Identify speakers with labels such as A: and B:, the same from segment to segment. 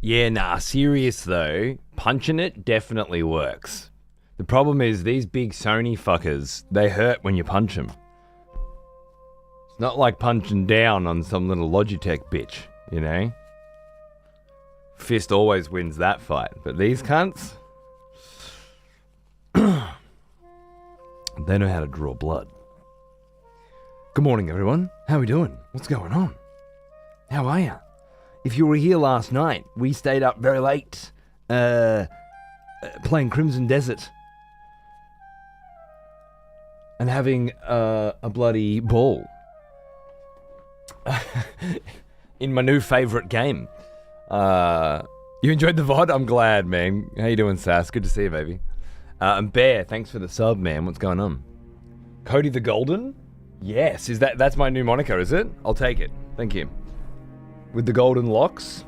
A: Yeah, nah, serious though. Punching it definitely works. The problem is these big Sony fuckers, they hurt when you punch them. It's not like punching down on some little Logitech bitch, you know? Fist always wins that fight. But these cunts, they know how to draw blood. Good morning, everyone. How we doing? What's going on? How are ya? If you were here last night, we stayed up very late, playing Crimson Desert. And having a bloody ball. In my new favourite game. You enjoyed the VOD? I'm glad, man. How you doing, Sass? Good to see you, baby. And Bear, thanks for the sub, man. What's going on? Cody the Golden? Yes, that's my new moniker, is it? I'll take it. Thank you. With the golden locks.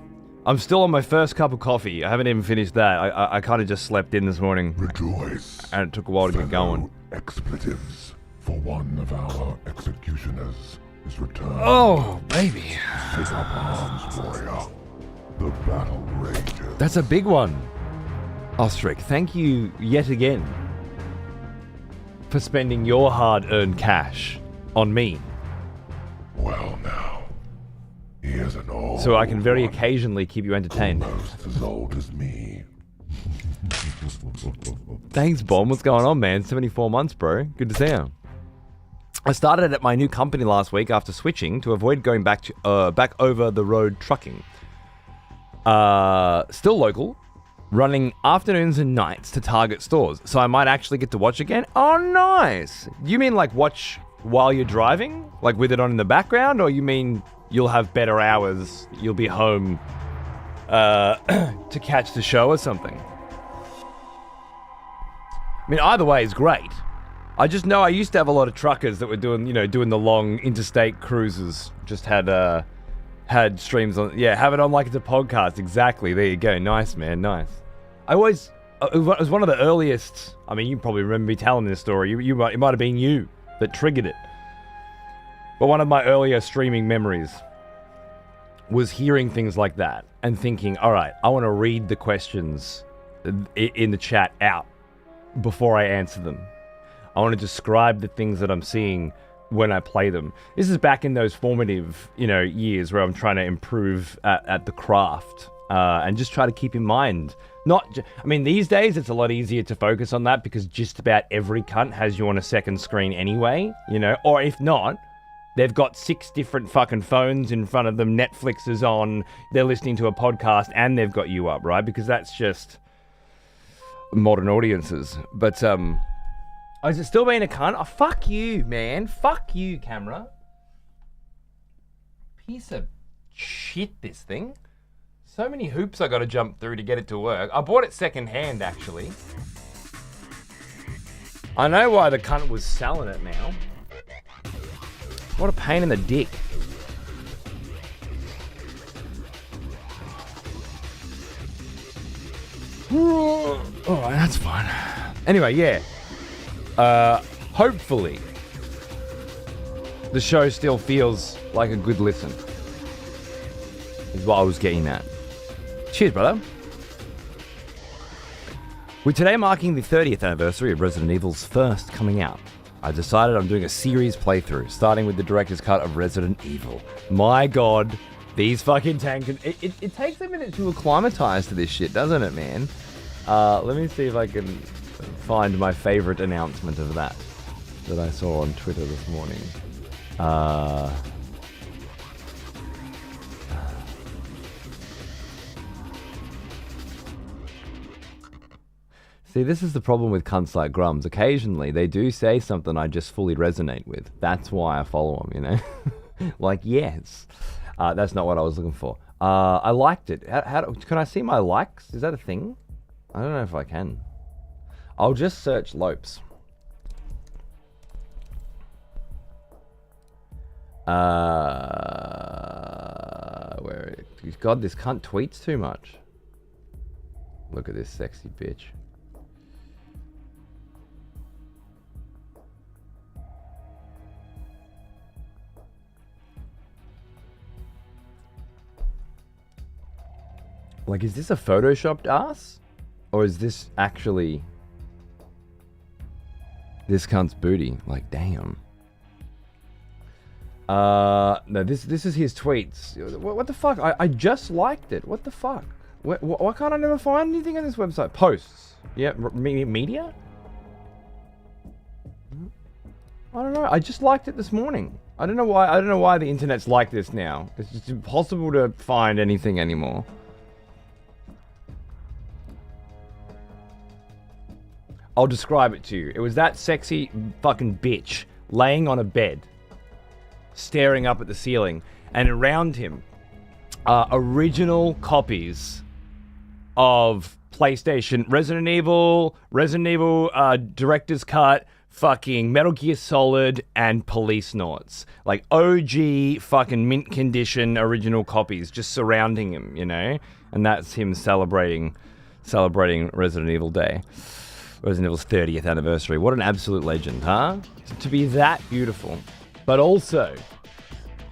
A: I'm still on my first cup of coffee. I haven't even finished that. I kind of just slept in this morning.
B: Rejoice.
A: And it took a while to get going.
B: Expletives, for one of our executioners is returned.
A: Oh, baby.
B: Take up arms, warrior. The battle rages.
A: That's a big one. Ostrich, thank you yet again for spending your hard-earned cash on me.
B: Well now, he is an old
A: so I can very
B: one,
A: occasionally keep you entertained.
B: almost as old as me.
A: Thanks, Bomb. What's going on, man? 74 months, bro. Good to see you. I started at my new company last week after switching to avoid going back over the road trucking. Still local, running afternoons and nights to Target stores, so I might actually get to watch again. Oh, nice. You mean like watch while you're driving, like with it on in the background, or you mean you'll have better hours, you'll be home to catch the show or something? I mean, either way is great. I just know I used to have a lot of truckers that were doing the long interstate cruises. Just had streams on. Yeah, have it on like it's a podcast. Exactly. There you go. Nice, man. Nice. I always, it was one of the earliest. I mean, you probably remember me telling this story. It might have been you that triggered it. But one of my earlier streaming memories was hearing things like that and thinking, all right, I want to read the questions in the chat out before I answer them. I want to describe the things that I'm seeing when I play them. This is back in those formative, years where I'm trying to improve at the craft and just try to keep in mind. These days it's a lot easier to focus on that because just about every cunt has you on a second screen anyway, or if not, they've got 6 different fucking phones in front of them. Netflix is on, they're listening to a podcast and they've got you up, right? Because that's just modern audiences. But, is it still being a cunt? Oh, fuck you, man. Fuck you, camera. Piece of shit, this thing. So many hoops I gotta jump through to get it to work. I bought it second-hand, actually. I know why the cunt was selling it now. What a pain in the dick. Alright, that's fine. Anyway, yeah. Hopefully, the show still feels like a good listen. Is what I was getting at. Cheers, brother. With today marking the 30th anniversary of Resident Evil's first coming out, I decided I'm doing a series playthrough, starting with the director's cut of Resident Evil. My god, these fucking tanks... It takes a minute to acclimatize to this shit, doesn't it, man? Let me see if I can find my favorite announcement of that I saw on Twitter this morning. See, this is the problem with cunts like Grums. Occasionally, they do say something I just fully resonate with. That's why I follow them, Like, yes. That's not what I was looking for. I liked it. Can I see my likes? Is that a thing? I don't know if I can. I'll just search Lopes. God, this cunt tweets too much. Look at this sexy bitch. Like, is this a photoshopped ass? Or is this actually this cunt's booty? Like, damn. No, this is his tweets. What the fuck? I just liked it. What the fuck? Why can't I never find anything on this website? Posts. Yeah, media? I don't know. I just liked it this morning. I don't know why the internet's like this now. It's just impossible to find anything anymore. I'll describe it to you. It was that sexy fucking bitch laying on a bed, staring up at the ceiling, and around him are original copies of PlayStation, Resident Evil Director's Cut, fucking Metal Gear Solid, and Police Noughts. Like OG fucking mint condition original copies just surrounding him, you know? And that's him celebrating Resident Evil Day. Resident Evil's 30th anniversary. What an absolute legend, huh? To be that beautiful, but also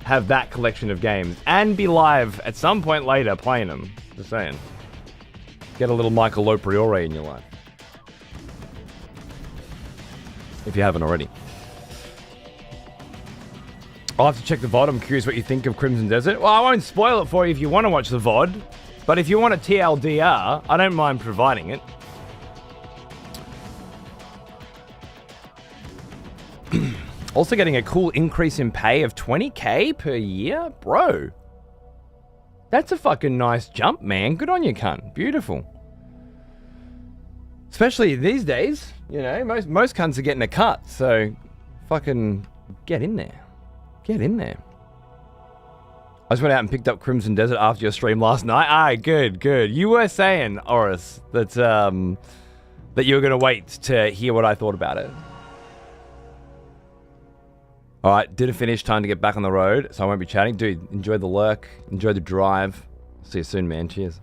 A: have that collection of games and be live at some point later playing them. Just saying. Get a little Michael Lopriore in your life. If you haven't already. I'll have to check the VOD. I'm curious what you think of Crimson Desert. Well, I won't spoil it for you if you want to watch the VOD. But if you want a TLDR, I don't mind providing it. Also getting a cool increase in pay of 20k per year? Bro. That's a fucking nice jump, man. Good on you, cunt. Beautiful. Especially these days, you know, most cunts are getting a cut, so fucking get in there. Get in there. I just went out and picked up Crimson Desert after your stream last night. Ah, good. You were saying, Oris, that you were going to wait to hear what I thought about it. All right, didn't finish. Time to get back on the road, so I won't be chatting. Dude, enjoy the lurk. Enjoy the drive. See you soon, man. Cheers.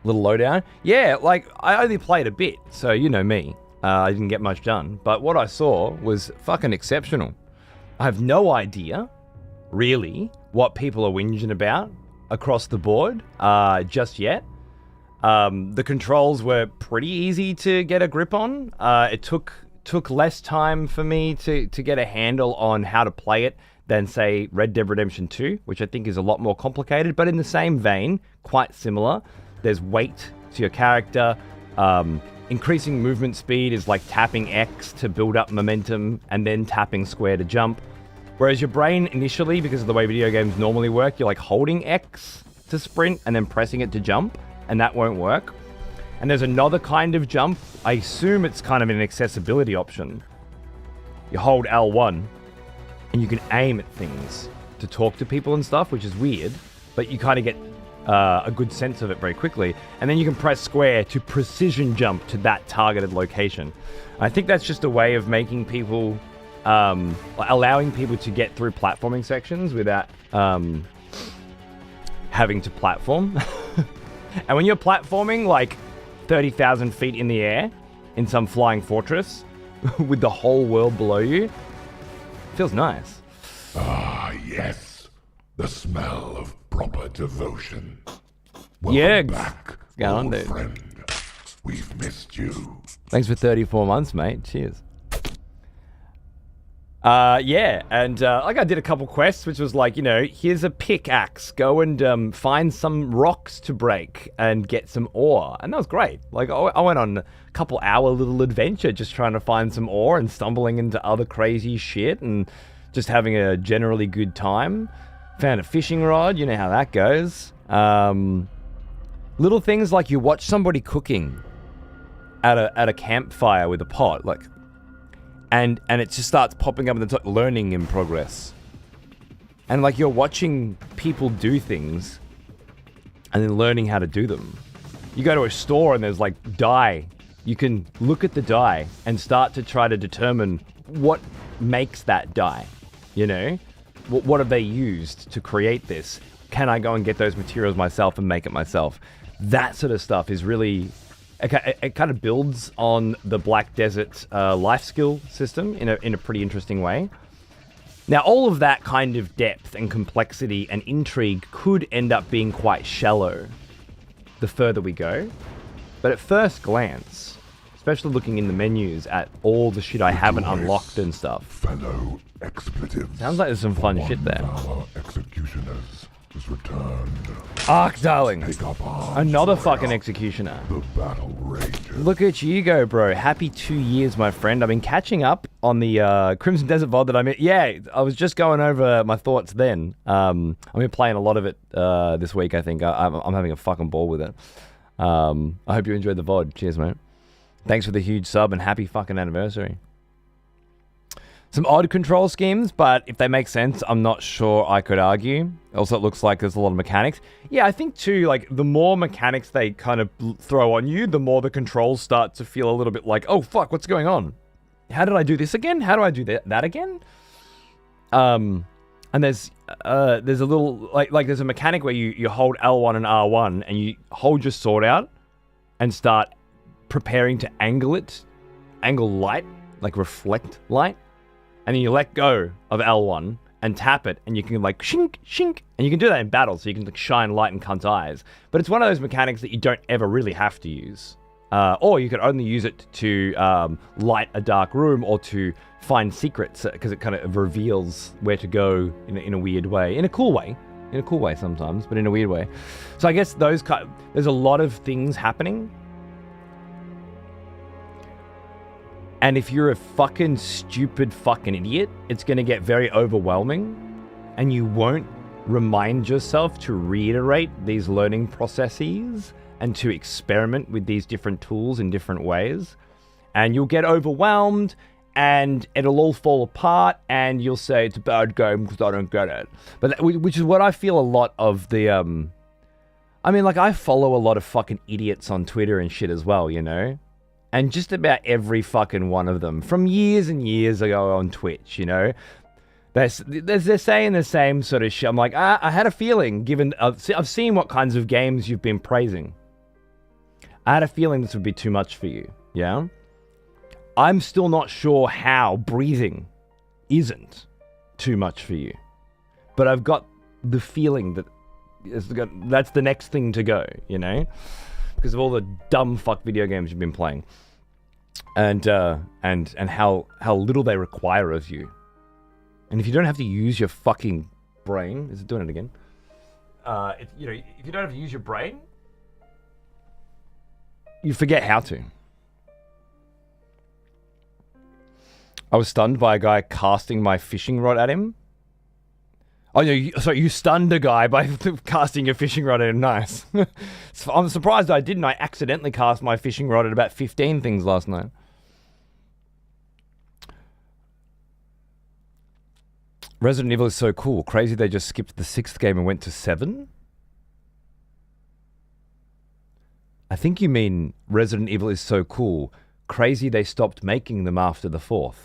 A: Little lowdown. Yeah, like, I only played a bit, so you know me. I didn't get much done. But what I saw was fucking exceptional. I have no idea, really, what people are whinging about across the board just yet. The controls were pretty easy to get a grip on. It took less time for me to get a handle on how to play it than, say, Red Dead Redemption 2, which I think is a lot more complicated, but in the same vein, quite similar. There's weight to your character. Increasing movement speed is like tapping X to build up momentum and then tapping square to jump. Whereas your brain initially, because of the way video games normally work, you're like holding X to sprint and then pressing it to jump, and that won't work. And there's another kind of jump. I assume it's kind of an accessibility option. You hold L1 and you can aim at things to talk to people and stuff, which is weird, but you kind of get a good sense of it very quickly. And then you can press square to precision jump to that targeted location. I think that's just a way of making people, allowing people to get through platforming sections without having to platform. And when you're platforming like 30,000 feet in the air in some flying fortress with the whole world below you, it feels nice.
B: Ah, yes. The smell of proper devotion. Welcome back, old friend. We've missed you.
A: Thanks for 34 months, mate. Cheers. Yeah, and like I did a couple quests, which was like, you know, here's a pickaxe. Go and find some rocks to break and get some ore. And that was great. Like, I went on a couple hour little adventure just trying to find some ore and stumbling into other crazy shit and just having a generally good time. Found a fishing rod. You know how that goes. Little things like you watch somebody cooking at a campfire with a pot, like, and it just starts popping up in the top, learning in progress. And like you're watching people do things and then learning how to do them. You go to a store and there's like dye. You can look at the dye and start to try to determine what makes that dye. You know, what have they used to create this? Can I go and get those materials myself and make it myself? That sort of stuff is really... It kind of builds on the Black Desert life skill system in a pretty interesting way. Now, all of that kind of depth and complexity and intrigue could end up being quite shallow the further we go. But at first glance, especially looking in the menus at all the shit I haven't unlocked and stuff.
B: Fellow expletives.
A: Sounds like there's some fun shit there.
B: Our executioners is returned.
A: Ark, darling.
B: Take up arms,
A: Another
B: warrior.
A: fucking executioner.
B: The battle rages.
A: Look at you go, bro. Happy 2 years, my friend. I've been catching up on the Crimson Desert VOD that I made. Yeah, I was just going over my thoughts then. I've been playing a lot of it this week, I think. I'm having a fucking ball with it. I hope you enjoyed the VOD. Cheers, mate. Thanks for the huge sub and happy fucking anniversary. Some odd control schemes, but if they make sense, I'm not sure I could argue. Also, it looks like there's a lot of mechanics. Yeah, I think too, like, the more mechanics they kind of throw on you, the more the controls start to feel a little bit like, oh, fuck, what's going on? How did I do this again? How do I do that again? And there's a little, like there's a mechanic where you hold L1 and R1 and you hold your sword out and start preparing to angle light, like reflect light. And then you let go of L1 and tap it, and you can like shink, shink, and you can do that in battle, so you can like shine light in cunt's eyes. But it's one of those mechanics that you don't ever really have to use. Or you could only use it to light a dark room or to find secrets, because it kind of reveals where to go in a weird way. In a cool way. In a cool way sometimes, but in a weird way. So I guess there's a lot of things happening. And if you're a fucking stupid fucking idiot, it's going to get very overwhelming, and you won't remind yourself to reiterate these learning processes and to experiment with these different tools in different ways. And you'll get overwhelmed, and it'll all fall apart, and you'll say it's a bad game because I don't get it. But which is what I feel a lot of the... I mean, like, I follow a lot of fucking idiots on Twitter and shit as well, you know? And just about every fucking one of them, from years and years ago on Twitch, you know, they're saying the same sort of shit. I'm like, I had a feeling, given I've seen what kinds of games you've been praising. I had a feeling this would be too much for you, yeah? I'm still not sure how breathing isn't too much for you. But I've got the feeling that that's the next thing to go, you know? Because of all the dumb fuck video games you've been playing, and how little they require of you. And if you don't have to use your fucking brain, is it doing it again? If you don't have to use your brain, you forget how to. I was stunned by a guy casting my fishing rod at him. Oh, you stunned a guy by casting your fishing rod at him. Nice. I'm surprised I didn't. I accidentally cast my fishing rod at about 15 things last night. Resident Evil is so cool. Crazy they just skipped the 6th game and went to 7? I think you mean Resident Evil is so cool. Crazy they stopped making them after the 4th.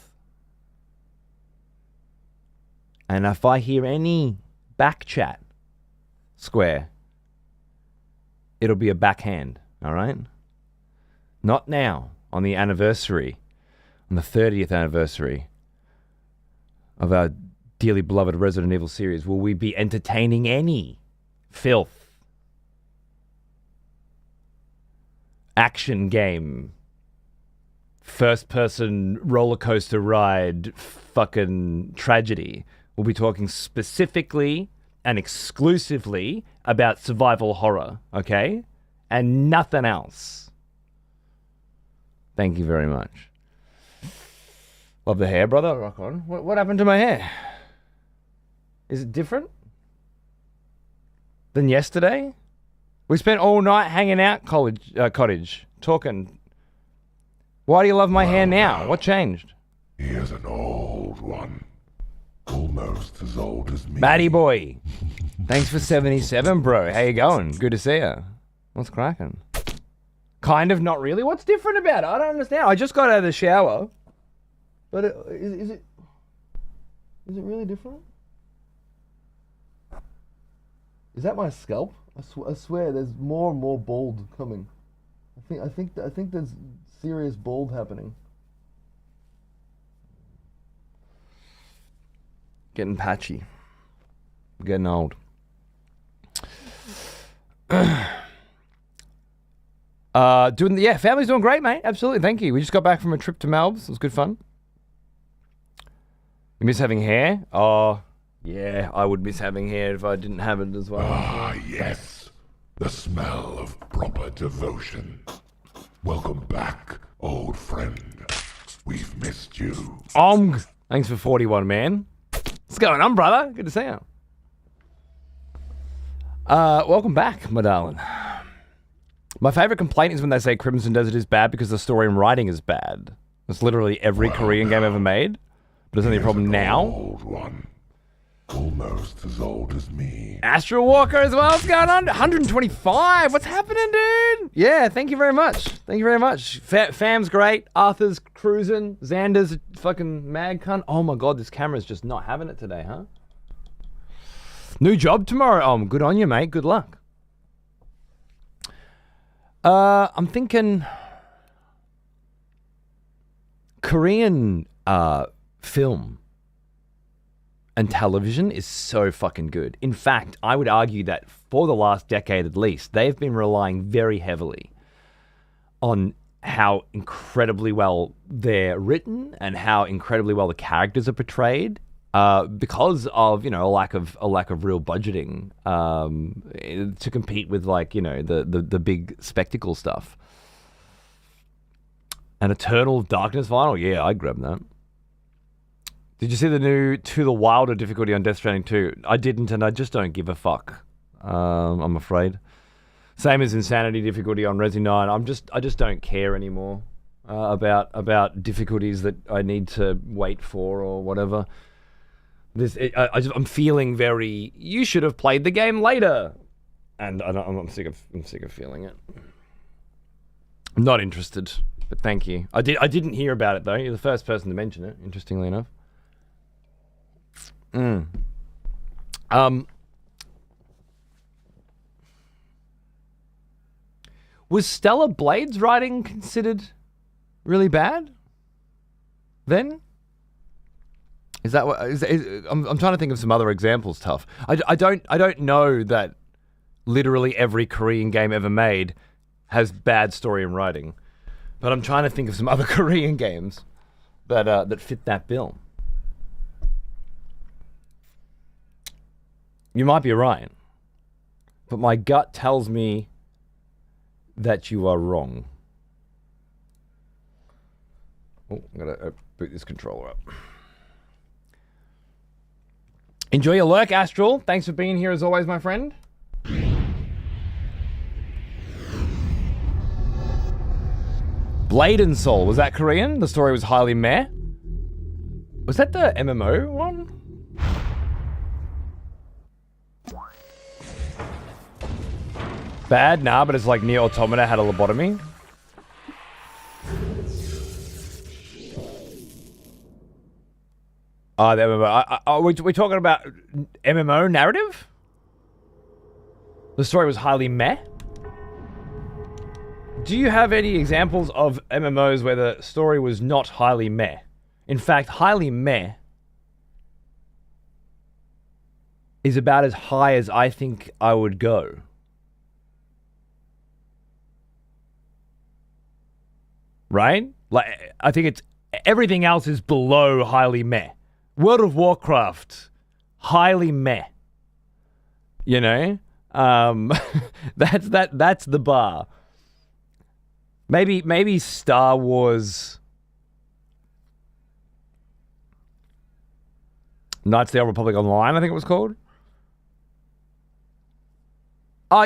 A: And if I hear any back chat, Square, it'll be a backhand, all right? Not now, on the anniversary, on the 30th anniversary of our dearly beloved Resident Evil series, will we be entertaining any filth, action game, first-person roller coaster ride, fucking tragedy. We'll be talking specifically and exclusively about survival horror, okay? And nothing else. Thank you very much. Love the hair, brother. Rock on. What happened to my hair? Is it different than yesterday? We spent all night hanging out cottage, talking. Why do you love my hair now? What changed?
B: He is an old one. Almost as old as me.
A: Matty boy. Thanks for 77, bro. How you going? Good to see you. What's cracking? Kind of, not really. What's different about it? I don't understand. I just got out of the shower. But is it really different? Is that my scalp? I swear there's more and more bald coming. I think there's serious bald happening. Getting patchy. Getting old. Family's doing great, mate. Absolutely, thank you. We just got back from a trip to Melbourne. It was good fun. You miss having hair? Oh, yeah, I would miss having hair if I didn't have it as well.
B: Ah, yes. The smell of proper devotion. Welcome back, old friend. We've missed you.
A: Thanks for 41, man. What's going on, brother? Good to see you. Welcome back, my darling. My favorite complaint is when they say Crimson Desert is bad because the story and writing is bad. It's literally every Korean game ever made. But it's only a problem now.
B: Old one. Almost as old as me.
A: Astral Walker as well. What's going on? 125. What's happening, dude? Yeah, thank you very much. Thank you very much. Fam's great. Arthur's cruising. Xander's a fucking mad cunt. Oh my god, this camera's just not having it today, huh? New job tomorrow. Good on you, mate. Good luck. I'm thinking Korean film and television is so fucking good. In fact, I would argue that for the last decade at least, they've been relying very heavily on how incredibly well they're written and how incredibly well the characters are portrayed, because of, you know, a lack of real budgeting to compete with, like, you know, the big spectacle stuff. An Eternal Darkness vinyl, yeah, I'd grab that. Did you see the new To the Wilder difficulty on Death Stranding 2? I didn't, and I just don't give a fuck. I'm afraid. Same as Insanity difficulty on Resi 9. I just don't care anymore about difficulties that I need to wait for or whatever. I'm feeling very. You should have played the game later, and I'm sick of feeling it. I'm not interested, but thank you. I didn't hear about it though. You're the first person to mention it. Interestingly enough. Was Stellar Blade's writing considered really bad then? Is that what? I'm trying to think of some other examples. Tough. I don't know that literally every Korean game ever made has bad story and writing, but I'm trying to think of some other Korean games that fit that bill. You might be right, but my gut tells me that you are wrong. Oh, I'm gonna boot this controller up. Enjoy your lurk, Astral. Thanks for being here as always, my friend. Blade and Soul, was that Korean? The story was highly meh. Was that the MMO one? Bad? Nah, but it's like Nier Automata had a lobotomy. The MMO. Are we talking about MMO narrative? The story was highly meh? Do you have any examples of MMOs where the story was not highly meh? In fact, highly meh is about as high as I think I would go. Right? Like, I think it's everything else is below highly meh. World of Warcraft, highly meh. You know, that's the bar. Maybe Star Wars, Knights of the Old Republic Online, I think it was called.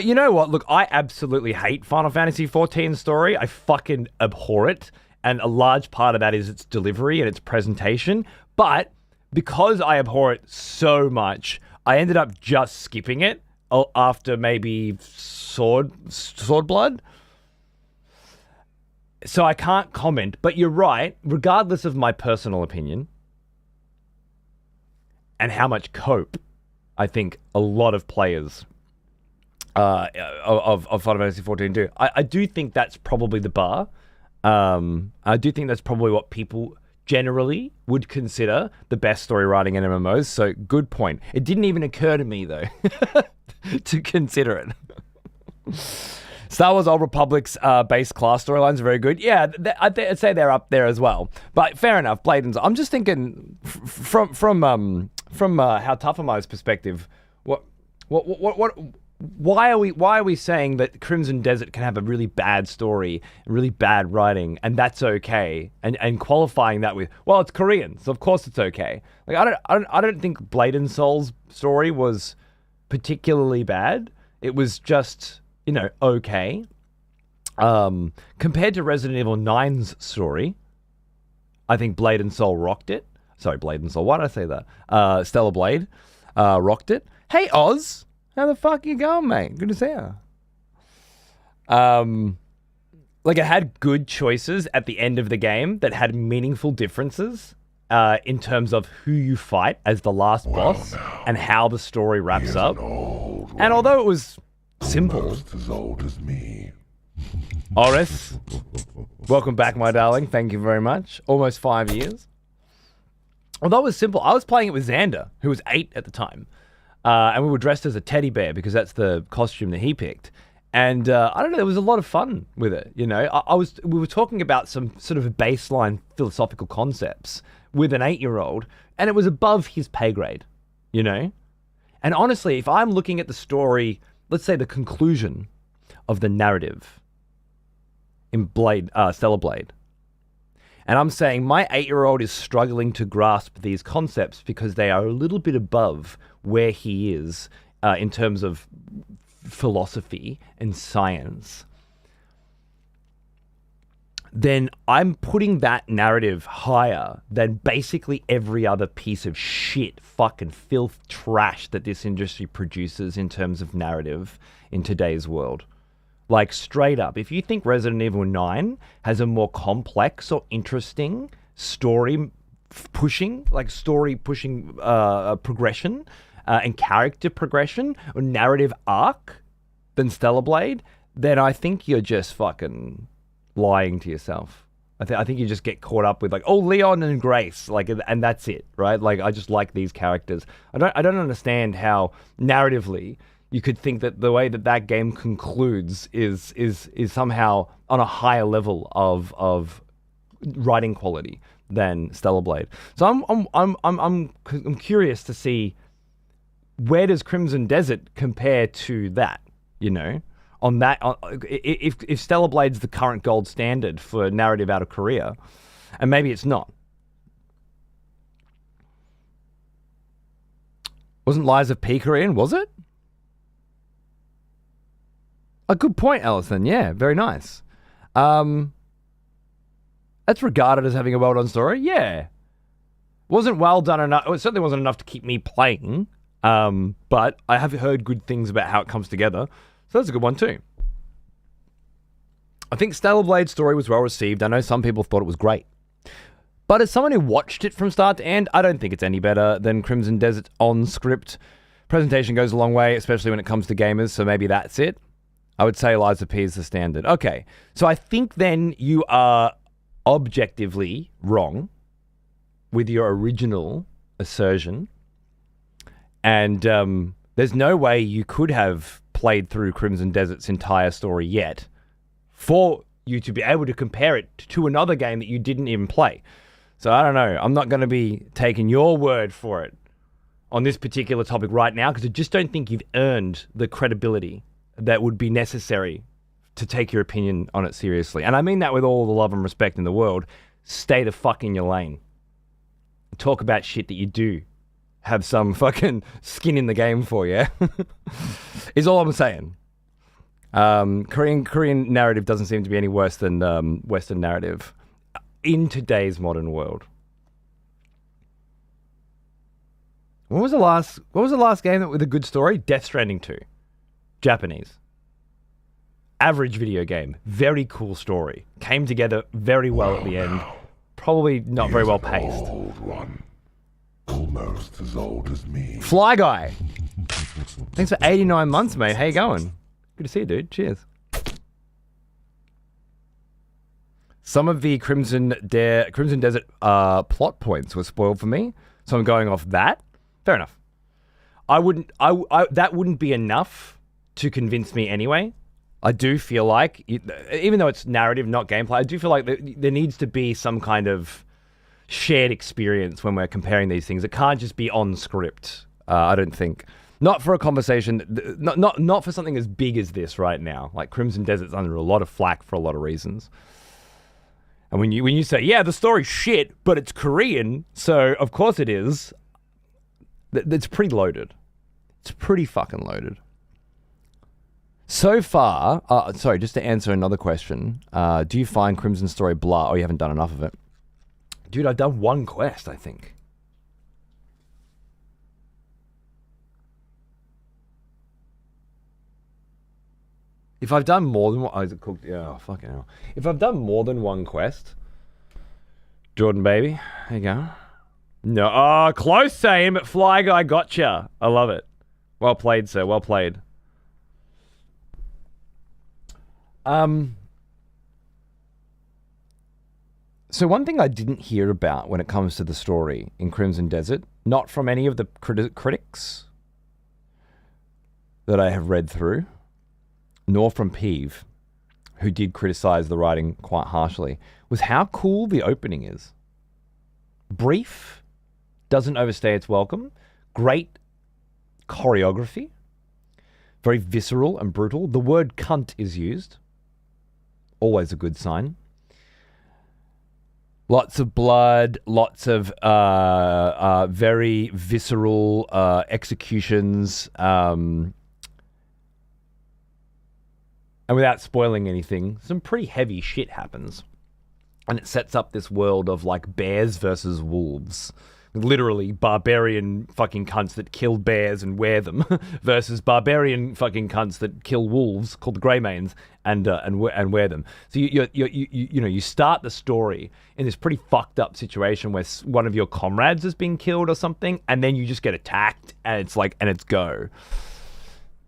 A: You know what? Look, I absolutely hate Final Fantasy XIV's story. I fucking abhor it. And a large part of that is its delivery and its presentation. But because I abhor it so much, I ended up just skipping it after maybe Sword Blood. So I can't comment. But you're right. Regardless of my personal opinion and how much cope I think a lot of players of Final Fantasy 14 do. I do think that's probably the bar. I do think that's probably what people generally would consider the best story writing in MMOs. So good point. It didn't even occur to me though to consider it. Star Wars Old Republic's base class storylines are very good. Yeah, I'd say they're up there as well. But fair enough, Blade and Soul. I'm just thinking from How Tough Am I's perspective. Why are we saying that Crimson Desert can have a really bad story and really bad writing, and that's okay, and qualifying that with, well, it's Korean, so of course it's okay. Like I don't think Blade and Soul's story was particularly bad. It was just, okay. Compared to Resident Evil 9's story, I think Blade and Soul rocked it. Sorry, Blade and Soul. Why did I say that? Stellar Blade rocked it. Hey, Oz. How the fuck you going, mate? Good to see you. Like, it had good choices at the end of the game that had meaningful differences in terms of who you fight as the last boss and how the story wraps up. And although it was simple.
B: Almost as old as me.
A: Oris, welcome back, my darling. Thank you very much. Almost 5 years. Although it was simple, I was playing it with Xander, who was 8 at the time. And we were dressed as a teddy bear because that's the costume that he picked. And I don't know, there was a lot of fun with it. We were talking about some sort of baseline philosophical concepts with an 8-year-old, and it was above his pay grade, And honestly, if I'm looking at the story, let's say the conclusion of the narrative in Stellar Blade, and I'm saying my 8-year-old is struggling to grasp these concepts because they are a little bit above where he is in terms of philosophy and science, then I'm putting that narrative higher than basically every other piece of shit, fucking filth, trash that this industry produces in terms of narrative in today's world. Like, straight up, if you think Resident Evil 9 has a more complex or interesting story pushing progression and character progression or narrative arc than Stellar Blade, then I think you're just fucking lying to yourself. I think you just get caught up with, like, oh, Leon and Grace, like, and that's it, right? Like, I just like these characters. I don't understand how narratively you could think that the way that game concludes is somehow on a higher level of writing quality than Stellar Blade. So I'm curious to see, where does Crimson Desert compare to that? If Stellar Blade's the current gold standard for narrative out of Korea, and maybe it's not. Wasn't Lies of P Korean? Was it? A good point, Alison. Yeah, very nice. That's regarded as having a well-done story. Yeah. Wasn't well done enough. It certainly wasn't enough to keep me playing. But I have heard good things about how it comes together. So that's a good one too. I think Stellar Blade's story was well received. I know some people thought it was great. But as someone who watched it from start to end, I don't think it's any better than Crimson Desert's on-script. Presentation goes a long way, especially when it comes to gamers, so maybe that's it. I would say Lies of P is the standard. Okay, so I think then you are objectively wrong with your original assertion. And there's no way you could have played through Crimson Desert's entire story yet for you to be able to compare it to another game that you didn't even play. So I don't know. I'm not going to be taking your word for it on this particular topic right now, because I just don't think you've earned the credibility that would be necessary to take your opinion on it seriously. And I mean that with all the love and respect in the world. Stay the fuck in your lane. Talk about shit that you do have some fucking skin in the game for, yeah? Is all I'm saying. Korean narrative doesn't seem to be any worse than Western narrative in today's modern world. What was the last game with a good story? Death Stranding 2. Japanese. Average video game. Very cool story. Came together very well at the end. Probably not very well paced.
B: Old one. Almost as old as me.
A: Fly Guy. Thanks for 89 months, mate. How you going? Good to see you, dude. Cheers. Some of the Crimson Desert plot points were spoiled for me, so I'm going off that. Fair enough. That wouldn't be enough to convince me anyway. I do feel like, even though it's narrative, not gameplay, I do feel like there needs to be some kind of shared experience when we're comparing these things. It can't just be on script, I don't think. Not for a conversation, not for something as big as this right now. Like, Crimson Desert's under a lot of flack for a lot of reasons. And when you say, yeah, the story's shit, but it's Korean, so of course it is, it's pretty loaded. It's pretty fucking loaded. So far, sorry, just to answer another question, do you find Crimson Story blah? Oh, you haven't done enough of it. Dude, I've done one quest, I think. If I've done more than one... Oh, fucking hell. If I've done more than one quest... Jordan, baby. There you go. No. Oh, close same. Fly Guy gotcha. I love it. Well played, sir. Well played. So one thing I didn't hear about when it comes to the story in Crimson Desert, not from any of the critics that I have read through, nor from Peeve, who did criticize the writing quite harshly, was how cool the opening is. Brief, doesn't overstay its welcome, great choreography, very visceral and brutal. The word cunt is used, always a good sign. Lots of blood, lots of very visceral executions, and without spoiling anything, some pretty heavy shit happens. And it sets up this world of like bears versus wolves. Literally barbarian fucking cunts that kill bears and wear them versus barbarian fucking cunts that kill wolves called the Greymanes and wear them. So you start the story in this pretty fucked up situation where one of your comrades has been killed or something, and then you just get attacked and it's go.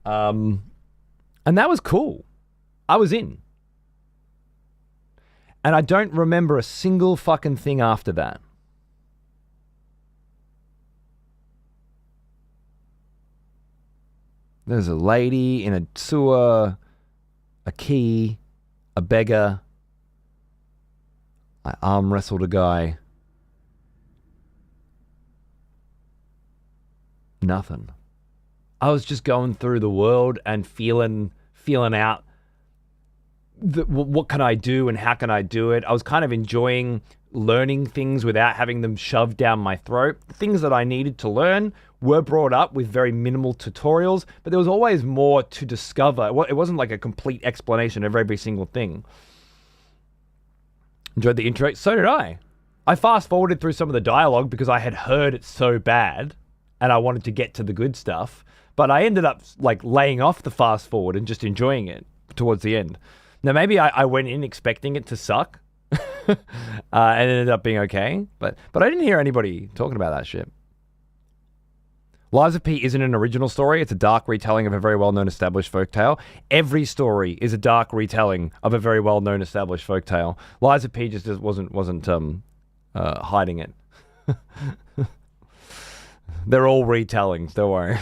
A: And that was cool. I was in. And I don't remember a single fucking thing after that. There's a lady in a sewer, a key, a beggar. I arm wrestled a guy. Nothing. I was just going through the world and feeling out what can I do and how can I do it. I was kind of enjoying learning things without having them shoved down my throat. Things that I needed to learn were brought up with very minimal tutorials, but there was always more to discover. It wasn't like a complete explanation of every single thing. Enjoyed the intro. So did I. I fast forwarded through some of the dialogue because I had heard it so bad and I wanted to get to the good stuff, but I ended up like laying off the fast forward and just enjoying it towards the end. Now, maybe I went in expecting it to suck and it ended up being okay, but I didn't hear anybody talking about that shit. Lives of P isn't an original story. It's a dark retelling of a very well-known established folktale. Every story is a dark retelling of a very well-known established folktale. Lives of P just wasn't hiding it. They're all retellings, don't worry.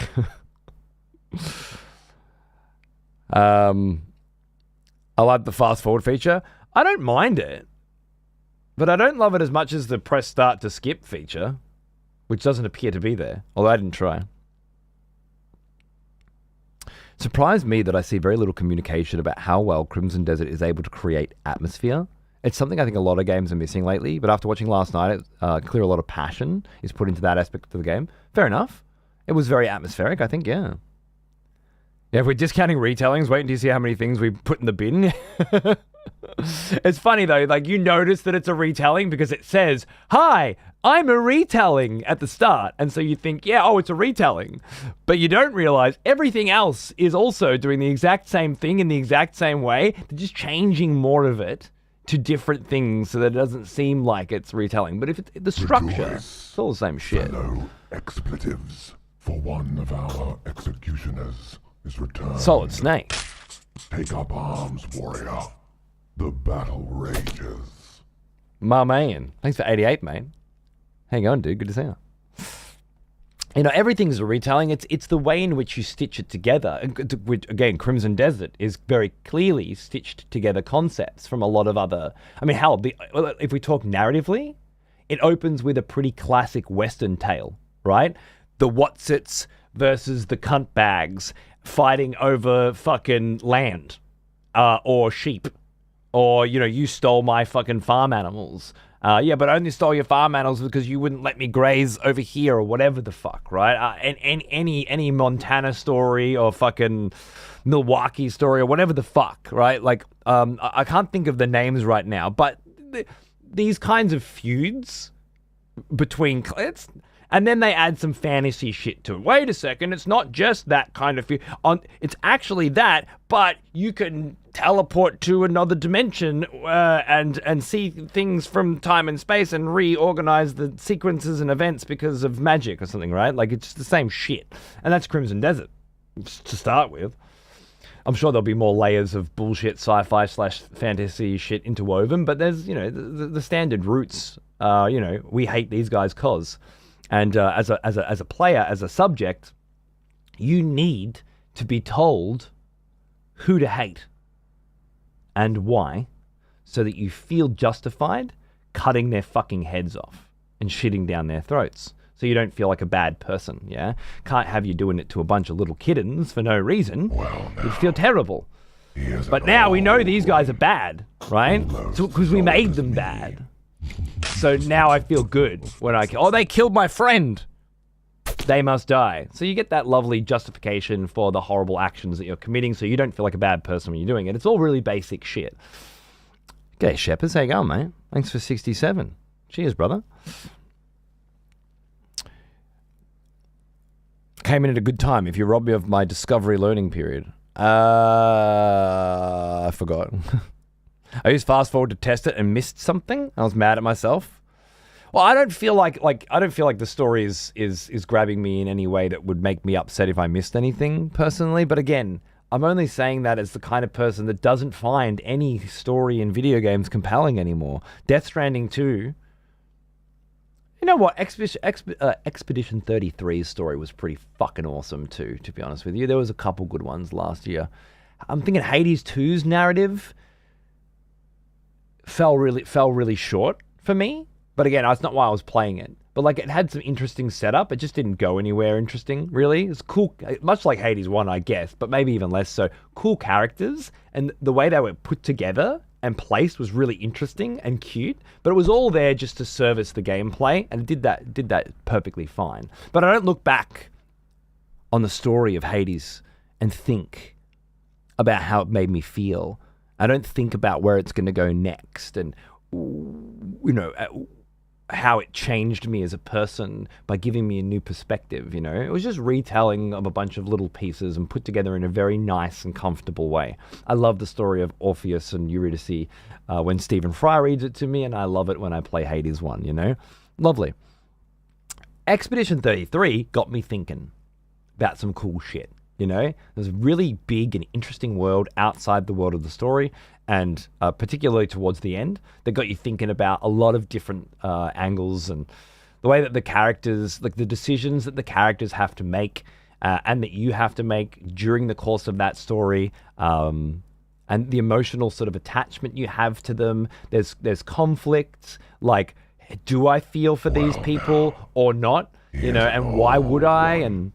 A: I like the fast forward feature. I don't mind it, but I don't love it as much as the press start to skip feature, which doesn't appear to be there, although I didn't try. It surprised me that I see very little communication about how well Crimson Desert is able to create atmosphere. It's something I think a lot of games are missing lately, but after watching last night, it's clear a lot of passion is put into that aspect of the game. Fair enough. It was very atmospheric, I think, yeah. Yeah, if we're discounting retellings, wait until you see how many things we put in the bin. It's funny, though. Like, you notice that it's a retelling because it says, "Hi, I'm a retelling" at the start. And so you think, yeah, oh, it's a retelling. But you don't realize everything else is also doing the exact same thing in the exact same way. They're just changing more of it to different things so that it doesn't seem like it's retelling. But if it's the structure, it's all the same shit.
B: Fellow expletives, for one of our executioners is returned.
A: Solid Snake.
B: Take up arms, warrior. The battle rages.
A: Marmayan. Thanks for 88, mate. How you going, dude? Good to see you. You know, everything's a retelling. It's the way in which you stitch it together. Again, Crimson Desert is very clearly stitched together concepts from a lot of other... I mean, hell, if we talk narratively, it opens with a pretty classic Western tale, right? The Watsits versus the cunt bags fighting over fucking land or sheep. Or, you know, you stole my fucking farm animals. Yeah, but I only stole your farm animals because you wouldn't let me graze over here or whatever the fuck, right? And any Montana story or fucking Milwaukee story or whatever the fuck, right? Like, I can't think of the names right now, but these kinds of feuds between... And then they add some fantasy shit to it. Wait a second, it's not just that kind of feud. It's actually that, but you can teleport to another dimension and see things from time and space and reorganize the sequences and events because of magic or something, right? Like, it's the same shit. And that's Crimson Desert, to start with. I'm sure there'll be more layers of bullshit sci-fi / fantasy shit interwoven, but there's, you know, the standard roots. You know, we hate these guys 'cause... And as a player, as a subject, you need to be told who to hate and why, so that you feel justified cutting their fucking heads off and shitting down their throats. So you don't feel like a bad person, yeah? Can't have you doing it to a bunch of little kittens for no reason.
B: Well,
A: you'd feel terrible. But now we know these guys are bad, right? Because we made them bad. So now I feel good when they killed my friend. They must die. So you get that lovely justification for the horrible actions that you're committing, so you don't feel like a bad person when you're doing it. It's all really basic shit. Okay, Shepherds, how you going, mate? Thanks for 67. Cheers, brother. Came in at a good time. If you robbed me of my discovery learning period. I forgot. I used fast forward to test it and missed something. I was mad at myself. Well, I don't feel like the story is grabbing me in any way that would make me upset if I missed anything personally. But again, I'm only saying that as the kind of person that doesn't find any story in video games compelling anymore. Death Stranding 2. You know what? Expedition 33's story was pretty fucking awesome too, to be honest with you. There was a couple good ones last year. I'm thinking Hades 2's narrative fell really short for me. But again, that's not why I was playing it. But like, it had some interesting setup. It just didn't go anywhere interesting, really. It's cool, much like Hades 1, I guess, but maybe even less so. Cool characters, and the way they were put together and placed was really interesting and cute. But it was all there just to service the gameplay, and it did that perfectly fine. But I don't look back on the story of Hades and think about how it made me feel. I don't think about where it's going to go next, and you know, how it changed me as a person by giving me a new perspective, you know? It was just retelling of a bunch of little pieces and put together in a very nice and comfortable way. I love the story of Orpheus and Eurydice when Stephen Fry reads it to me, and I love it when I play Hades 1, you know? Lovely. Expedition 33 got me thinking about some cool shit, you know? There's a really big and interesting world outside the world of the story, and particularly towards the end, that got you thinking about a lot of different angles and the way that the characters, like the decisions that the characters have to make and that you have to make during the course of that story, and the emotional sort of attachment you have to them. There's conflicts, like, do I feel for these people or not? You know, and why would I? And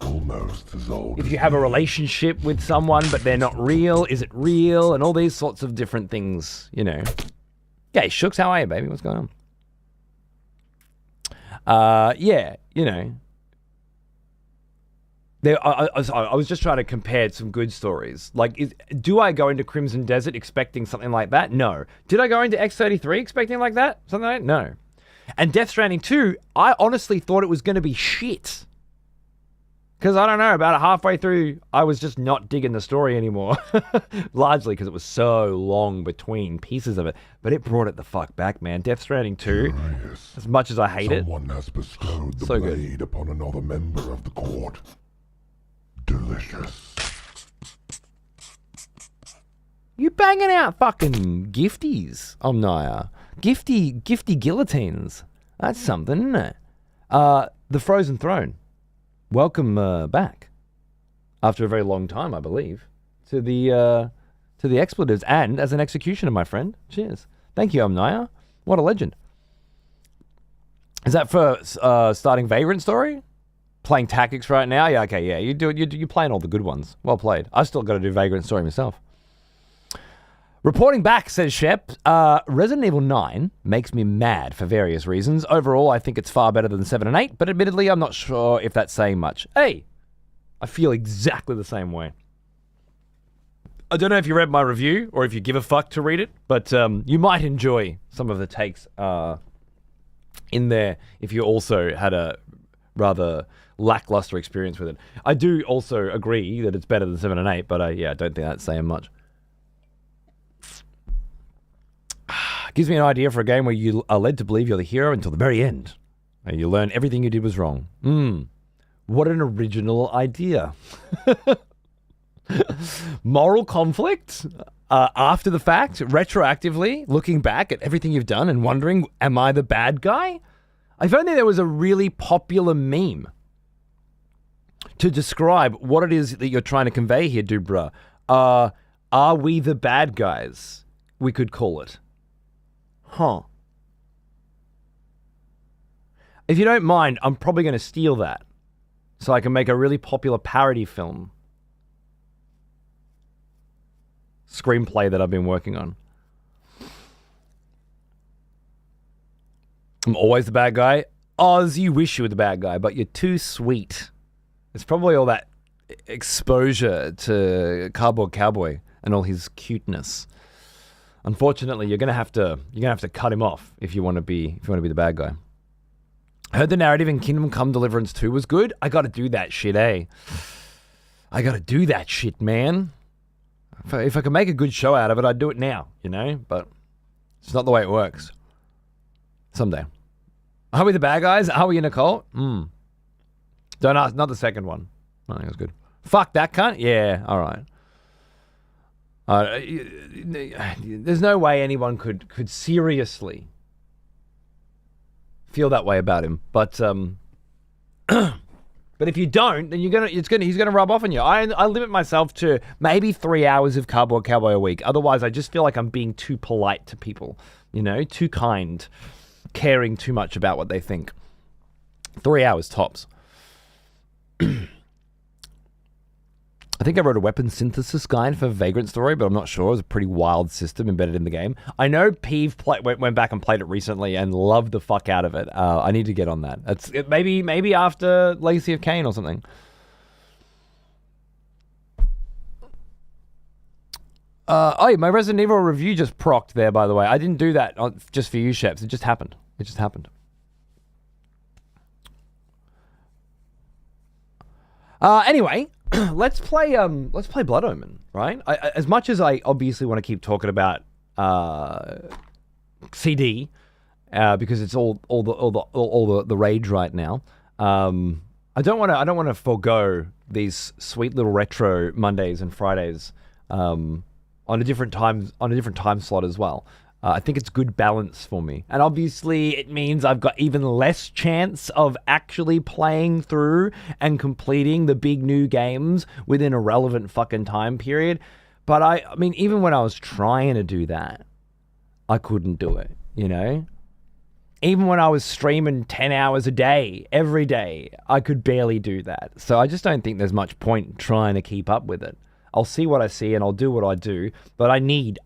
B: almost as old.
A: If you have a relationship with someone but they're not real, is it real? And all these sorts of different things, you know. Yeah, Shooks, how are you, baby? What's going on? Yeah, you know. I was just trying to compare some good stories. Like, do I go into Crimson Desert expecting something like that? No. Did I go into X33 expecting like that? Something like that? No. And Death Stranding 2, I honestly thought it was going to be shit. Because, I don't know, about halfway through, I was just not digging the story anymore. Largely because it was so long between pieces of it. But it brought it the fuck back, man. Death Stranding 2,
B: Curious.
A: As much as I hate
B: Someone has bestowed the
A: So
B: blade upon another member of the court. Delicious.
A: You banging out fucking gifties, Omnia. Gifty guillotines. That's something, isn't it? The Frozen Throne. Welcome back. After a very long time, I believe. To the expletives and as an executioner, my friend. Cheers. Thank you, Omnia. What a legend. Is that for starting Vagrant Story? Playing Tactics right now? Yeah, okay, yeah. You're playing all the good ones. Well played. I've still got to do Vagrant Story myself. Reporting back, says Shep, Resident Evil 9 makes me mad for various reasons. Overall, I think it's far better than 7 and 8, but admittedly, I'm not sure if that's saying much. Hey, I feel exactly the same way. I don't know if you read my review or if you give a fuck to read it, but you might enjoy some of the takes in there if you also had a rather lackluster experience with it. I do also agree that it's better than 7 and 8, but yeah, I don't think that's saying much. Gives me an idea for a game where you are led to believe you're the hero until the very end. And you learn everything you did was wrong. What an original idea. Moral conflict after the fact, retroactively, looking back at everything you've done and wondering, am I the bad guy? If only there was a really popular meme to describe what it is that you're trying to convey here, Dubra. Are we the bad guys? We could call it. Huh. If you don't mind, I'm probably going to steal that so I can make a really popular parody film. Screenplay that I've been working on. I'm always the bad guy. Oz, you wish you were the bad guy, but you're too sweet. It's probably all that exposure to Cardboard Cowboy and all his cuteness. Unfortunately, you're gonna have to cut him off if you want to be the bad guy. I heard the narrative in Kingdom Come Deliverance 2 was good. I got to do that shit, eh? I got to do that shit, man. If I could make a good show out of it, I'd do it now, you know? But it's not the way it works. Someday. Are we the bad guys? Are we in a cult? Don't ask. Not the second one. I think it was good. Fuck that cunt? Yeah, all right. There's no way anyone could seriously feel that way about him. But but if you don't, then he's gonna rub off on you. I limit myself to maybe 3 hours of Cardboard Cowboy a week. Otherwise, I just feel like I'm being too polite to people. You know, too kind, caring too much about what they think. 3 hours tops. I think I wrote a weapon synthesis guide for Vagrant Story, but I'm not sure. It was a pretty wild system embedded in the game. I know Peeve went back and played it recently and loved the fuck out of it. I need to get on that. Maybe after Legacy of Kain or something. Oh, my Resident Evil review just procced there, by the way. I didn't do that just for you, Sheps. It just happened. Anyway, let's play Blood Omen, right? As much as I obviously want to keep talking about CD because it's all the rage right now. I don't want to forego these sweet little retro Mondays and Fridays on a different time slot as well. I think it's good balance for me. And obviously it means I've got even less chance of actually playing through and completing the big new games within a relevant fucking time period. But I mean, even when I was trying to do that, I couldn't do it, you know? Even when I was streaming 10 hours a day, every day, I could barely do that. So I just don't think there's much point trying to keep up with it. I'll see what I see and I'll do what I do, but I need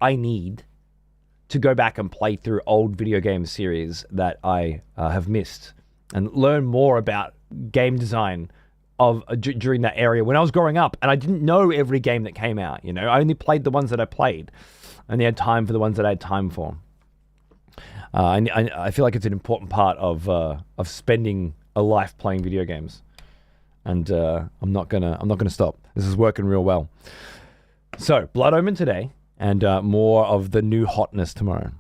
A: to go back and play through old video game series that I have missed and learn more about game design of during that area when I was growing up. And I didn't know every game that came out, you know. I only played the ones that I played and I had time for the ones that I had time for. I feel like it's an important part of spending a life playing video games. And I'm not gonna stop. This is working real well. So, Blood Omen today. And more of the new hotness tomorrow.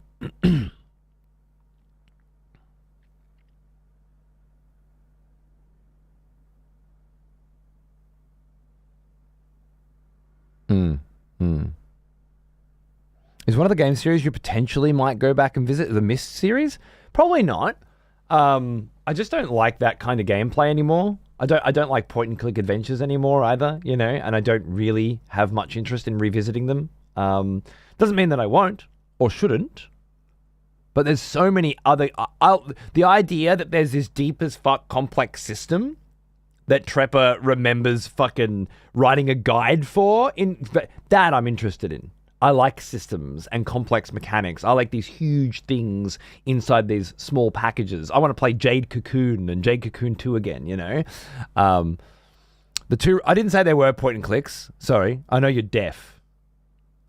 A: is one of the game series you potentially might go back and visit. The Myst series? Probably not. I just don't like that kind of gameplay anymore. I don't like point and click adventures anymore either, you know, and I don't really have much interest in revisiting them. Doesn't mean that I won't or shouldn't, but there's so many other... the idea that there's this deep as fuck complex system that Trepper remembers fucking writing a guide for, that I'm interested in. I like systems and complex mechanics. I like these huge things inside these small packages. I want to play Jade Cocoon and Jade Cocoon 2 again, you know? The two... I didn't say they were point and clicks. Sorry. I know you're deaf,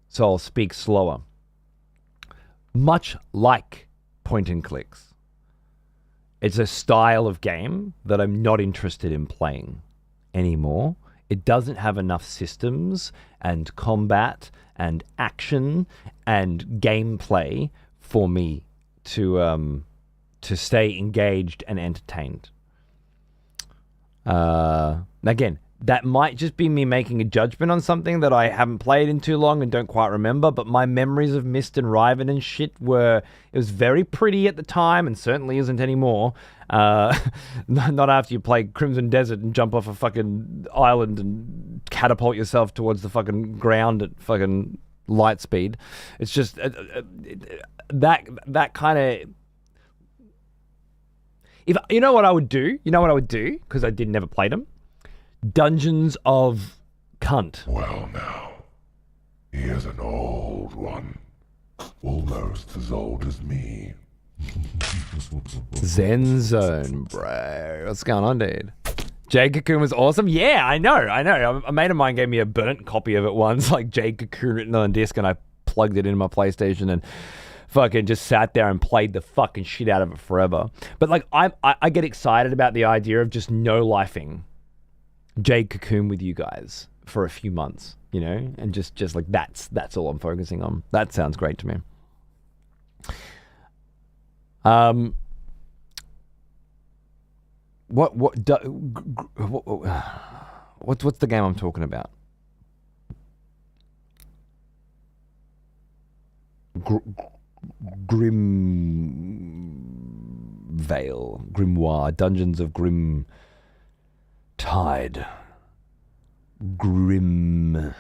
A: so I'll speak slower. Much like point and clicks, it's a style of game that I'm not interested in playing anymore. It doesn't have enough systems and combat and action and gameplay for me to stay engaged and entertained. Again, that might just be me making a judgment on something that I haven't played in too long and don't quite remember, but my memories of Myst and Riven and shit it was very pretty at the time and certainly isn't anymore. Not after you play Crimson Desert and jump off a fucking island and catapult yourself towards the fucking ground at fucking light speed. It's just that kind of... If you know what I would do? You know what I would do? Because I never played them. Dungeons of Cunt.
B: Well now, he is an old one. Almost as old as me.
A: Zen Zone, bro. What's going on, dude? Jade Cocoon was awesome. Yeah, I know. A mate of mine gave me a burnt copy of it once, like Jade Cocoon written on a disc, and I plugged it in my PlayStation and fucking just sat there and played the fucking shit out of it forever. But like, I get excited about the idea of just no-lifing Jade Cocoon with you guys for a few months, you know, and just like that's all I'm focusing on. That sounds great to me. What's the game I'm talking about? Grimoire, Dungeons of Grim Tide, Grundale,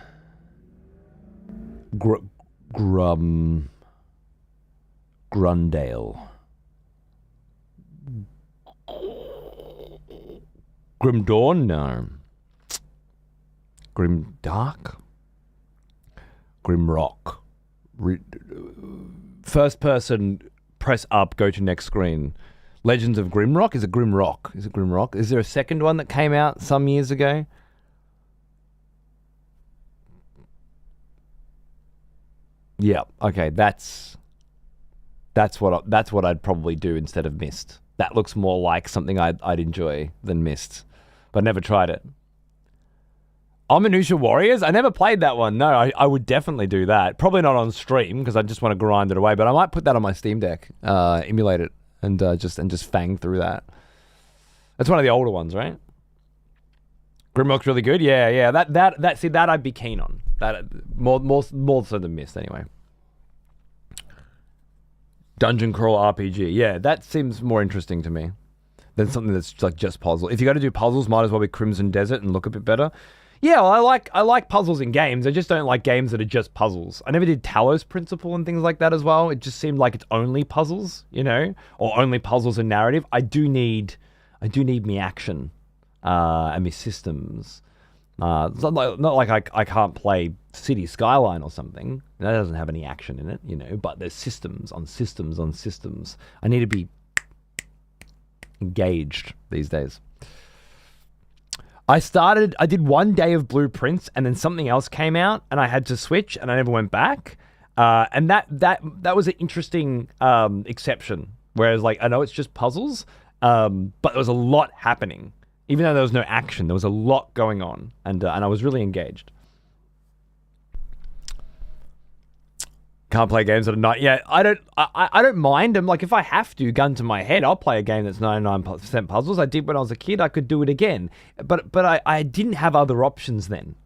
A: Grim Dawn, no, Grim Dark, Grim Rock, first person, press up, go to next screen. Legends of Grimrock? Is it Grimrock? Is it Grimrock? Is there a second one that came out some years ago? Yeah, okay, that's what I'd probably do instead of Myst. That looks more like something I'd enjoy than Myst, but never tried it. Ominusha Warriors? I never played that one. No, I would definitely do that. Probably not on stream because I just want to grind it away, but I might put that on my Steam Deck, emulate it. And just fang through that. That's one of the older ones, right? Grimrock's really good. Yeah. That I'd be keen on. That more so than Myst anyway. Dungeon crawl RPG. Yeah, that seems more interesting to me than something that's like just puzzle. If you got to do puzzles, might as well be Crimson Desert and look a bit better. Yeah, well, I like puzzles in games. I just don't like games that are just puzzles. I never did Talos Principle and things like that as well. It just seemed like it's only puzzles, you know, or only puzzles and narrative. I do need me action and me systems. It's not like I can't play City Skyline or something. That doesn't have any action in it, you know, but there's systems on systems on systems. I need to be engaged these days. I did one day of Blueprints and then something else came out and I had to switch and I never went back. And that was an interesting exception. Whereas like, I know it's just puzzles, but there was a lot happening. Even though there was no action, there was a lot going on and I was really engaged. Can't play games that are not... Yeah, I don't mind them. Like, if I have to, gun to my head, I'll play a game that's 99% puzzles. I did when I was a kid. I could do it again. But I didn't have other options then.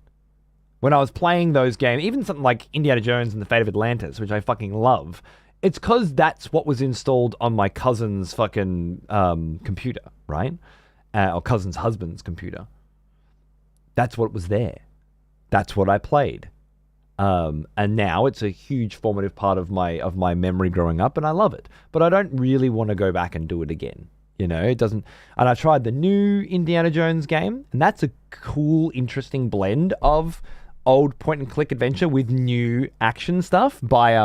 A: when I was playing those games, even something like Indiana Jones and the Fate of Atlantis, which I fucking love, it's because that's what was installed on my cousin's fucking computer, right? Or cousin's husband's computer. That's what was there. That's what I played. And now it's a huge formative part of my memory growing up, and I love it. But I don't really want to go back and do it again. You know, it doesn't. And I tried the new Indiana Jones game, and that's a cool, interesting blend of old point-and-click adventure with new action stuff by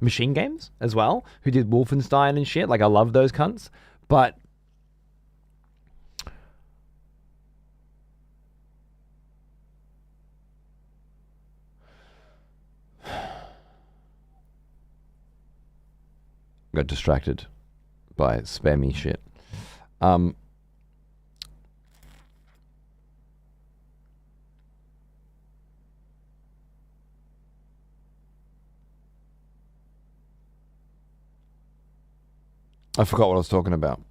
A: Machine Games as well, who did Wolfenstein and shit. Like, I love those cunts. But got distracted by spammy shit. I forgot what I was talking about.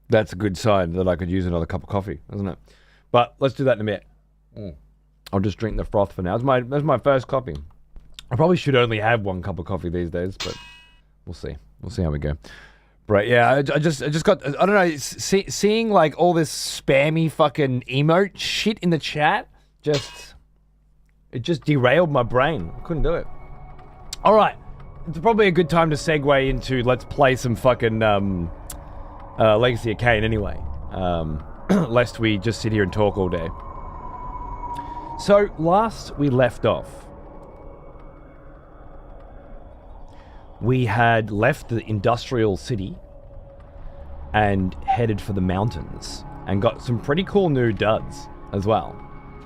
A: That's a good sign that I could use another cup of coffee, isn't it? But let's do that in a minute. I'll just drink the froth for now. That's my first coffee. I probably should only have one cup of coffee these days, but we'll see. We'll see how we go. Right, yeah, I just got, I don't know, seeing like all this spammy fucking emote shit in the chat, it just derailed my brain. I couldn't do it. All right, it's probably a good time to segue into let's play some fucking Legacy of Kain anyway, lest we just sit here and talk all day. So last we left off, we had left the industrial city and headed for the mountains and got some pretty cool new duds as well.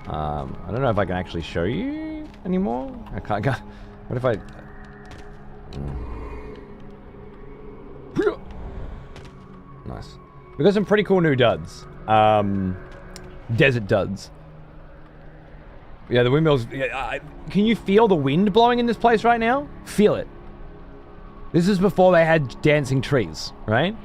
A: I don't know if I can actually show you anymore. I can't. What if I... Nice. We got some pretty cool new duds. Desert duds. Yeah, the windmills... Can you feel the wind blowing in this place right now? Feel it. This is before they had dancing trees, right?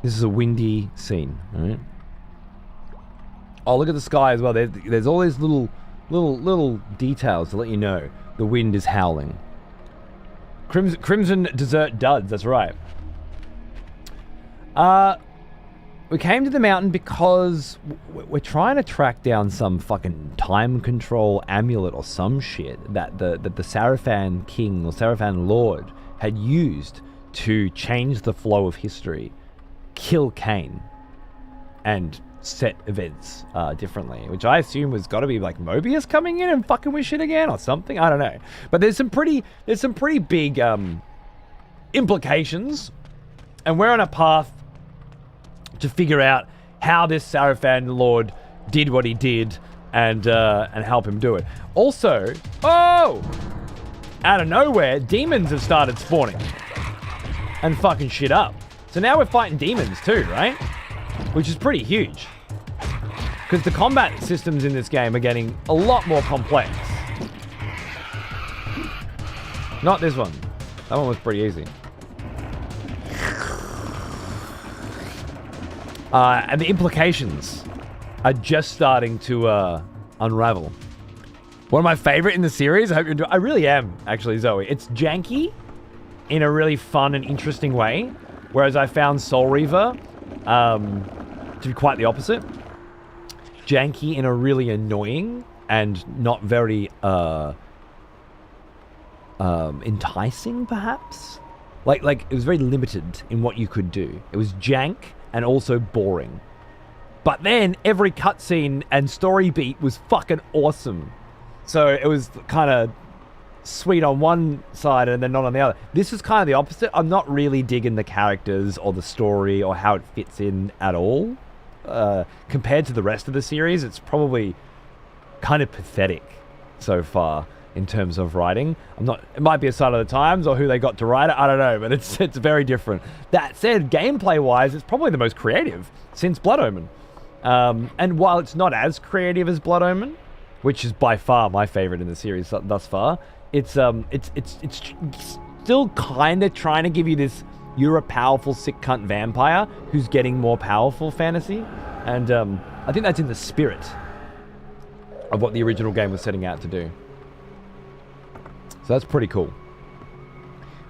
A: This is a windy scene, right? Oh, look at the sky as well. There's all these little details to let you know the wind is howling. Crimson Desert Duds, that's right. We came to the mountain because we're trying to track down some fucking time control amulet or some shit that the Sarafan King or Sarafan Lord had used to change the flow of history, kill Kain, and set events differently, which I assume was got to be like Mobius coming in and fucking with shit again or something. I don't know, but there's some pretty big implications, and we're on a path to figure out how this Sarafan Lord did what he did and help him do it. Also, out of nowhere, demons have started spawning and fucking shit up. So now we're fighting demons too, right? Which is pretty huge. Because the combat systems in this game are getting a lot more complex. Not this one. That one was pretty easy. And the implications are just starting to unravel. One of my favorite in the series, I hope you're enjoying. I really am, actually, Zoe. It's janky in a really fun and interesting way, whereas I found Soul Reaver to be quite the opposite. Janky in a really annoying and not very enticing, perhaps. Like it was very limited in what you could do. It was jank and also boring. But then every cutscene and story beat was fucking awesome. So it was kind of sweet on one side and then not on the other. This is kind of the opposite. I'm not really digging the characters or the story or how it fits in at all. Compared to the rest of the series, it's probably kind of pathetic so far in terms of writing. It might be a sign of the times or who they got to write it, I don't know, but it's very different. That said, gameplay wise, it's probably the most creative since Blood Omen. And while it's not as creative as Blood Omen, which is by far my favorite in the series thus far, it's still kind of trying to give you this you're a powerful sick cunt vampire who's getting more powerful fantasy. And I think that's in the spirit of what the original game was setting out to do. So that's pretty cool.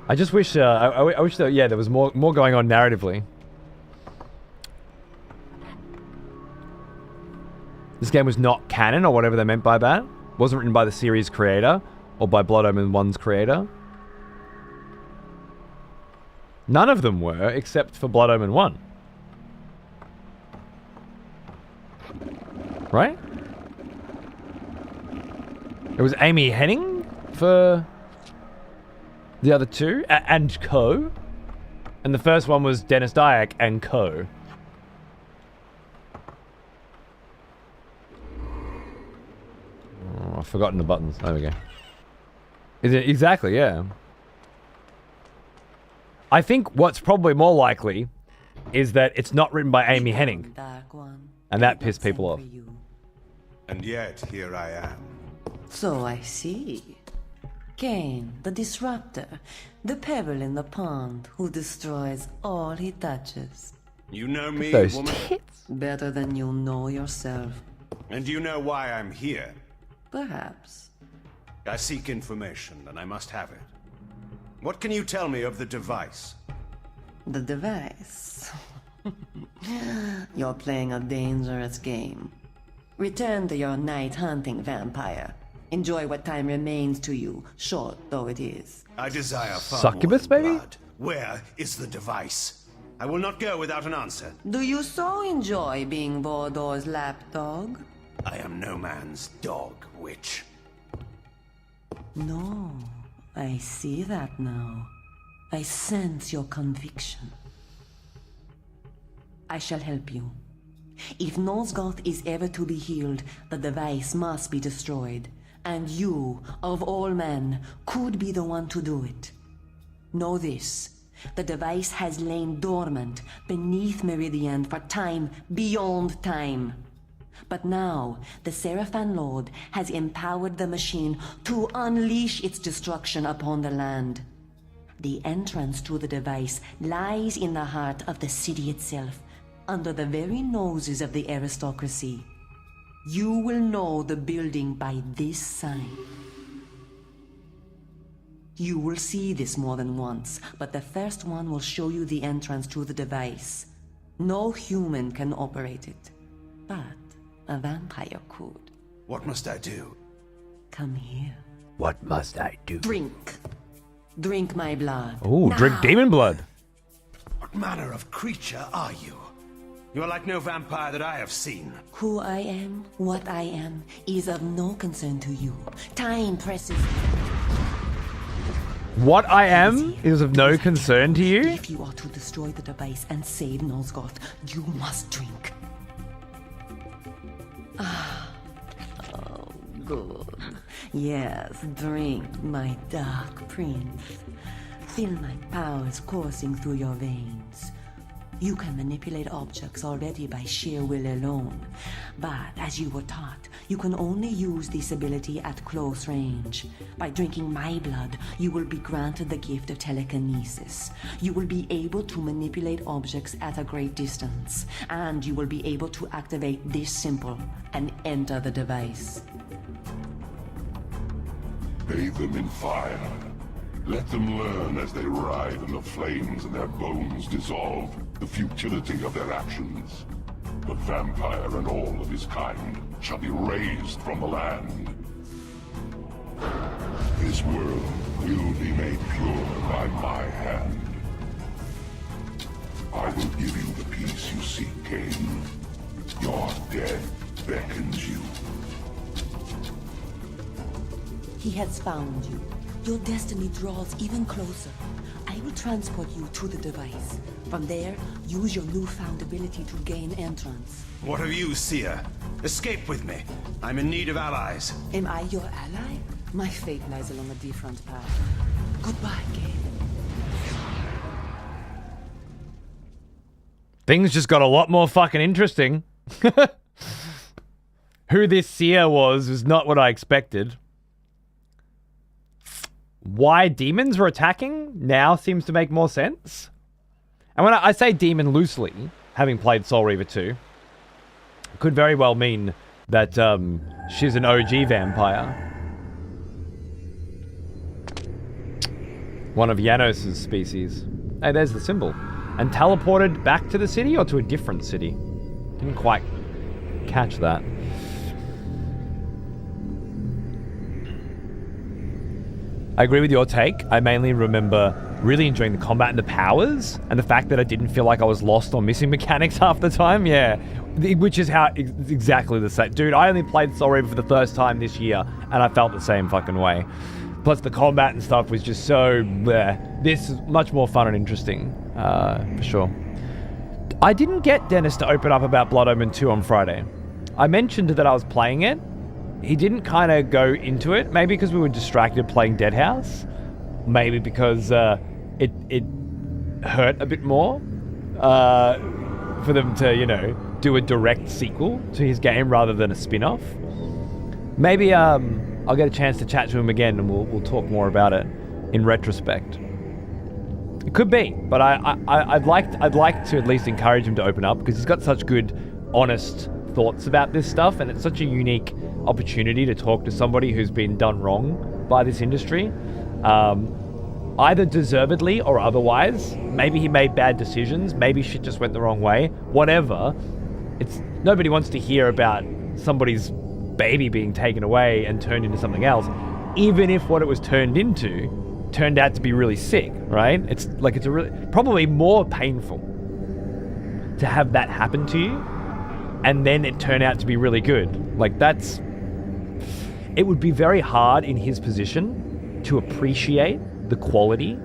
A: I just wish, I wish that, yeah, there was more going on narratively. This game was not canon, or whatever they meant by that. Wasn't written by the series creator, or by Blood Omen 1's creator. None of them were, except for Blood Omen 1. Right? It was Amy Hennig for the other two, and co. And the first one was Dennis Dyack and co. Oh, I've forgotten the buttons. There we go. Is it exactly? Yeah. I think what's probably more likely is that it's not written by Amy Hennig, and that pissed people off.
C: And yet here I am.
D: So I see. Kain, the disruptor, the pebble in the pond who destroys all he touches.
C: You know me,
A: Those
C: woman?
A: tits.
D: Better than you know yourself.
C: And you know why I'm here?
D: Perhaps.
C: I seek information, and I must have it. What can you tell me of the device?
D: The device. You're playing a dangerous game. Return to your night hunting, vampire. Enjoy what time remains to you, short though it is.
C: I desire far
A: Succubus,
C: more than
A: baby?
C: blood. Where is the device? I will not go without an answer.
D: Do you so enjoy being Vordor's lapdog?
C: I am no man's dog, witch.
D: No, I see that now. I sense your conviction. I shall help you. If Nosgoth is ever to be healed, the device must be destroyed. And you, of all men, could be the one to do it. Know this. The device has lain dormant beneath Meridian for time beyond time. But now, the Seraphan Lord has empowered the machine to unleash its destruction upon the land. The entrance to the device lies in the heart of the city itself, under the very noses of the aristocracy. You will know the building by this sign. You will see this more than once, but the first one will show you the entrance to the device. No human can operate it, but a vampire could.
C: What must I do?
D: Come here.
A: What must I do?
D: Drink. Drink my blood.
A: Oh, drink
D: Now.
A: demon blood.
C: What manner of creature are you? You are like no vampire that I have seen.
D: Who I am, what I am, is of no concern to you. Time presses.
A: What I am is of no concern to you?
D: If you are to destroy the device and save Nosgoth, you must drink. Oh, good. Yes, drink, my dark prince. Feel my powers coursing through your veins. You can manipulate objects already by sheer will alone. But as you were taught, you can only use this ability at close range. By drinking my blood, you will be granted the gift of telekinesis. You will be able to manipulate objects at a great distance. And you will be able to activate this symbol and enter the device.
B: Bathe them in fire. Let them learn as they writhe in the flames and their bones dissolve the futility of their actions. The vampire and all of his kind shall be raised from the land. This world will be made pure by my hand. I will give you the peace you seek, Kain. Your death beckons you.
D: He has found you. Your destiny draws even closer. I will transport you to the device. From there, use your newfound ability to gain entrance.
C: What of you, seer? Escape with me. I'm in need of allies.
D: Am I your ally? My fate lies along a different path. Goodbye, Kain.
A: Things just got a lot more fucking interesting. Who this seer was not what I expected. Why demons were attacking now seems to make more sense. And when I say demon loosely, having played Soul Reaver 2, it could very well mean that she's an OG vampire. One of Janos' species. Hey, there's the symbol. And teleported back to the city or to a different city? Didn't quite catch that. I agree with your take. I mainly remember really enjoying the combat and the powers, and the fact that I didn't feel like I was lost or missing mechanics half the time. Yeah, which is how exactly the same. Dude, I only played Soul Reaver for the first time this year, and I felt the same fucking way. Plus the combat and stuff was just so bleh. This is much more fun and interesting, for sure. I didn't get Dennis to open up about Blood Omen 2 on Friday. I mentioned that I was playing it. He didn't kind of go into it, maybe because we were distracted playing Dead House, maybe because it hurt a bit more for them to, you know, do a direct sequel to his game rather than a spin-off. Maybe I'll get a chance to chat to him again and we'll talk more about it in retrospect. It could be, but I'd like to at least encourage him to open up because he's got such good, honest thoughts about this stuff, and it's such a unique opportunity to talk to somebody who's been done wrong by this industry, either deservedly or otherwise. Maybe he made bad decisions, maybe shit just went the wrong way, whatever. It's nobody wants to hear about somebody's baby being taken away and turned into something else, even if what it was turned into turned out to be really sick, right? It's like it's a really probably more painful to have that happen to you and then it turn out to be really good. Like it would be very hard in his position to appreciate the quality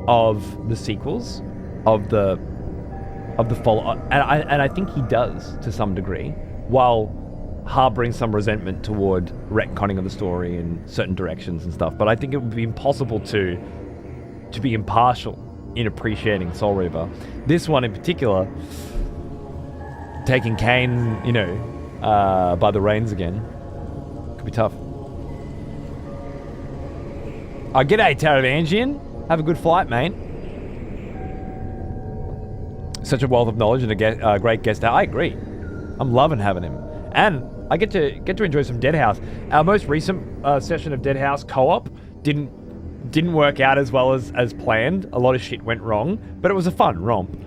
A: of the sequels, of the follow, and I think he does to some degree, while harboring some resentment toward retconning of the story in certain directions and stuff. But I think it would be impossible to be impartial in appreciating Soul Reaver. This one in particular, taking Kain, you know, by the reins again, could be tough. G'day, Taravangian. Have a good flight, mate. Such a wealth of knowledge and a great guest. I agree. I'm loving having him. And I get to enjoy some Dead House. Our most recent session of Dead House co-op didn't work out as well as planned. A lot of shit went wrong, but it was a fun romp.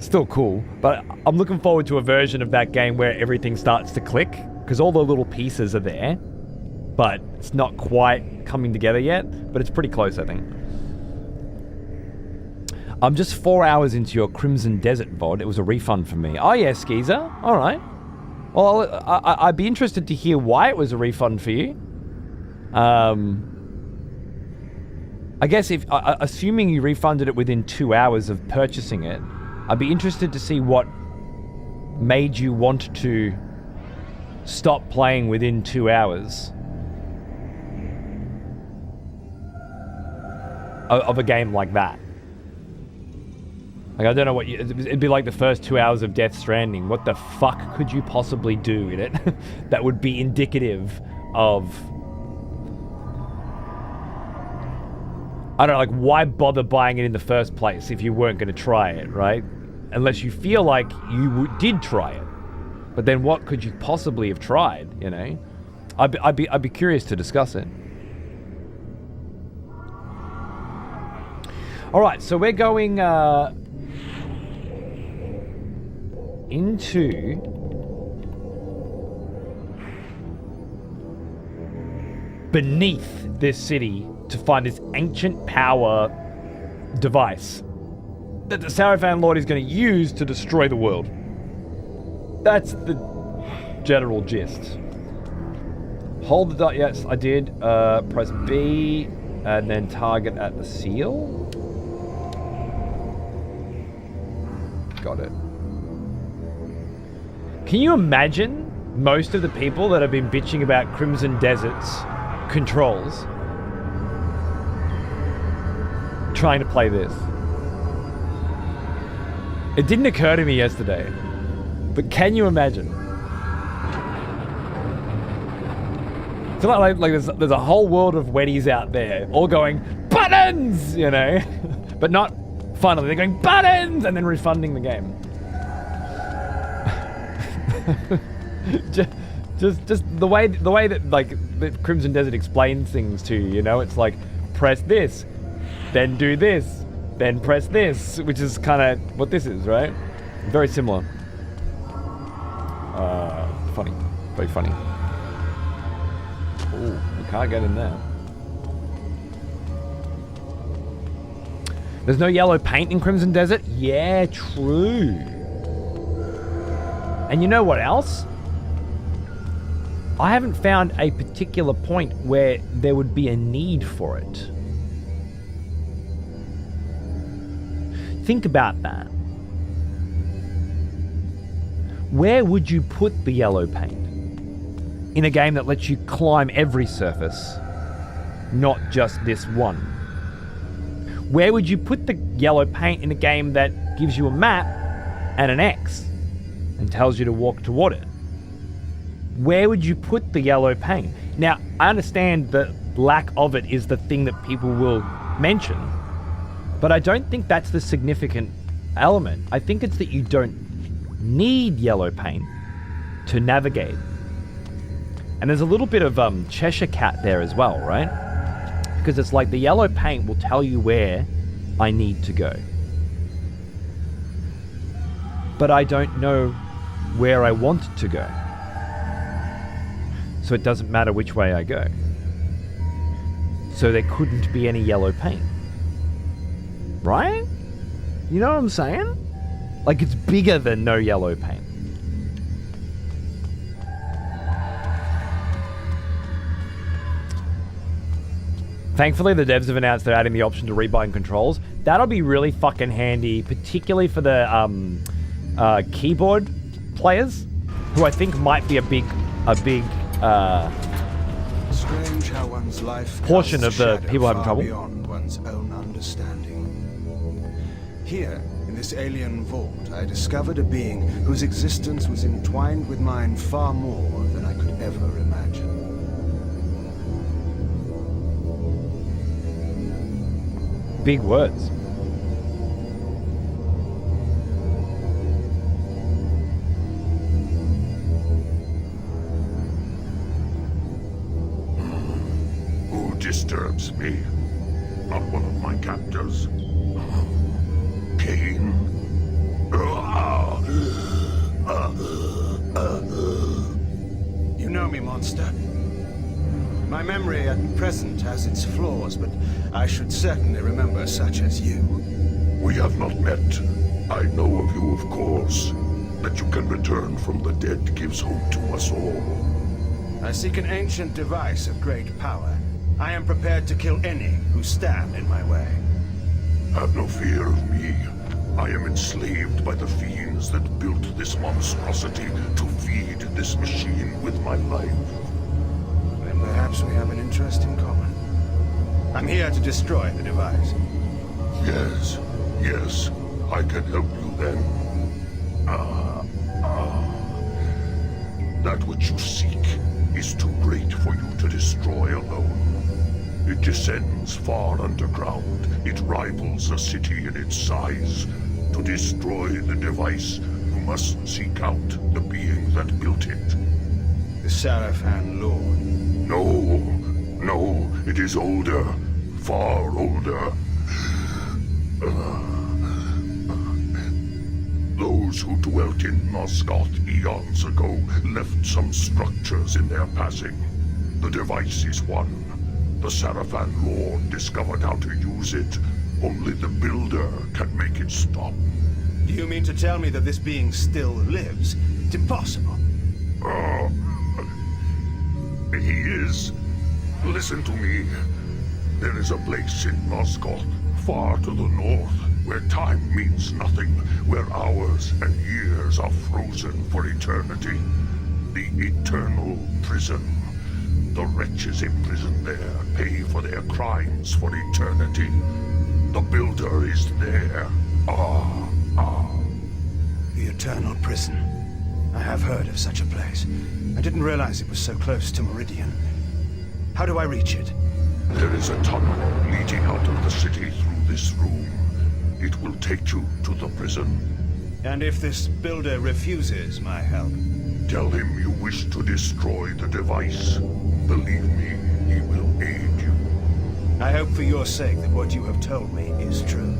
A: Still cool, but I'm looking forward to a version of that game where everything starts to click, because all the little pieces are there, but it's not quite coming together yet, but it's pretty close, I think. I'm just 4 hours into your Crimson Desert VOD. It was a refund for me. Oh yeah, Skeezer. All right. Well, I'd be interested to hear why it was a refund for you. I guess assuming you refunded it within 2 hours of purchasing it, I'd be interested to see what made you want to stop playing within 2 hours of a game like that. Like, I don't know what it'd be like the first 2 hours of Death Stranding. What the fuck could you possibly do in it that would be indicative of, I don't know, like, why bother buying it in the first place if you weren't going to try it, right? Unless you feel like you did try it. But then what could you possibly have tried, you know? I'd be curious to discuss it. All right, so we're going into beneath this city to find this ancient power device that the Sarafan Lord is going to use to destroy the world. That's the general gist. Hold the dot. Yes, I did. Press B and then target at the seal. Got it. Can you imagine most of the people that have been bitching about Crimson Desert's controls trying to play this? It didn't occur to me yesterday, but can you imagine? So like there's a whole world of weddies out there all going, buttons, you know, but not Finally, they're going, buttons! And then refunding the game. just the way that, like, the Crimson Desert explains things to you, you know? It's like, press this, then do this, then press this, which is kind of what this is, right? Very similar. Funny. Very funny. Ooh, we can't get in there. There's no yellow paint in Crimson Desert? Yeah, true. And you know what else? I haven't found a particular point where there would be a need for it. Think about that. Where would you put the yellow paint? In a game that lets you climb every surface, not just this one. Where would you put the yellow paint in a game that gives you a map and an X and tells you to walk toward it? Where would you put the yellow paint? Now, I understand the lack of it is the thing that people will mention, but I don't think that's the significant element. I think it's that you don't need yellow paint to navigate. And there's a little bit of Cheshire Cat there as well, right? Because it's like the yellow paint will tell you where I need to go. But I don't know where I want to go. So it doesn't matter which way I go. So there couldn't be any yellow paint. Right? You know what I'm saying? Like, it's bigger than no yellow paint. Thankfully, the devs have announced they're adding the option to rebind controls. That'll be really fucking handy, particularly for the keyboard players, who I think might be a big
C: Strange how one's life
A: portion of the people having trouble.
C: Beyond one's own understanding. Here, in this alien vault, I discovered a being whose existence was entwined with mine far more than I could ever imagine.
A: Big words.
B: Who disturbs me? Not one of my captors. Kain?
C: You know me, monster. My memory at present has its flaws, but I should certainly remember such as you.
B: We have not met. I know of you, of course. That you can return from the dead gives hope to us all.
C: I seek an ancient device of great power. I am prepared to kill any who stand in my way.
B: Have no fear of me. I am enslaved by the fiends that built this monstrosity to feed this machine with my life.
C: Then perhaps we have an interest in common. I'm here to destroy the device.
B: Yes, yes, I can help you then. That which you seek is too great for you to destroy alone. It descends far underground. It rivals a city in its size. To destroy the device, you must seek out the being that built it.
C: The Sarafan Lord.
B: No, it is older. Far older. Those who dwelt in Nosgoth eons ago left some structures in their passing. The device is one. The Sarafan Lord discovered how to use it. Only the Builder can make it stop.
C: Do you mean to tell me that this being still lives? It's impossible.
B: He is. Listen to me. There is a place in Nosgoth, far to the north, where time means nothing, where hours and years are frozen for eternity. The eternal prison. The wretches imprisoned there pay for their crimes for eternity. The Builder is there.
C: The eternal prison. I have heard of such a place. I didn't realize it was so close to Meridian. How do I reach it?
B: There is a tunnel leading out of the city through this room. it will take you to the prison.
C: And if this builder refuses my help?
B: Tell him you wish to destroy the device. Believe me, he will aid you.
C: I hope for your sake that what you have told me is true.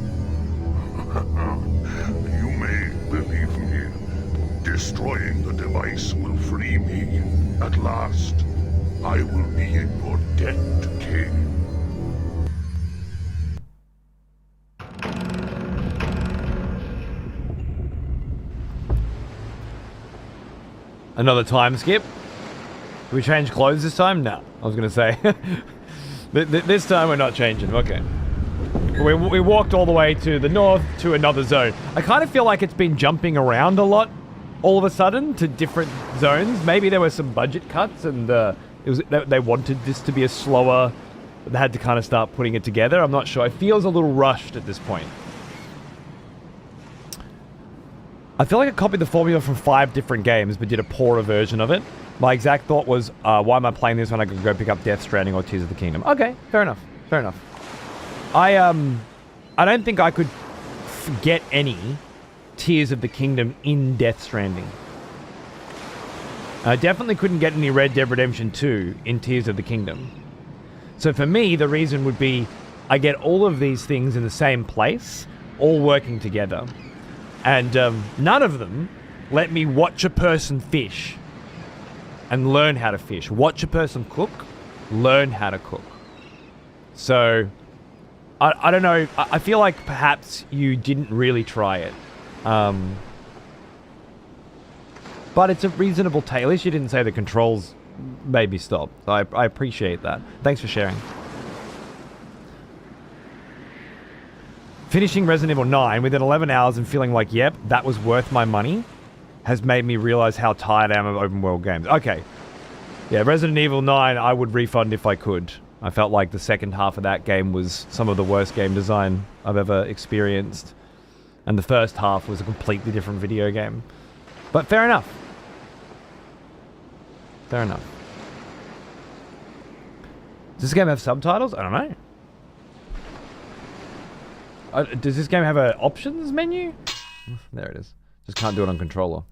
B: You may believe me. Destroying the device will free me. At last, I will be in your debt to Kain.
A: Another time skip. Do we change clothes this time? No. I was going to say. This time we're not changing. Okay. We walked all the way to the north to another zone. I kind of feel like it's been jumping around a lot all of a sudden to different zones. Maybe there were some budget cuts and they wanted this to be a slower... They had to kind of start putting it together. I'm not sure. It feels a little rushed at this point. I feel like I copied the formula from 5 different games, but did a poorer version of it. My exact thought was, why am I playing this when I could go pick up Death Stranding or Tears of the Kingdom? Okay, fair enough. Fair enough. I don't think I could get any Tears of the Kingdom in Death Stranding. I definitely couldn't get any Red Dead Redemption 2 in Tears of the Kingdom. So for me, the reason would be I get all of these things in the same place, all working together. And none of them let me watch a person fish and learn how to fish. Watch a person cook, learn how to cook. So, I don't know. I feel like perhaps you didn't really try it. But it's a reasonable take. At least you didn't say the controls made me stop. So I appreciate that. Thanks for sharing. Finishing Resident Evil 9 within 11 hours and feeling like, yep, that was worth my money, has made me realize how tired I am of open world games. Okay. Yeah, Resident Evil 9 I would refund if I could. I felt like the second half of that game was some of the worst game design I've ever experienced. And the first half was a completely different video game. But fair enough. Fair enough. Does this game have subtitles? I don't know. Does this game have an options menu? There it is. Just can't do it on controller.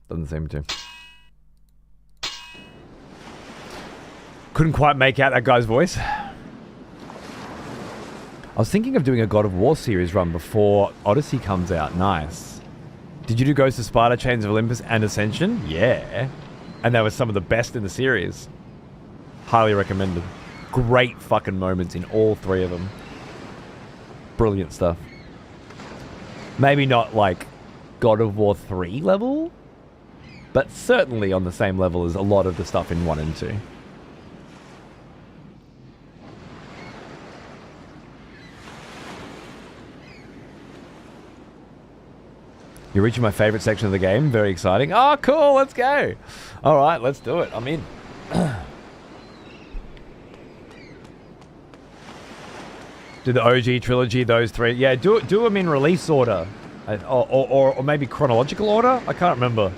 A: Doesn't seem to. Couldn't quite make out that guy's voice. I was thinking of doing a God of War series run before Odyssey comes out. Nice. Did you do Ghost of Sparta, Chains of Olympus, and Ascension? Yeah. And they were some of the best in the series. Highly recommended. Great fucking moments in all 3 of them. Brilliant stuff. Maybe not like God of War 3 level, but certainly on the same level as a lot of the stuff in 1 and 2. You're reaching my favorite section of the game. Very exciting. Oh, cool. Let's go. All right, let's do it. I'm in. Do the OG trilogy, those 3. Yeah, do them in release order. Or maybe chronological order? I can't remember.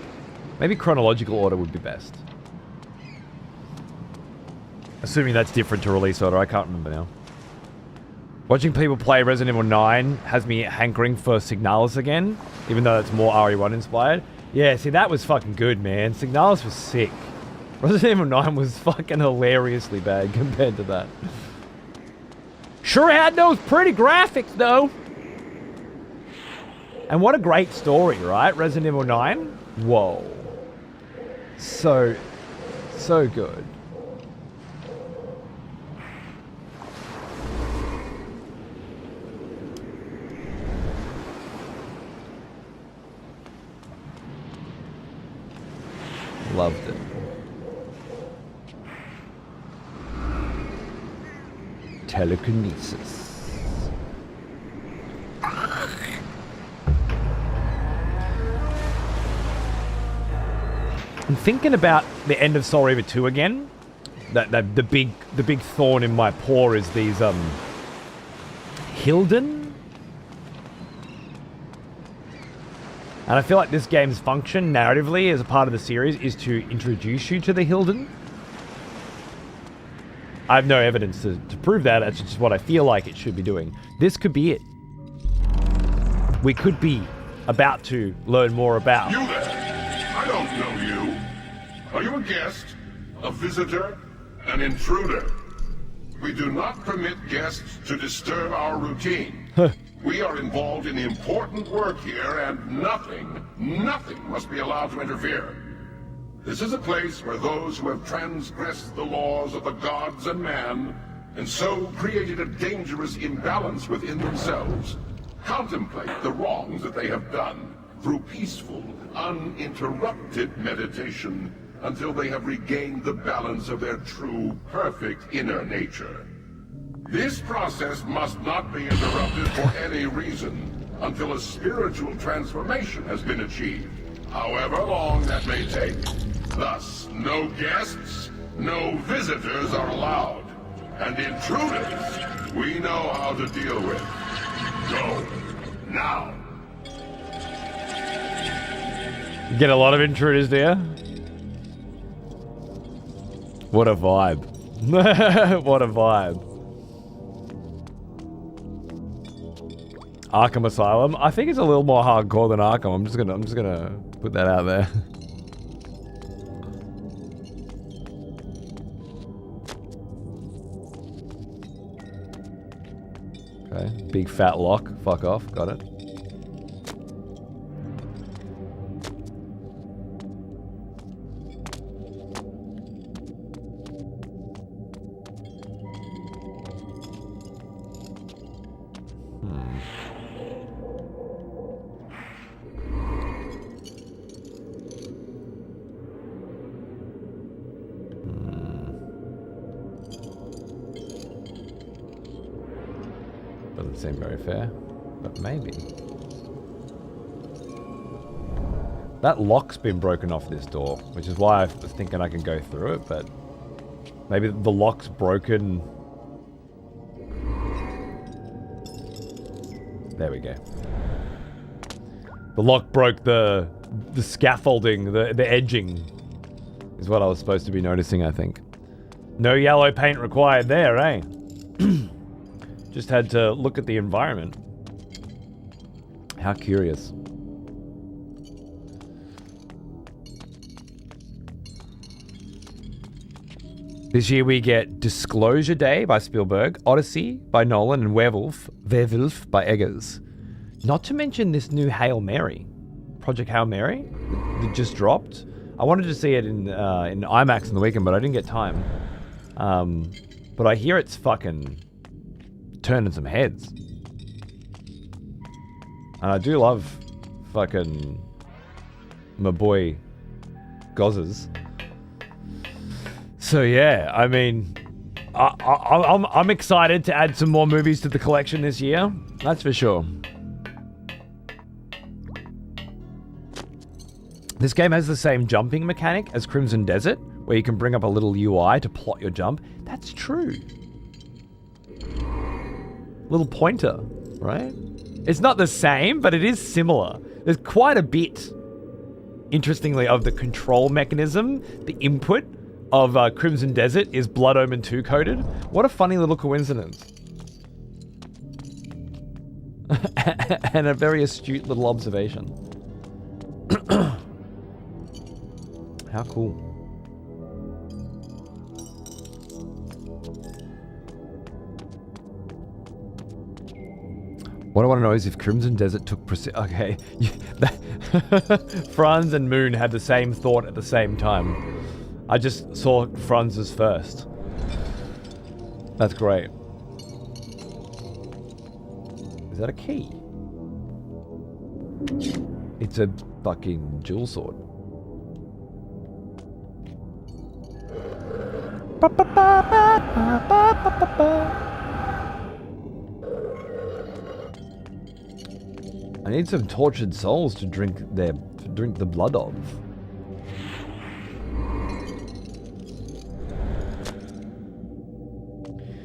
A: Maybe chronological order would be best. Assuming that's different to release order. I can't remember now. Watching people play Resident Evil 9 has me hankering for Signalis again, even though it's more RE1 inspired. Yeah, see, that was fucking good, man. Signalis was sick. Resident Evil 9 was fucking hilariously bad compared to that. Sure had those pretty graphics, though. And what a great story, right? Resident Evil 9? Whoa. So good. Loved it. Telekinesis. I'm thinking about the end of Soul Reaver 2 again. The big thorn in my paw is these Hilden. And I feel like this game's function narratively as a part of the series is to introduce you to the Hilden I have no evidence to prove that. That's just what I feel like it should be doing. This could be it. We could be about to learn more about.
B: You there! I don't know you. Are you a guest? A visitor? An intruder? We do not permit guests to disturb our routine. We are involved in important work here, and nothing must be allowed to interfere. This is a place where those who have transgressed the laws of the gods and man, and so created a dangerous imbalance within themselves, contemplate the wrongs that they have done through peaceful, uninterrupted meditation until they have regained the balance of their true, perfect inner nature. This process must not be interrupted for any reason until a spiritual transformation has been achieved, however long that may take. Thus, no guests, no visitors are allowed, and intruders we know how to deal with. Go, now.
A: You get a lot of intruders there. What a vibe. What a vibe. Arkham Asylum. I think it's a little more hardcore than Arkham. I'm just gonna put that out there. Okay, big fat lock. Fuck off. Got it. Doesn't seem very fair, but maybe. That lock's been broken off this door, which is why I was thinking I can go through it, but maybe the lock's broken. There we go. The lock broke the scaffolding, the edging, is what I was supposed to be noticing, I think. No yellow paint required there, eh? Just had to look at the environment. How curious. This year we get Disclosure Day by Spielberg, Odyssey by Nolan, and Werewolf by Eggers. Not to mention this new Hail Mary, Project Hail Mary, that just dropped. I wanted to see it in IMAX in the weekend, but I didn't get time. But I hear it's fucking turning some heads. And I do love fucking my boy Gozzers. So yeah, I mean, I'm excited to add some more movies to the collection this year. That's for sure. This game has the same jumping mechanic as Crimson Desert, where you can bring up a little UI to plot your jump. That's true. Little pointer, right? It's not the same, but it is similar. There's quite a bit, interestingly, of the control mechanism. The input of Crimson Desert is Blood Omen 2 coded. What a funny little coincidence. And a very astute little observation. How cool. What I want to know is if Crimson Desert took okay. Franz and Moon had the same thought at the same time. I just saw Franz's first. That's great. Is that a key? It's a fucking jewel sword. I need some tortured souls to drink the blood of.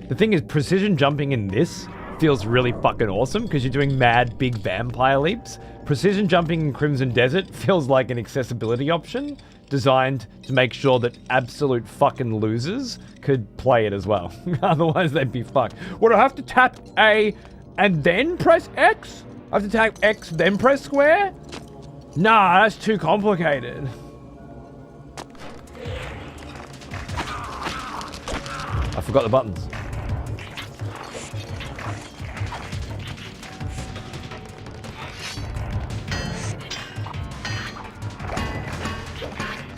A: The thing is, precision jumping in this feels really fucking awesome because you're doing mad big vampire leaps. Precision jumping in Crimson Desert feels like an accessibility option designed to make sure that absolute fucking losers could play it as well. Otherwise, they'd be fucked. Would I have to tap A and then press X? I have to tap X, then press square? Nah, that's too complicated. I forgot the buttons.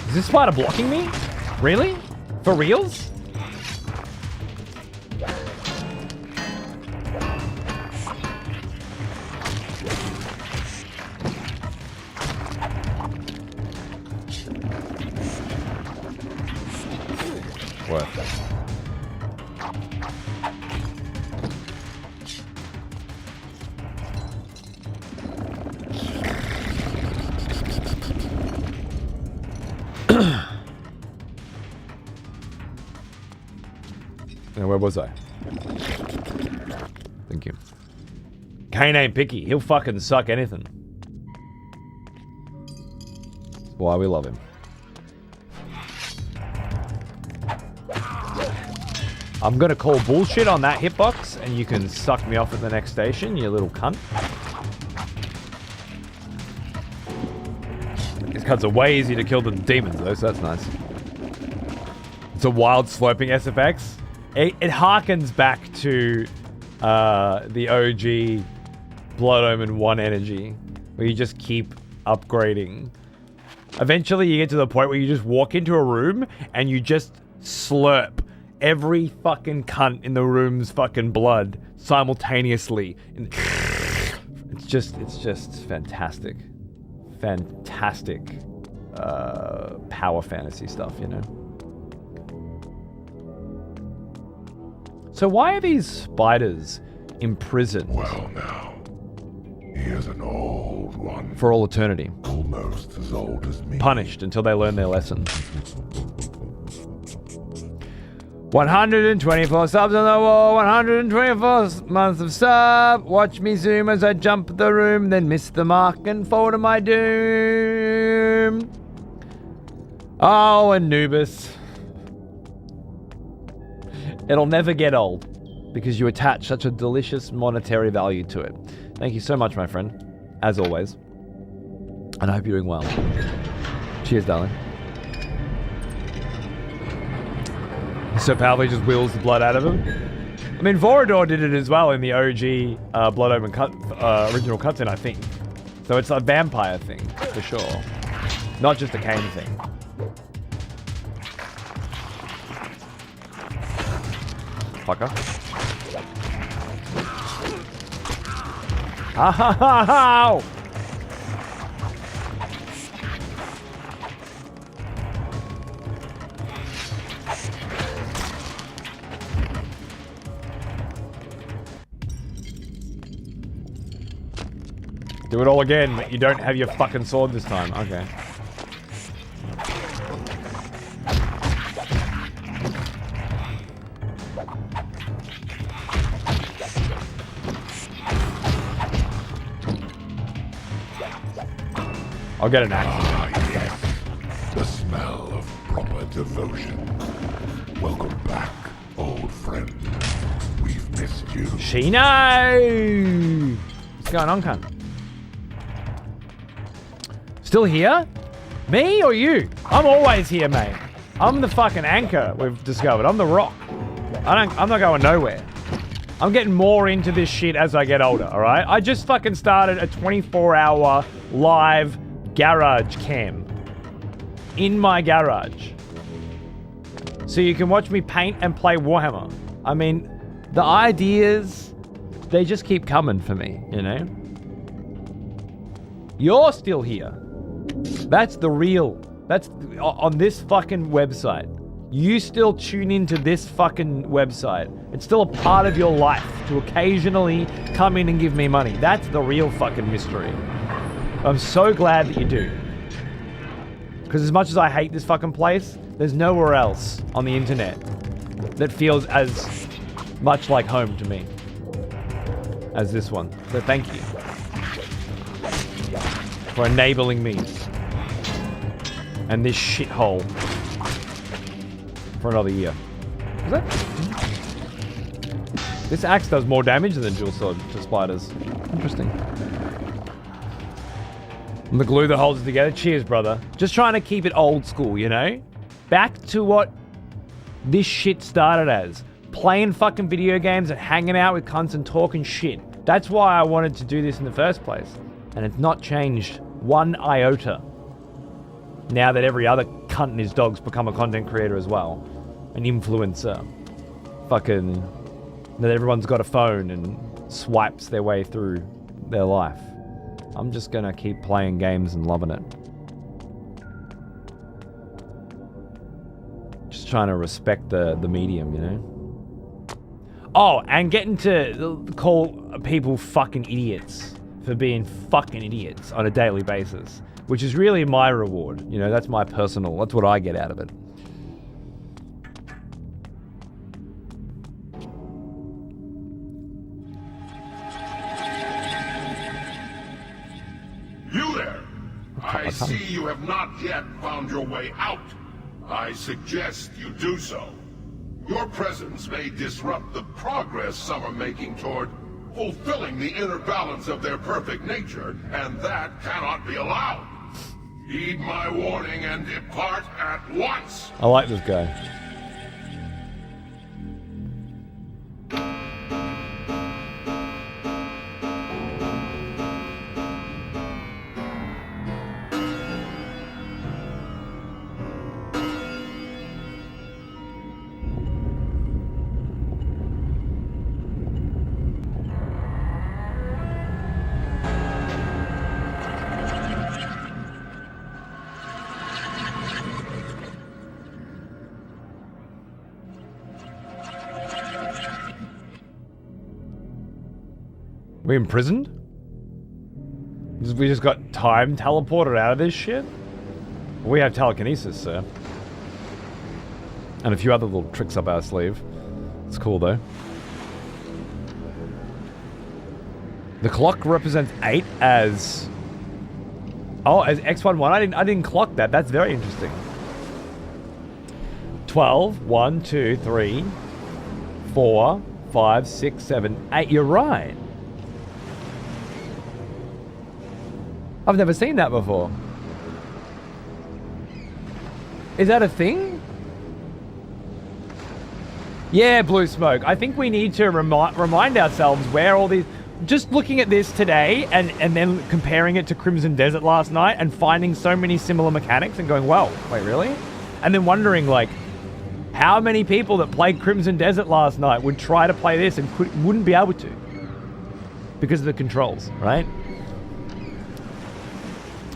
A: Is this spider blocking me? Really? For reals? Worth it. Where was I? Thank you. Kain ain't picky. He'll fucking suck anything. That's why we love him. I'm gonna call bullshit on that hitbox, and you can suck me off at the next station, you little cunt. These cunts are way easier to kill than demons, though, so that's nice. It's a wild sloping SFX. It harkens back to the OG Blood Omen 1 energy, where you just keep upgrading. Eventually, you get to the point where you just walk into a room and you just slurp every fucking cunt in the room's fucking blood simultaneously. It's just fantastic. Fantastic power fantasy stuff, you know? So why are these spiders imprisoned?
B: Well now, here's an old one.
A: For all eternity.
B: Almost as old as me.
A: Punished until they learn their lesson. 124 subs on the wall, 124 months of sub. Watch me zoom as I jump the room, then miss the mark and fall to my doom. Oh, Anubis. It'll never get old because you attach such a delicious monetary value to it. Thank you so much, my friend, as always. And I hope you're doing well. Cheers, darling. So powerful, he just wheels the blood out of him. I mean, Vorador did it as well in the OG Blood Omen original cutscene, I think. So it's a vampire thing, for sure. Not just a Kain thing. Fucker. Ow! Do it all again, but you don't have your fucking sword this time. Okay. I'll get an axe.
B: Ah, yes. The smell of proper devotion. Welcome back, old friend. We've missed you.
A: Sheeno! What's going on, cunt? Still here? Me or you? I'm always here, mate. I'm the fucking anchor we've discovered. I'm the rock. I'm not going nowhere. I'm getting more into this shit as I get older, alright? I just fucking started a 24-hour live garage cam. In my garage. So you can watch me paint and play Warhammer. I mean, the ideas, they just keep coming for me, you know? You're still here. That's the real. That's on this fucking website. You still tune into this fucking website. It's still a part of your life to occasionally come in and give me money. That's the real fucking mystery. I'm so glad that you do. Because as much as I hate this fucking place, there's nowhere else on the internet that feels as much like home to me as this one. So thank you for enabling me and this shithole for another year. Is that? This axe does more damage than the dual sword to spiders. Interesting. And the glue that holds it together. Cheers, brother. Just trying to keep it old school, you know? Back to what this shit started as. Playing fucking video games and hanging out with cunts and talking shit. That's why I wanted to do this in the first place. And it's not changed one iota. Now that every other cunt and his dog's become a content creator as well. An influencer. Fucking... that everyone's got a phone and swipes their way through their life. I'm just gonna keep playing games and loving it. Just trying to respect the medium, you know? Oh, and getting to call people fucking idiots for being fucking idiots on a daily basis, which is really my reward. You know, that's my personal, that's what I get out of it.
B: You there! I see you have not yet found your way out. I suggest you do so. Your presence may disrupt the progress some are making toward fulfilling the inner balance of their perfect nature, and that cannot be allowed. Heed my warning and depart at once.
A: I like this guy. We imprisoned? We just got time teleported out of this shit? We have telekinesis, sir. And a few other little tricks up our sleeve. It's cool, though. The clock represents 8 as... oh, as X11. I didn't clock that. That's very interesting. 12, 1, 2, 3, 4, 5, 6, 7, 8. You're right. I've never seen that before. Is that a thing? Yeah, Blue Smoke. I think we need to remind ourselves where all these... just looking at this today and then comparing it to Crimson Desert last night and finding so many similar mechanics and going, well, wait, really? And then wondering, like, how many people that played Crimson Desert last night would try to play this and wouldn't be able to because of the controls, right?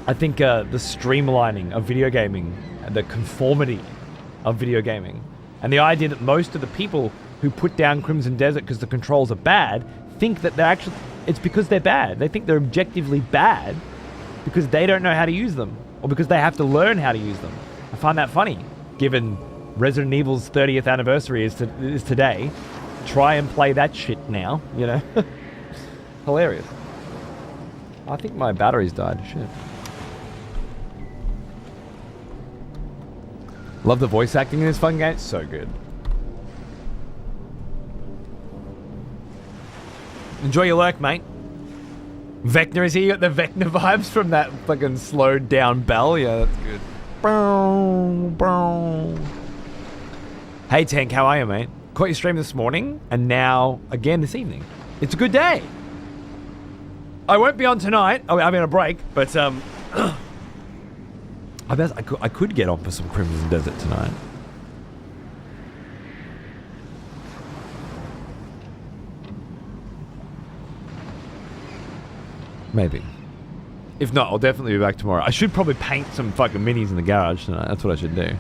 A: I think the streamlining of video gaming, and the conformity of video gaming, and the idea that most of the people who put down Crimson Desert because the controls are bad think that they're actually... it's because they're bad. They think they're objectively bad because they don't know how to use them, or because they have to learn how to use them. I find that funny, given Resident Evil's 30th anniversary is today. Try and play that shit now, you know? Hilarious. I think my batteries died. Shit. Love the voice acting in this fun game. It's so good. Enjoy your lurk, mate. Vecna is here. You got the Vecna vibes from that fucking slowed down bell. Yeah, that's good. Hey, Tank, how are you, mate? Caught your stream this morning, and now again this evening. It's a good day. I won't be on tonight. I'm on a break, but I could get on for some Crimson Desert tonight. Maybe. If not, I'll definitely be back tomorrow. I should probably paint some fucking minis in the garage tonight. That's what I should do.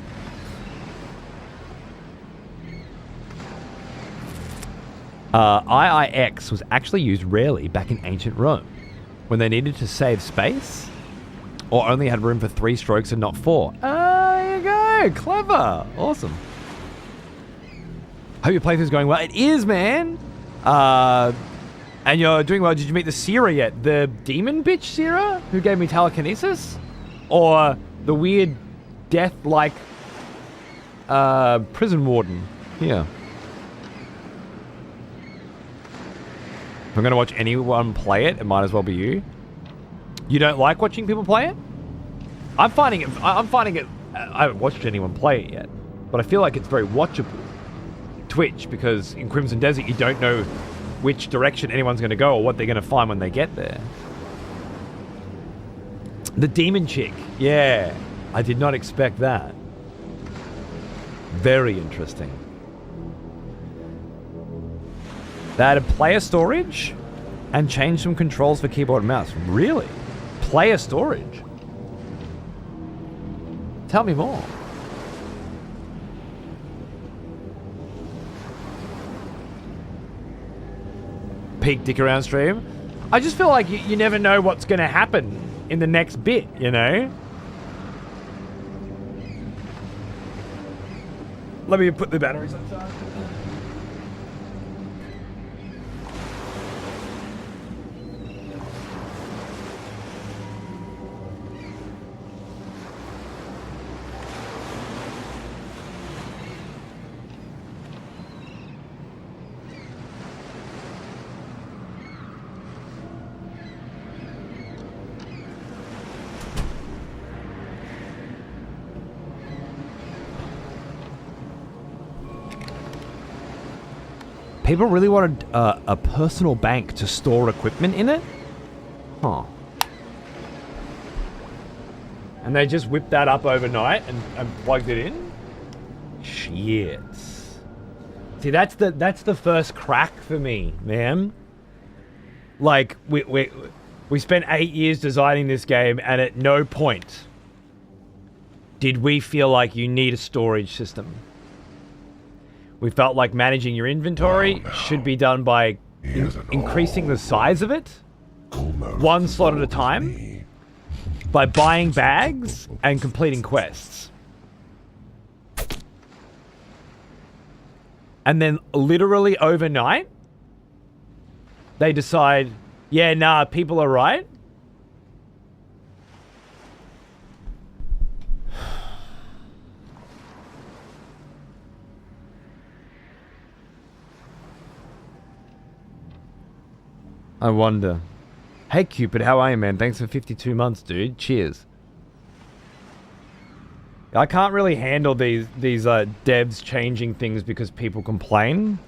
A: IIX was actually used rarely back in ancient Rome, when they needed to save space, or only had room for 3 strokes and not 4. There you go. Clever. Awesome. Hope your playthrough's going well. It is, man. And you're doing well. Did you meet the Seera yet? The demon bitch Seera who gave me telekinesis? Or the weird death-like prison warden here. If I'm going to watch anyone play it, it might as well be you. You don't like watching people play it? I'm finding it... I haven't watched anyone play it yet, but I feel like it's very watchable. Twitch, because in Crimson Desert, you don't know which direction anyone's going to go or what they're going to find when they get there. The demon chick. Yeah. I did not expect that. Very interesting. They added player storage and changed some controls for keyboard and mouse. Really? Player storage? Tell me more. Peak dick around stream. I just feel like you never know what's going to happen in the next bit, you know? Let me put the batteries on charge. People really wanted a personal bank to store equipment in it? Huh. And they just whipped that up overnight and plugged it in? Shit. See, that's the first crack for me, man. Like, we spent 8 years designing this game, and at no point did we feel like you need a storage system. We felt like managing your inventory should be done by increasing the size of it, one slot at a time, by buying bags and completing quests. And then literally overnight, they decide, yeah, nah, people are right. I wonder. Hey Cupid, how are you, man? Thanks for 52 months, dude. Cheers. I can't really handle these devs changing things because people complain.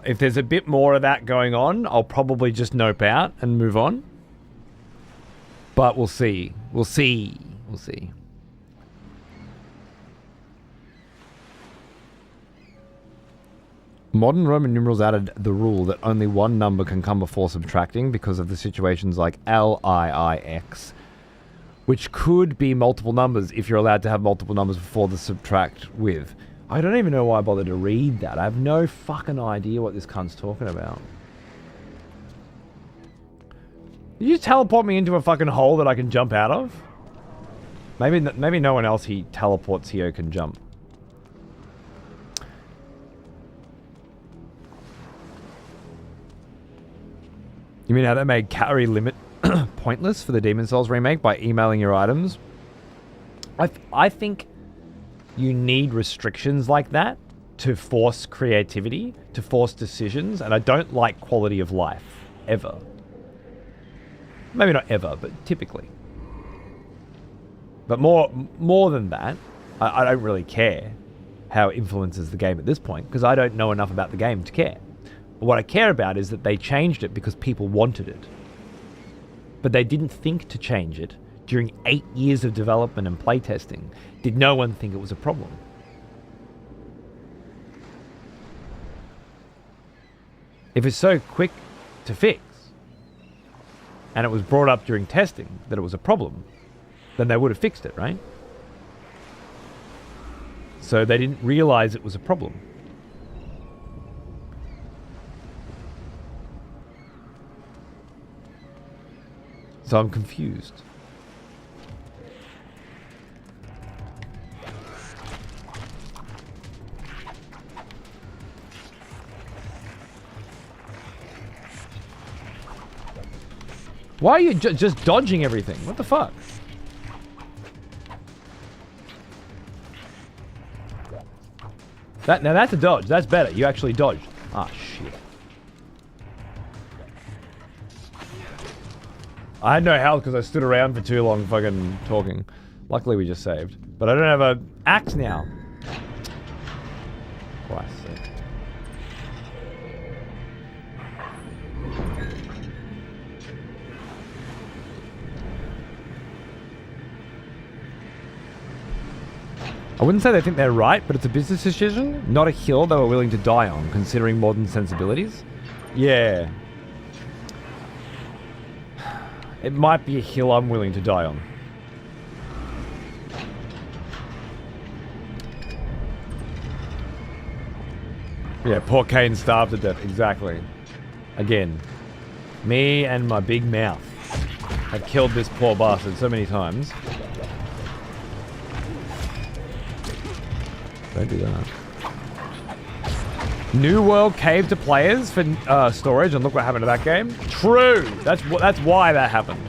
A: If there's a bit more of that going on, I'll probably just nope out and move on. But we'll see. We'll see. We'll see. Modern Roman numerals added the rule that only one number can come before subtracting because of the situations like LIIX, which could be multiple numbers if you're allowed to have multiple numbers before the subtract with. I don't even know why I bothered to read that. I have no fucking idea what this cunt's talking about. Did you teleport me into a fucking hole that I can jump out of? Maybe no one else he teleports here can jump. You mean how they made calorie limit pointless for the Demon Souls remake by emailing your items? I think you need restrictions like that to force creativity, to force decisions, and I don't like quality of life, ever. Maybe not ever, but typically. But more than that, I don't really care how it influences the game at this point, because I don't know enough about the game to care. But what I care about is that they changed it because people wanted it. But they didn't think to change it during 8 years of development and playtesting. Did no one think it was a problem? If it's so quick to fix, and it was brought up during testing that it was a problem, then they would have fixed it, right? So they didn't realize it was a problem. So I'm confused. Why are you just dodging everything? What the fuck? Now that's a dodge. That's better. You actually dodged. Ah, shit. I had no health because I stood around for too long fucking talking. Luckily we just saved. But I don't have an axe now. Christ's sake. I wouldn't say they think they're right, but it's a business decision, not a hill they were willing to die on, considering modern sensibilities. Yeah. It might be a hill I'm willing to die on. Yeah, poor Kain starved to death, exactly. Again, me and my big mouth have killed this poor bastard so many times. Don't do that. New World cave to players for storage, and look what happened to that game. True. That's why that happened.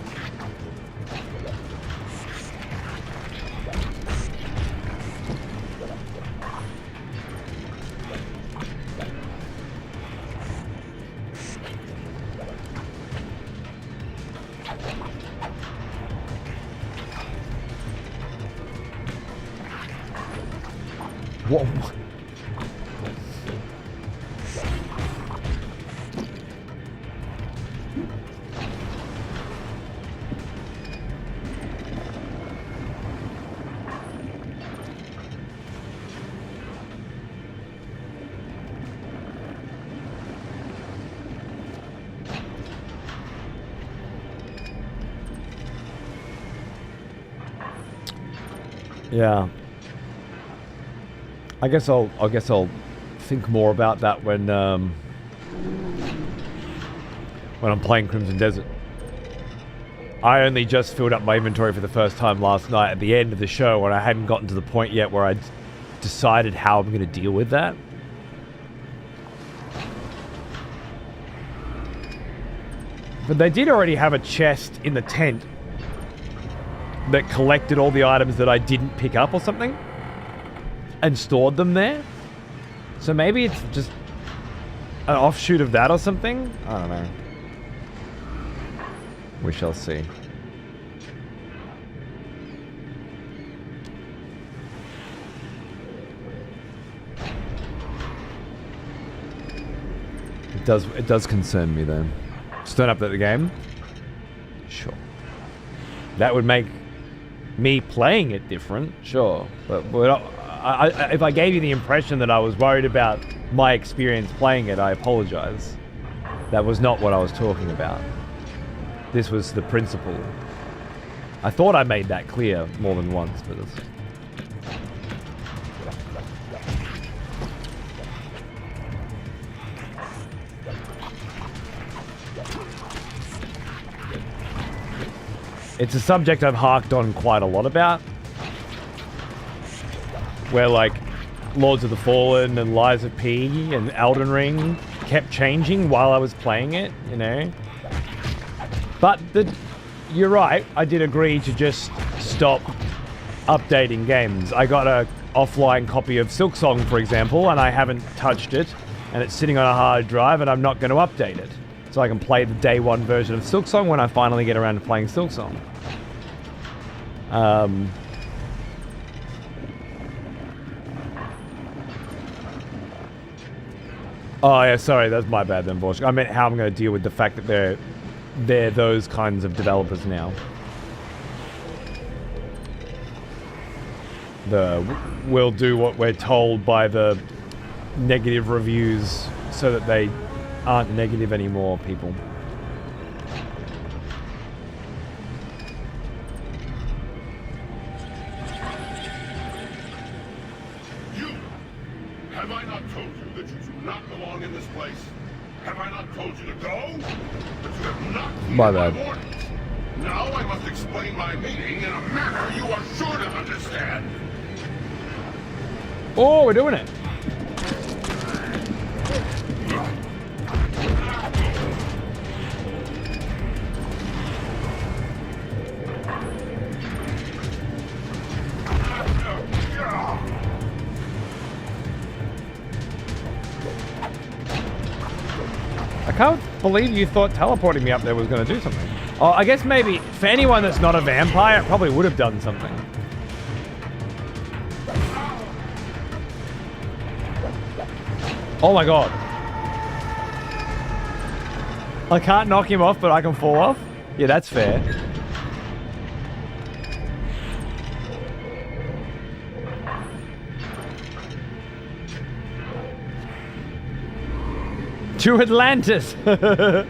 A: What? Yeah. I guess I'll think more about that when I'm playing Crimson Desert. I only just filled up my inventory for the first time last night at the end of the show, and I hadn't gotten to the point yet where I'd decided how I'm going to deal with that. But they did already have a chest in the tent that collected all the items that I didn't pick up or something, and stored them there. So maybe it's just an offshoot of that or something? I don't know. We shall see. It does concern me though. Just don't update the game? Sure. That would make me playing it different, sure. But if I gave you the impression that I was worried about my experience playing it, I apologize. That was not what I was talking about. This was the principle. I thought I made that clear more than once, but it's... It's a subject I've harked on quite a lot about. Where, like, Lords of the Fallen and Lies of P and Elden Ring kept changing while I was playing it, you know? But you're right, I did agree to just stop updating games. I got a offline copy of Silksong, for example, and I haven't touched it, and it's sitting on a hard drive, and I'm not going to update it. So I can play the day one version of Silksong when I finally get around to playing Silksong. Oh yeah, sorry, that's my bad then, Borsk. I meant how I'm going to deal with the fact that they're those kinds of developers now. We'll do what we're told by the negative reviews so that they aren't negative anymore, people.
B: Have I not told you that you do not belong in this place? Have I not told you to go? But you have not heeded
A: My bad.
B: warnings. Now I must explain my meaning in a manner you are sure to understand.
A: Oh, we're doing it. can't believe you thought teleporting me up there was going to do something. Oh, I guess maybe for anyone that's not a vampire, it probably would have done something. Oh my god. I can't knock him off, but I can fall off? Yeah, that's fair. To Atlantis! Then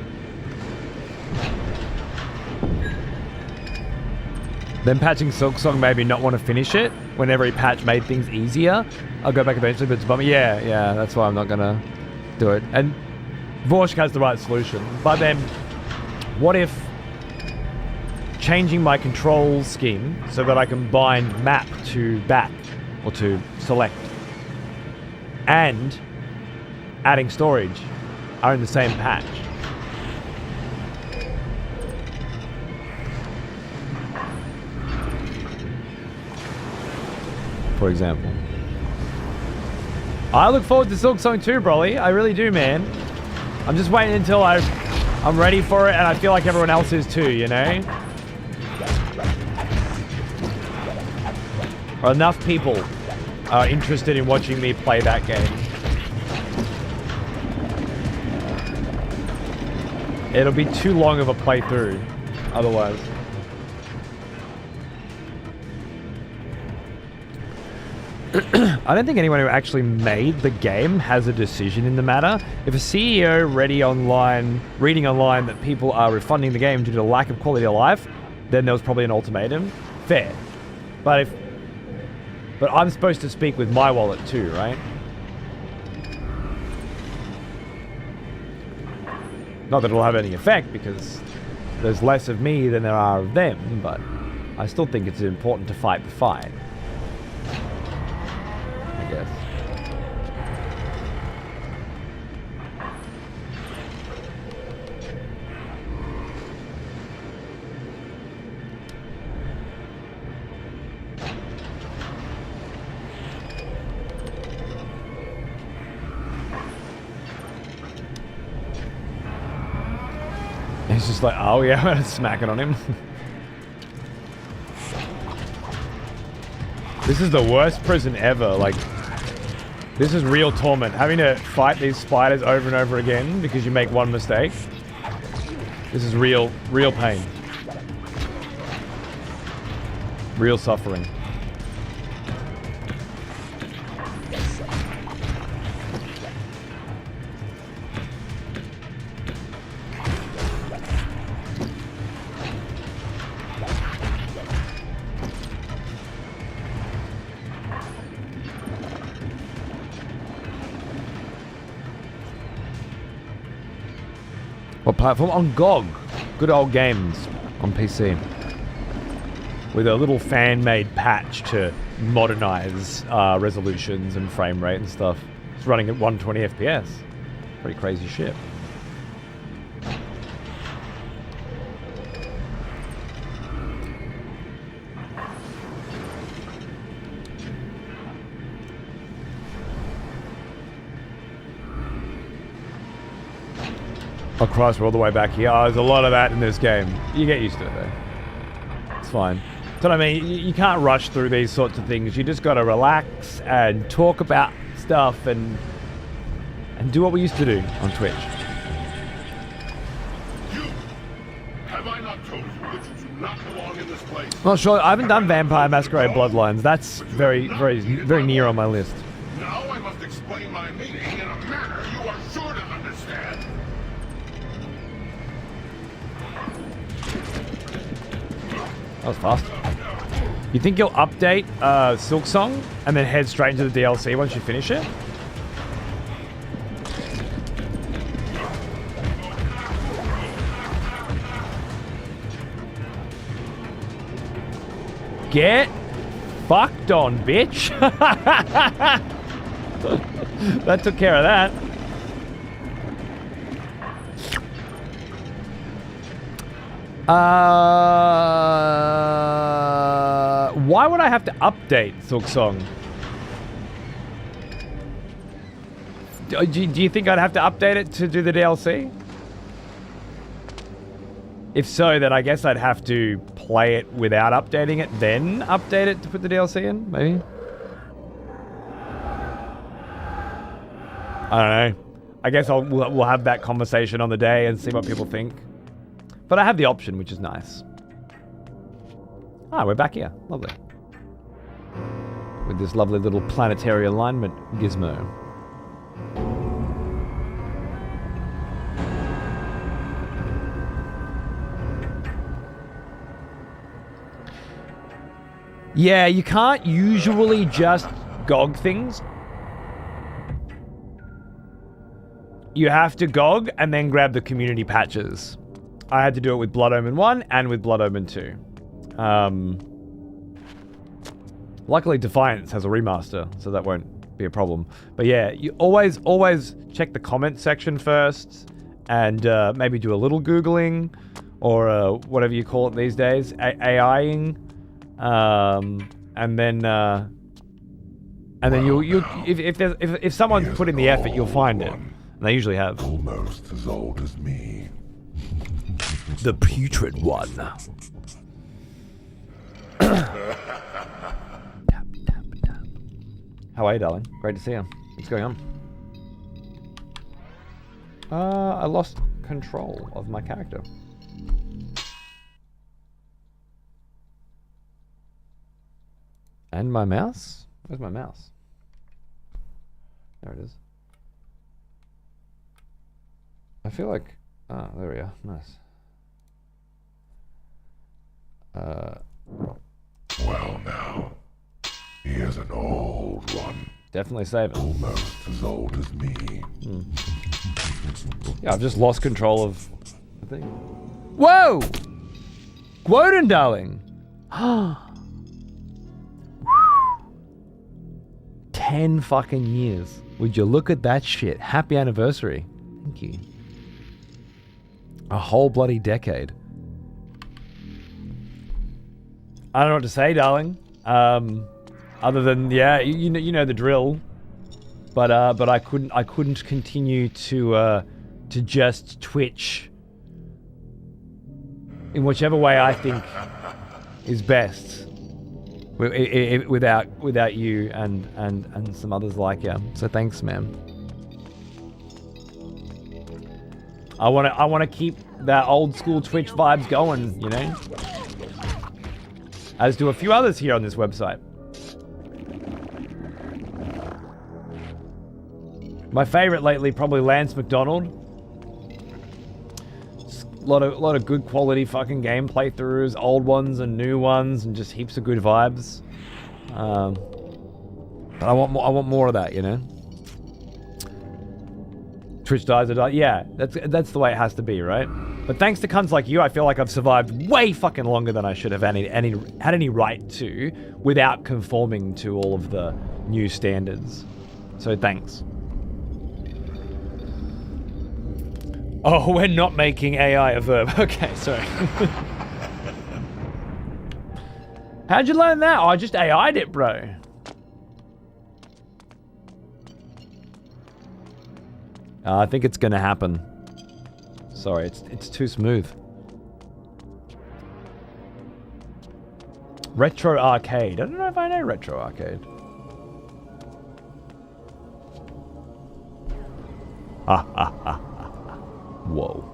A: patching Silksong made me not want to finish it. Whenever he patched made things easier. I'll go back eventually, but it's bummer. Yeah, that's why I'm not gonna do it. And Vorsk has the right solution. But then, what if changing my control scheme so that I can bind map to back or to select and adding storage are in the same patch? For example. I look forward to Silksong too, Broly. I really do, man. I'm just waiting until I'm ready for it, and I feel like everyone else is too, you know? Or enough people are interested in watching me play that game. It'll be too long of a playthrough, otherwise. I don't think anyone who actually made the game has a decision in the matter. If a CEO reading online that people are refunding the game due to the lack of quality of life, then there was probably an ultimatum. Fair. But I'm supposed to speak with my wallet too, right? Not that it'll have any effect because there's less of me than there are of them, but I still think it's important to fight the fight. I guess. He's just like, oh yeah, I'm gonna smack it on him. This is the worst prison ever. Like, this is real torment. Having to fight these spiders over and over again because you make one mistake. This is real pain. Real suffering. What platform? On GOG. Good old games on PC. With a little fan-made patch to modernize resolutions and frame rate and stuff. It's running at 120 FPS. Pretty crazy shit. Oh Christ, we're all the way back here. Oh, there's a lot of that in this game. You get used to it though. It's fine. That's what I mean. You can't rush through these sorts of things. You just gotta relax and talk about stuff and do what we used to do on Twitch.
B: Have I not told you that you do not belong in this place?
A: Not sure. I haven't done Vampire Masquerade Bloodlines. That's very near on my list.
B: Now I must explain my meaning in a manner you are sure to understand.
A: That was fast. You think you'll update Silksong and then head straight into the DLC once you finish it? Get fucked on, bitch. That took care of that. Why would I have to update Silksong? Do you think I'd have to update it to do the DLC? If so, then I guess I'd have to play it without updating it, then update it to put the DLC in, maybe? I don't know. I guess we'll have that conversation on the day and see what people think. But I have the option, which is nice. Ah, we're back here. Lovely. With this lovely little planetary alignment gizmo. Yeah, you can't usually just GOG things. You have to GOG and then grab the community patches. I had to do it with Blood Omen 1 and with Blood Omen 2. Luckily, Defiance has a remaster, so that won't be a problem. But yeah, you always check the comment section first and maybe do a little Googling or whatever you call it these days, AIing. And then you if someone's put in the effort, you'll find it. And they usually have.
B: Almost as old as me.
A: The putrid one. Tap, tap, tap. How are you, darling? Great to see you. What's going on? I lost control of my character. And my mouse? Where's my mouse? There it is. I feel like... Oh, there we are. Nice.
B: Well now, he is an old one.
A: Definitely save it.
B: Almost as old as me.
A: Yeah, I've just lost control of the thing. Whoa! Woden, darling! 10 fucking years. Would you look at that shit? Happy anniversary. Thank you. A whole bloody decade. I don't know what to say, darling. Other than, yeah, you know the drill. But I couldn't continue to just Twitch in whichever way I think is best. Without you and some others like you. So thanks, man. I want to keep that old school Twitch vibes going, you know? As do a few others here on this website. My favorite lately, probably Lance McDonald. A lot of good quality fucking game playthroughs, old ones and new ones, and just heaps of good vibes. But I want more of that, you know. Twitch dies or die. Yeah, that's the way it has to be, right? But thanks to cunts like you, I feel like I've survived way fucking longer than I should have had any right to, without conforming to all of the new standards. So thanks. Oh, we're not making AI a verb. Okay, sorry. How'd you learn that? Oh, I just AI'd it, bro. I think it's gonna happen. Sorry, it's too smooth. Retro Arcade. I don't know if I know Retro Arcade. Ha ha ha. Whoa.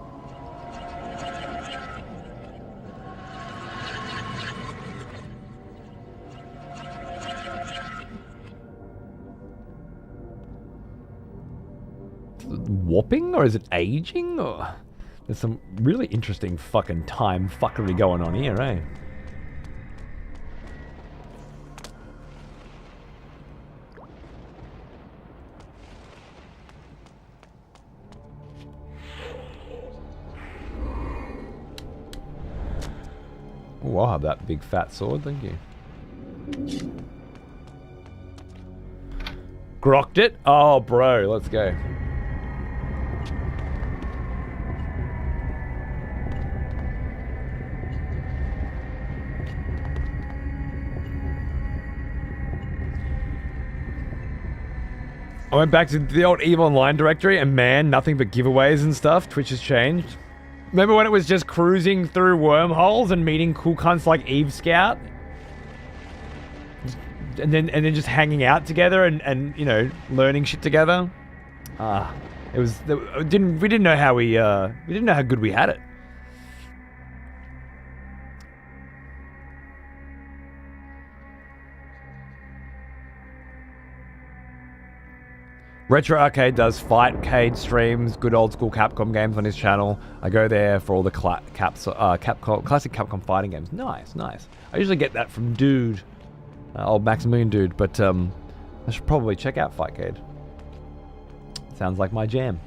A: Warping, or is it aging, or there's some really interesting fucking time fuckery going on here, eh? Oh, I'll have that big fat sword, thank you. Grokked it? Oh, bro, let's go. I went back to the old EVE Online directory and man, nothing but giveaways and stuff. Twitch has changed. Remember when it was just cruising through wormholes and meeting cool cunts like Eve Scout? And then just hanging out together and you know, learning shit together. It was we didn't know how we didn't know how good we had it. Retro Arcade does Fightcade streams, good old school Capcom games on his channel. I go there for all the classic Capcom fighting games. Nice. I usually get that from Dude, old Maximilian Dude, but I should probably check out Fightcade. Sounds like my jam.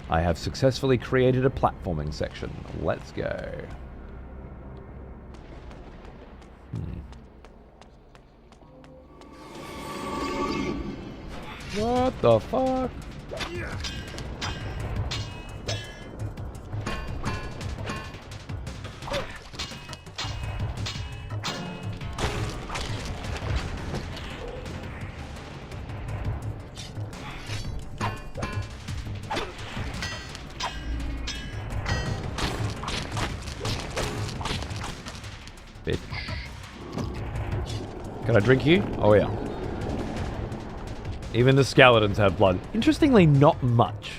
A: I have successfully created a platforming section. Let's go. What the fuck? Bitch. Can I drink you? Oh yeah. Even the skeletons have blood. Interestingly, not much.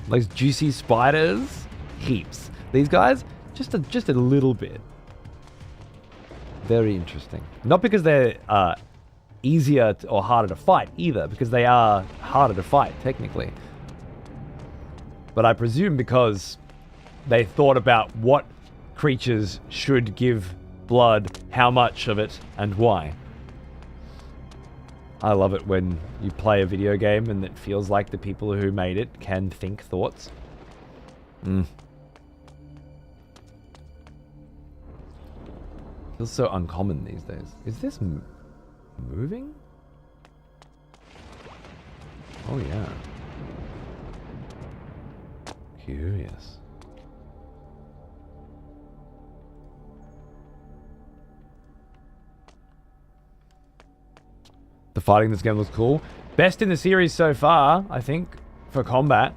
A: Those juicy spiders, heaps. These guys, just a little bit. Very interesting. Not because they're easier or harder to fight either, because they are harder to fight technically. But I presume because they thought about what creatures should give blood, how much of it, and why. I love it when you play a video game and it feels like the people who made it can think thoughts. Feels so uncommon these days. Is this moving? Oh yeah. Curious. The fighting in this game looks cool. Best in the series so far, I think, for combat.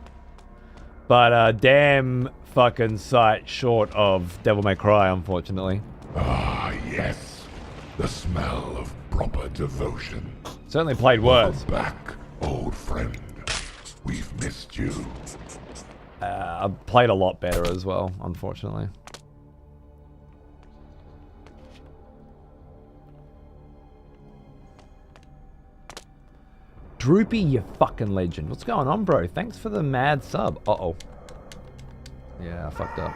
A: But damn fucking sight short of Devil May Cry, unfortunately.
B: Ah, yes. The smell of proper devotion.
A: Certainly played worse.
B: Welcome back, old friend. We've missed you.
A: I've played a lot better as well, unfortunately. Droopy, you fucking legend. What's going on, bro? Thanks for the mad sub. Uh-oh. Yeah, I fucked up.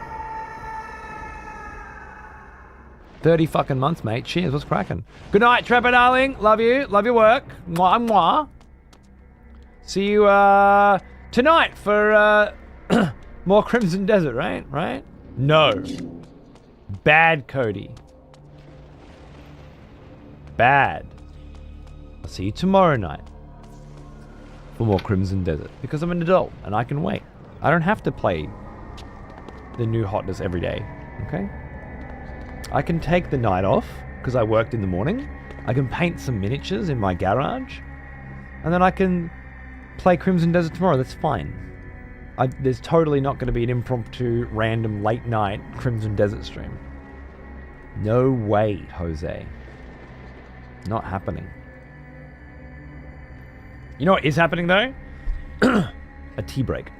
A: 30 fucking months, mate. Cheers. What's cracking? Good night, Trevor, darling. Love you. Love your work. Mwah, mwah. See you tonight for more Crimson Desert, right? Right? No. Bad, Cody. Bad. I'll see you tomorrow night for more Crimson Desert, because I'm an adult and I can wait. I don't have to play the new hotness every day, okay? I can take the night off because I worked in the morning. I can paint some miniatures in my garage, and then I can play Crimson Desert tomorrow. That's fine. There's totally not going to be an impromptu, random, late night Crimson Desert stream. No way, Jose. Not happening. You know what is happening, though? A tea break.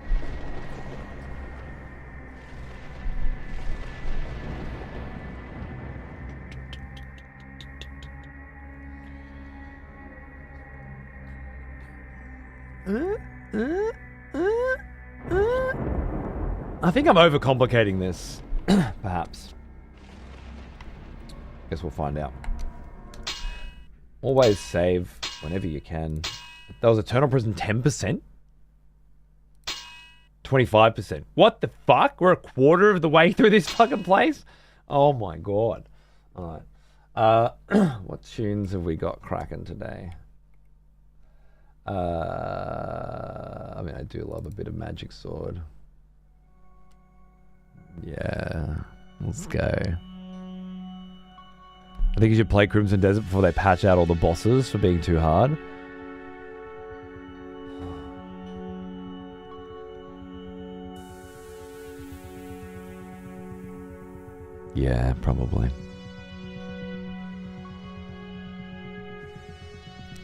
A: I think I'm overcomplicating this, perhaps. Guess we'll find out. Always save whenever you can. That was Eternal Prison 10%? 25%. What the fuck? We're a quarter of the way through this fucking place? Oh my god. Alright. What tunes have we got cracking today? I mean, I do love a bit of Magic Sword. Yeah. Let's go. I think you should play Crimson Desert before they patch out all the bosses for being too hard. Yeah, probably.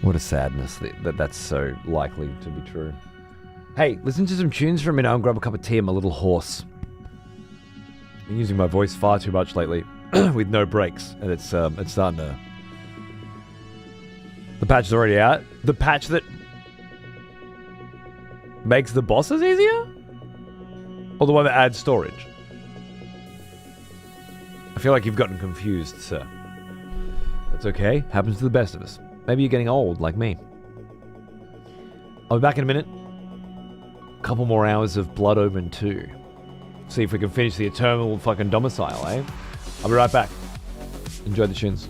A: What a sadness that's so likely to be true. Hey, listen to some tunes for a minute. I'll grab a cup of tea and my little horse. I've been using my voice far too much lately with no breaks, and it's starting to... The patch is already out. The patch that makes the bosses easier? Or the one that adds storage? I feel like you've gotten confused, sir. That's okay. Happens to the best of us. Maybe you're getting old, like me. I'll be back in a minute. A couple more hours of Blood Omen 2. See if we can finish the Eternal fucking Domicile, eh? I'll be right back. Enjoy the tunes.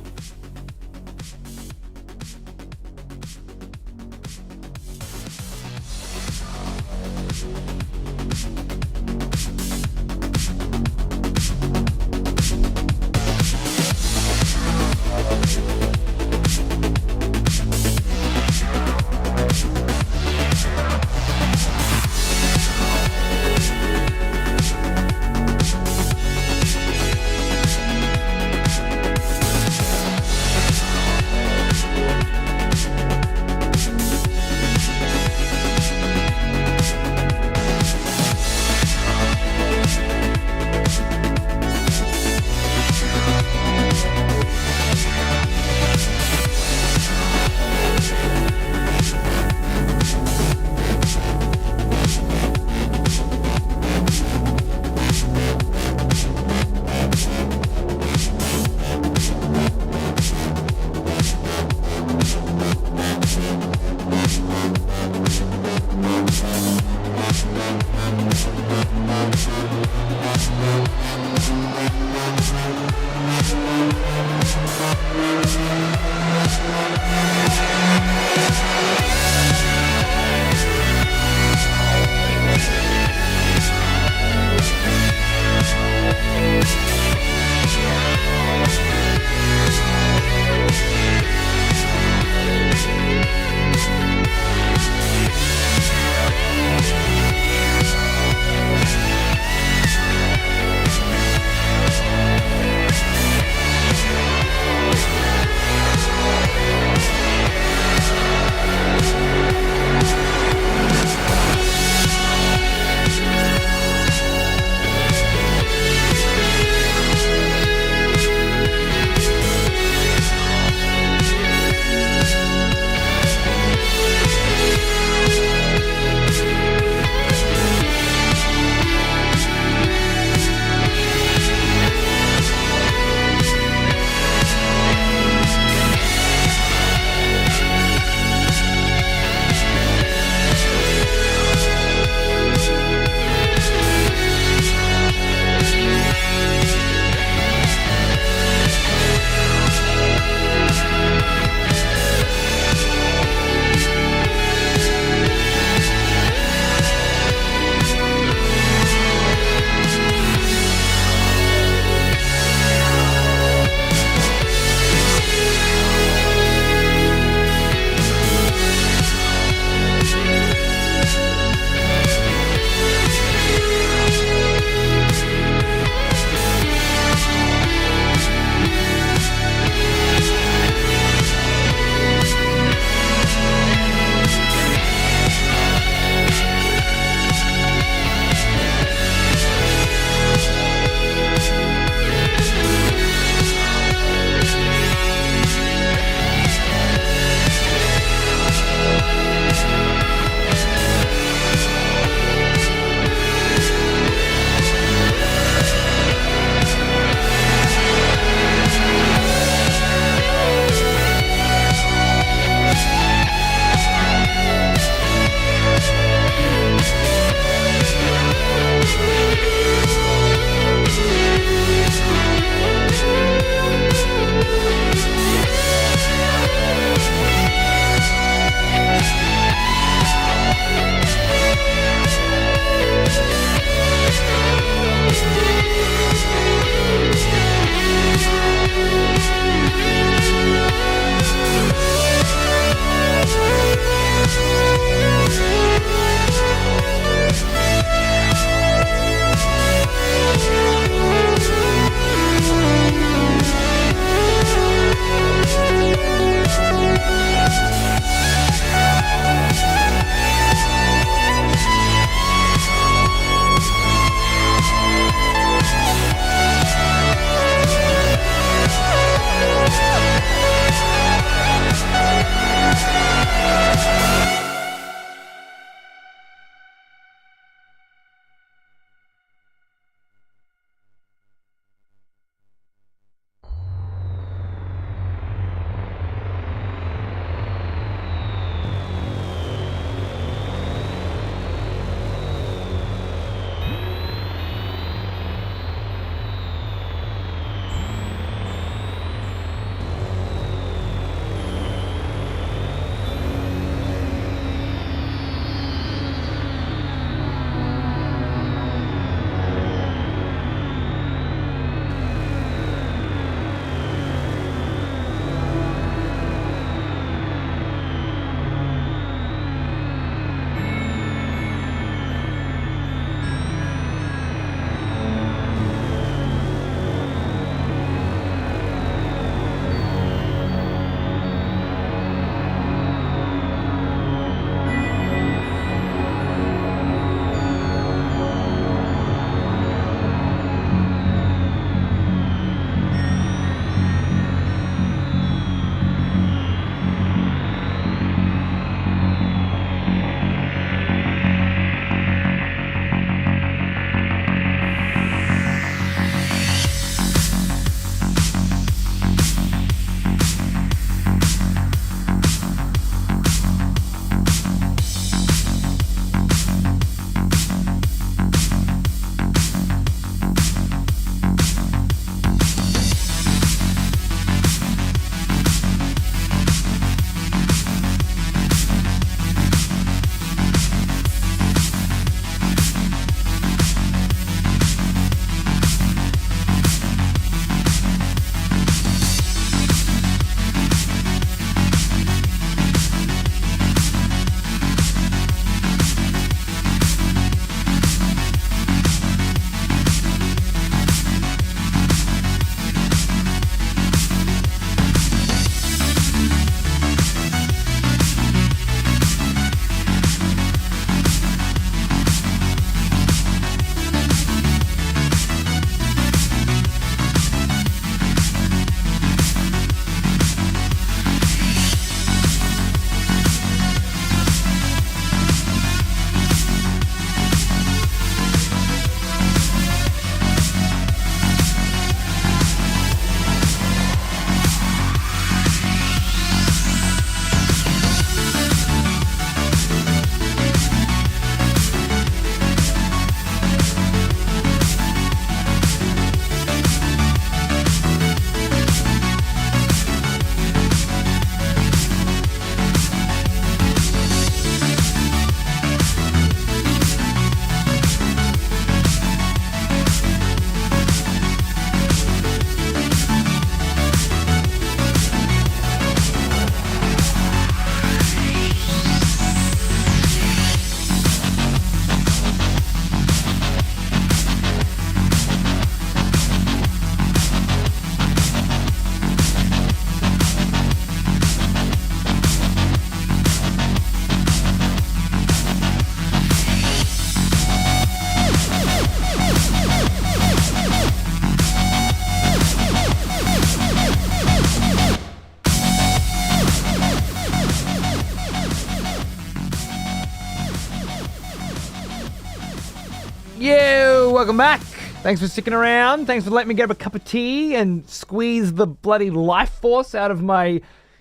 A: Yo, welcome back. Thanks for sticking around. Thanks for letting me get a cup of tea and squeeze the bloody life force out of my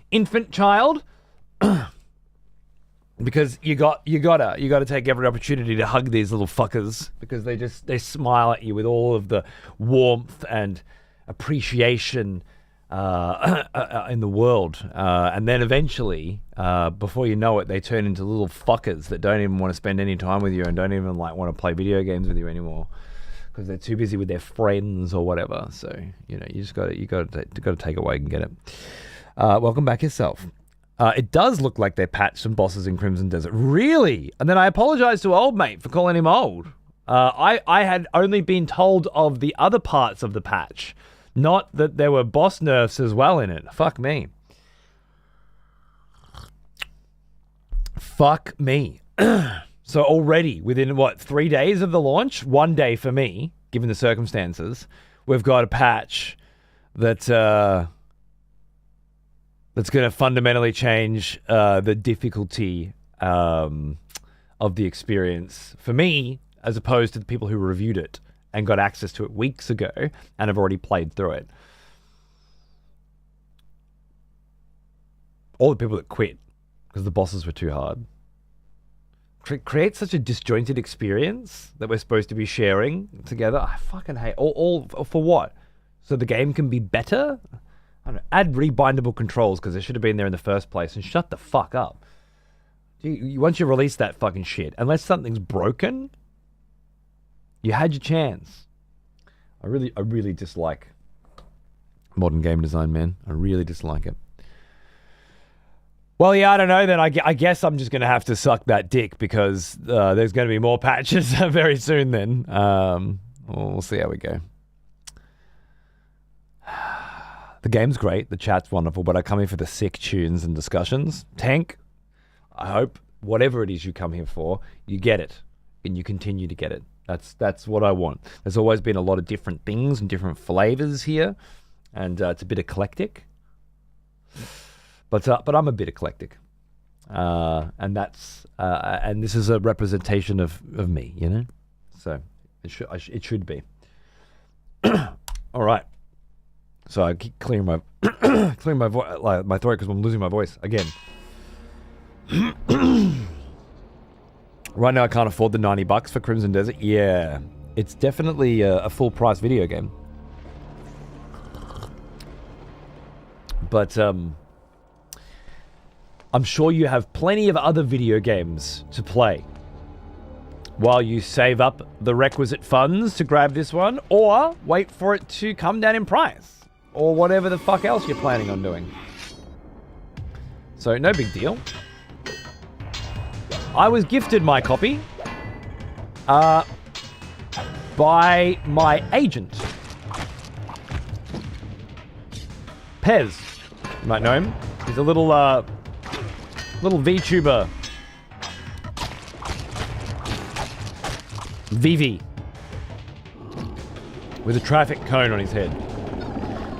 A: infant child. Because you gotta take every opportunity to hug these little fuckers, because they smile at you with all of the warmth and appreciation in the world, and then eventually, before you know it, they turn into little fuckers that don't even want to spend any time with you and don't even like want to play video games with you anymore because they're too busy with their friends or whatever. So you just got to take a wake and get it. Welcome back yourself. It does look like they patched some bosses in Crimson Desert. Really? And then I apologize to old mate for calling him old. I had only been told of the other parts of the patch, not that there were boss nerfs as well in it. Fuck me. Fuck me. So already within, 3 days of the launch? 1 day for me, given the circumstances, we've got a patch that... that's going to fundamentally change the difficulty of the experience for me, as opposed to the people who reviewed it and got access to it weeks ago and have already played through it. All the people that quit because the bosses were too hard. Create such a disjointed experience that we're supposed to be sharing together. I fucking hate all for what? So the game can be better? I don't know, add rebindable controls because they should have been there in the first place, and shut the fuck up. Once you release that fucking shit, unless something's broken, you had your chance. I really dislike modern game design, man. I really dislike it. Well, yeah, I don't know then. I guess I'm just going to have to suck that dick because there's going to be more patches very soon then. We'll see how we go. The game's great, the chat's wonderful, but I come here for the sick tunes and discussions. Tank, I hope whatever it is you come here for, you get it, and you continue to get it. That's what I want. There's always been a lot of different things and different flavors here, and it's a bit eclectic. But I'm a bit eclectic, and that's and this is a representation of me, you know. So it should be. All right. So I keep clearing my my throat because I'm losing my voice again. Right now I can't afford the $90 for Crimson Desert. Yeah, it's definitely a full price video game. But I'm sure you have plenty of other video games to play while you save up the requisite funds to grab this one, or wait for it to come down in price. Or whatever the fuck else you're planning on doing. So, no big deal. I was gifted my copy by my agent. Pez. You might know him. He's a little VTuber. Vivi. With a traffic cone on his head.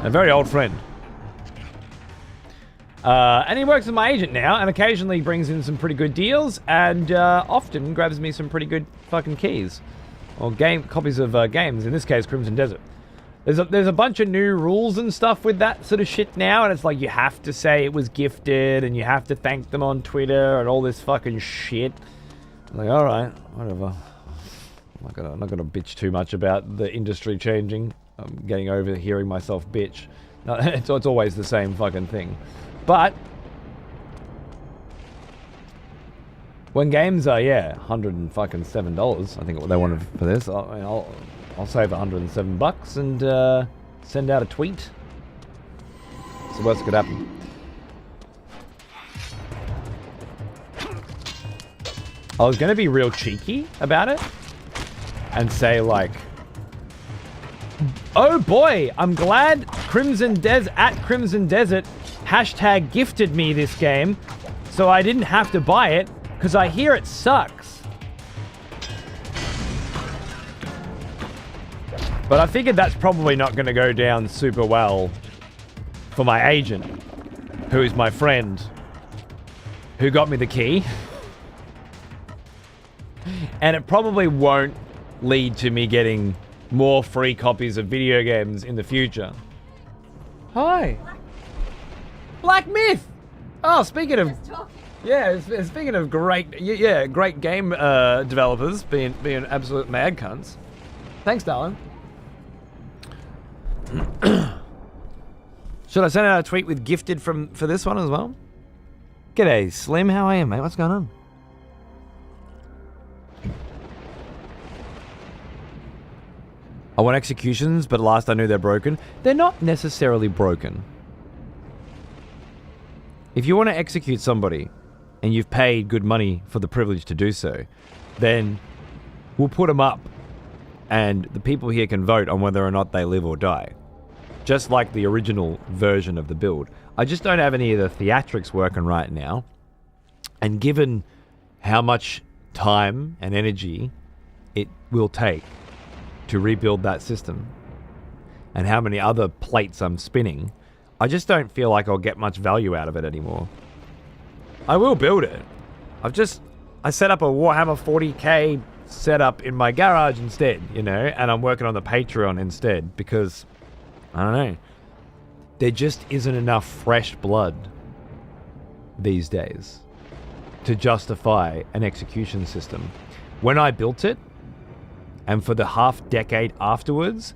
A: A very old friend. And he works as my agent now, and occasionally brings in some pretty good deals, and often grabs me some pretty good fucking keys. Or copies of games, in this case, Crimson Desert. There's a bunch of new rules and stuff with that sort of shit now, and it's like you have to say it was gifted, and you have to thank them on Twitter, and all this fucking shit. I'm like, alright, whatever. I'm not gonna bitch too much about the industry changing. I'm getting over hearing myself bitch. No, it's always the same fucking thing. But when games are $107, I think what they wanted for this, I'll save $107 and send out a tweet. It's the worst that could happen. I was gonna be real cheeky about it and say like, oh boy, I'm glad Crimson Desert hashtag gifted me this game, so I didn't have to buy it, because I hear it sucks. But I figured that's probably not going to go down super well for my agent, who is my friend, who got me the key. And it probably won't lead to me getting more free copies of video games in the future. Hi. Black Myth. Oh, speaking of, speaking of great, great game developers being absolute mad cunts. Thanks, darling. Should I send out a tweet with gifted for this one as well? G'day, Slim. How are you, mate? What's going on? I want executions, but last I knew they're broken. They're not necessarily broken. If you want to execute somebody and you've paid good money for the privilege to do so, then we'll put them up and the people here can vote on whether or not they live or die. Just like the original version of the build. I just don't have any of the theatrics working right now. And given how much time and energy it will take to rebuild that system and how many other plates I'm spinning, I just don't feel like I'll get much value out of it anymore. I will build it. I set up a Warhammer 40k setup in my garage instead, you know, and I'm working on the Patreon instead because, I don't know, there just isn't enough fresh blood these days to justify an execution system. When I built it, and for the half decade afterwards,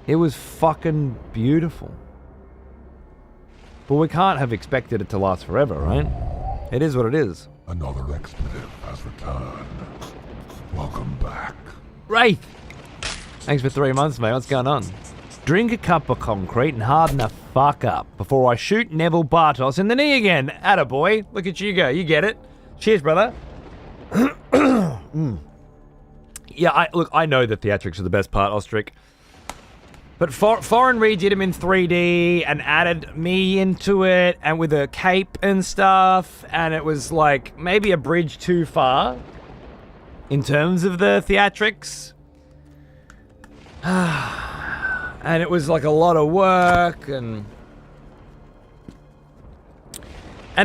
A: it was fucking beautiful. But we can't have expected it to last forever, right? It is what it is.
B: Another expletive has returned. Welcome back.
A: Wraith! Thanks for 3 months, mate. What's going on? Drink a cup of concrete and harden the fuck up before I shoot Neville Bartos in the knee again. Attaboy. Look at you go. You get it. Cheers, brother. Yeah, I know the theatrics are the best part, Ostrich. But Foreign redid him in 3D and added me into it and with a cape and stuff. And it was like maybe a bridge too far in terms of the theatrics. And it was like a lot of work and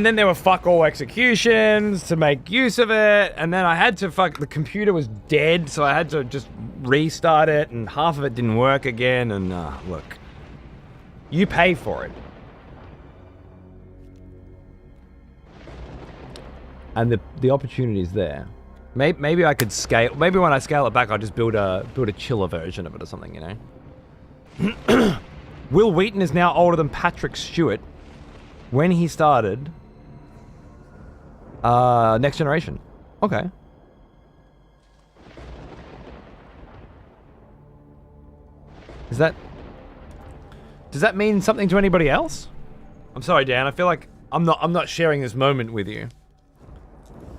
A: then there were fuck all executions to make use of it, and then I had to the computer was dead, so I had to just restart it, and half of it didn't work again, and look, you pay for it. And the opportunity is there. Maybe I could scale, maybe when I scale it back, I'll just build a chiller version of it or something, you know? Will Wheaton is now older than Patrick Stewart when he started Next Generation. Okay. Does that mean something to anybody else? I'm sorry, Dan. I feel like I'm not sharing this moment with you.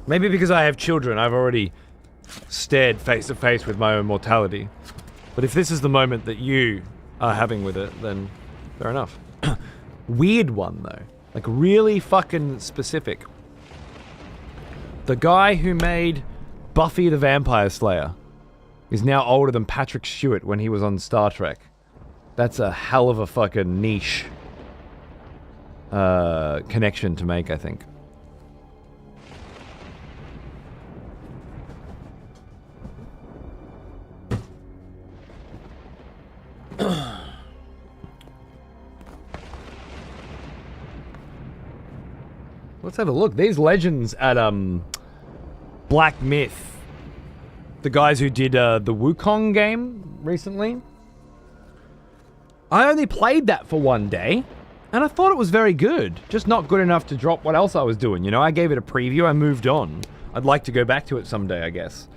A: Maybe because I have children, I've already stared face to face with my own mortality. But if this is the moment that you are having with it, then fair enough. Weird one, though. Like, really fucking specific. The guy who made Buffy the Vampire Slayer is now older than Patrick Stewart when he was on Star Trek. That's a hell of a fucking niche connection to make, I think. Let's have a look. These legends at Black Myth, the guys who did the Wukong game recently. I only played that for one day, and I thought it was very good. Just not good enough to drop what else I was doing, you know? I gave it a preview, I moved on. I'd like to go back to it someday, I guess.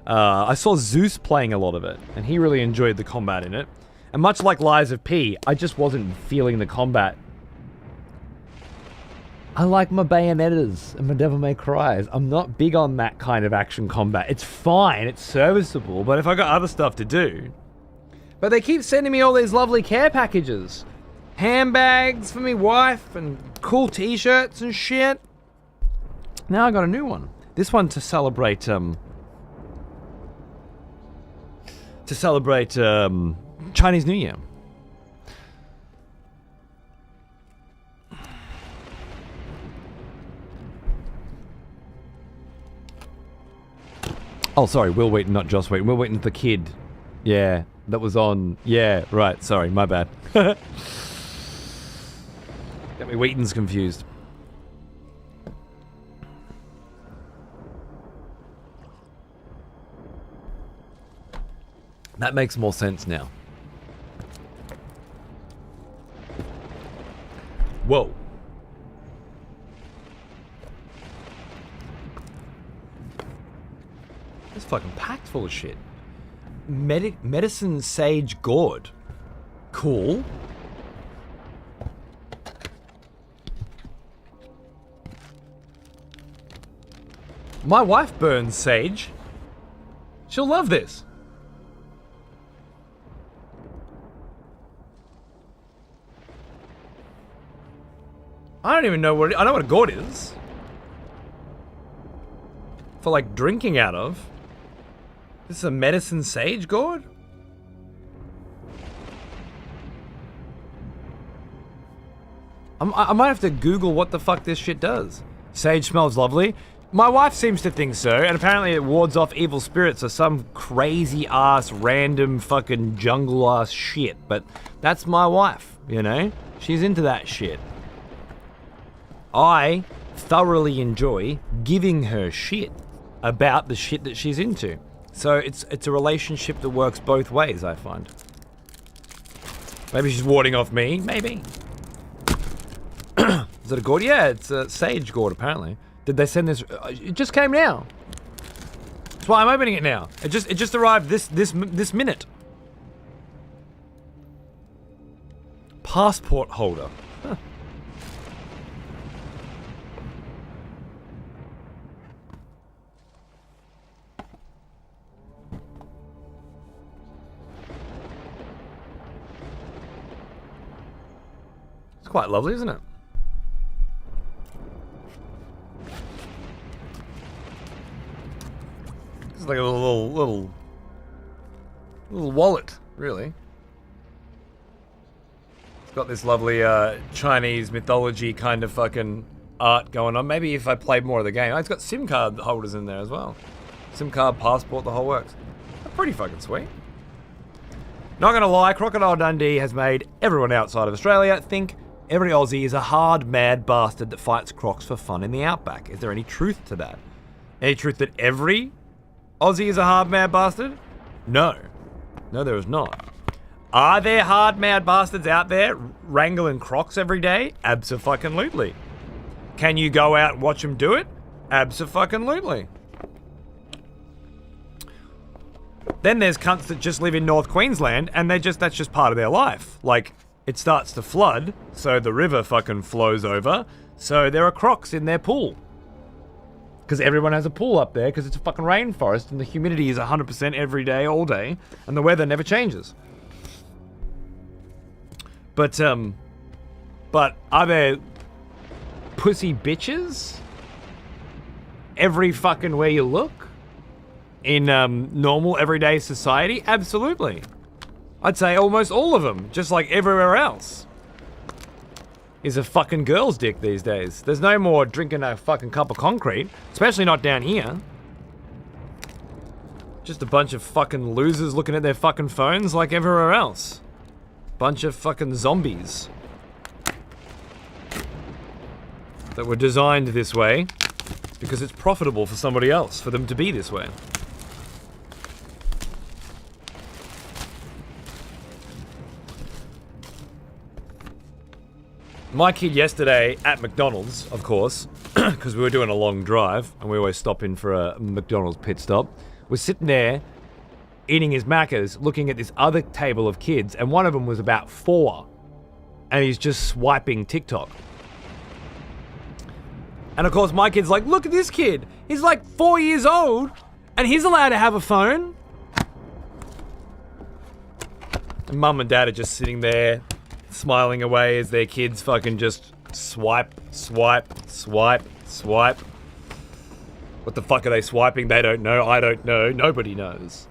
A: I saw Zeus playing a lot of it, and he really enjoyed the combat in it. And much like Lies of P, I just wasn't feeling the combat. I like my Bayonettas and my Devil May Cries. I'm not big on that kind of action combat. It's fine, it's serviceable, but if I got other stuff to do... But they keep sending me all these lovely care packages. Handbags for me wife and cool t-shirts and shit. Now I got a new one. This one to celebrate, Chinese New Year. Oh, sorry, Will Wheaton, not Joss Wheaton. Will Wheaton's the kid. Yeah, that was on... Yeah, right, sorry, my bad. Got me Wheaton's confused. That makes more sense now. Whoa. It's fucking packed full of shit. Medicine Sage Gourd. Cool. My wife burns sage. She'll love this. I don't even know what I know what a gourd is. For like drinking out of. This is a medicine sage gourd? I might have to Google what the fuck this shit does. Sage smells lovely. My wife seems to think so, and apparently it wards off evil spirits or some crazy ass, random fucking jungle ass shit. But that's my wife, you know? She's into that shit. I thoroughly enjoy giving her shit about the shit that she's into. So it's a relationship that works both ways, I find. Maybe she's warding off me, maybe. Is it a gourd? Yeah, it's a sage gourd, apparently. Did they send this? It just came now. That's why I'm opening it now. It just arrived this minute. Passport holder. Huh. It's quite lovely, isn't it? It's like a little wallet, really. It's got this lovely Chinese mythology kind of fucking art going on. Maybe if I played more of the game. Oh, it's got SIM card holders in there as well. SIM card, passport, the whole works. That's pretty fucking sweet. Not gonna lie, Crocodile Dundee has made everyone outside of Australia think every Aussie is a hard, mad bastard that fights crocs for fun in the outback. Is there any truth to that? Any truth that every Aussie is a hard, mad bastard? No. No, there is not. Are there hard, mad bastards out there wrangling crocs every day? Abso-fucking-lutely. Can you go out and watch them do it? Abso-fucking-lutely. Then there's cunts that just live in North Queensland and that's just part of their life. Like, it starts to flood, so the river fucking flows over, so there are crocs in their pool. Because everyone has a pool up there, because it's a fucking rainforest and the humidity is 100% every day, all day, and the weather never changes. But are there pussy bitches every fucking where you look in normal everyday society? Absolutely. I'd say almost all of them, just like everywhere else, is a fucking girl's dick these days. There's no more drinking a fucking cup of concrete, especially not down here. Just a bunch of fucking losers looking at their fucking phones like everywhere else. Bunch of fucking zombies that were designed this way because it's profitable for somebody else for them to be this way. My kid yesterday at McDonald's, of course, because we were doing a long drive and we always stop in for a McDonald's pit stop, was sitting there eating his Maccas, looking at this other table of kids, and one of them was about 4, and he's just swiping TikTok. And of course my kid's like, look at this kid, he's like 4 years old, and he's allowed to have a phone. And mum and dad are just sitting there, smiling away as their kids fucking just swipe. What the fuck are they swiping? They don't know, I don't know, nobody knows.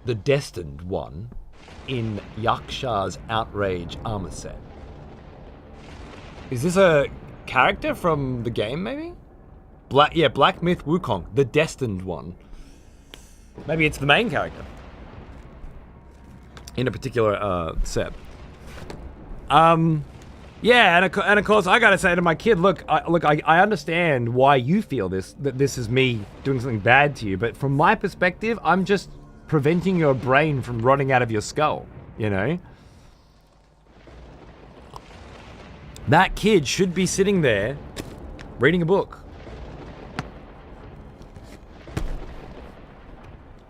A: The Destined One in Yaksha's Outrage armor set. Is this a character from the game, maybe? Black Myth Wukong, the destined one. Maybe it's the main character in a particular set. Yeah, and of course I gotta say to my kid, look, I understand why you feel that this is me doing something bad to you, but from my perspective, I'm just preventing your brain from rotting out of your skull, you know? That kid should be sitting there reading a book.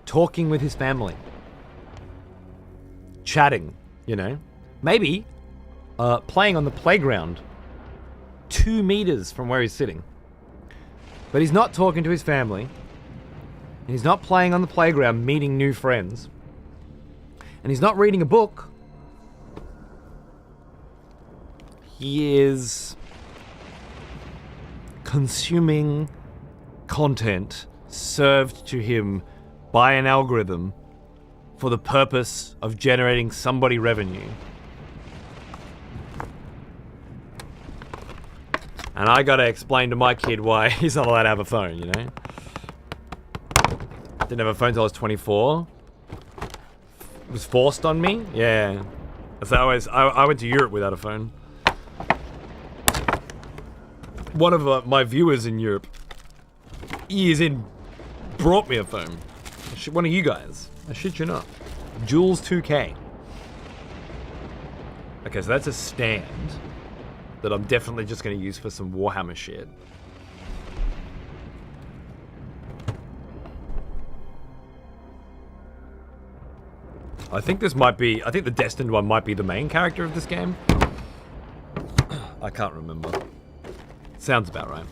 A: Talking with his family. Chatting, you know? Maybe playing on the playground 2 meters from where he's sitting. But he's not talking to his family. And he's not playing on the playground, meeting new friends. And he's not reading a book. He is consuming content served to him by an algorithm for the purpose of generating somebody revenue. And I gotta explain to my kid why he's not allowed to have a phone, you know? Didn't have a phone till I was 24. It was forced on me? Yeah. So I went to Europe without a phone. One of my viewers in Europe, years in, brought me a phone. One of you guys. I shit you not. Jules 2K. Okay, so that's a stand that I'm definitely just going to use for some Warhammer shit. I think the destined one might be the main character of this game. I can't remember. Sounds about right.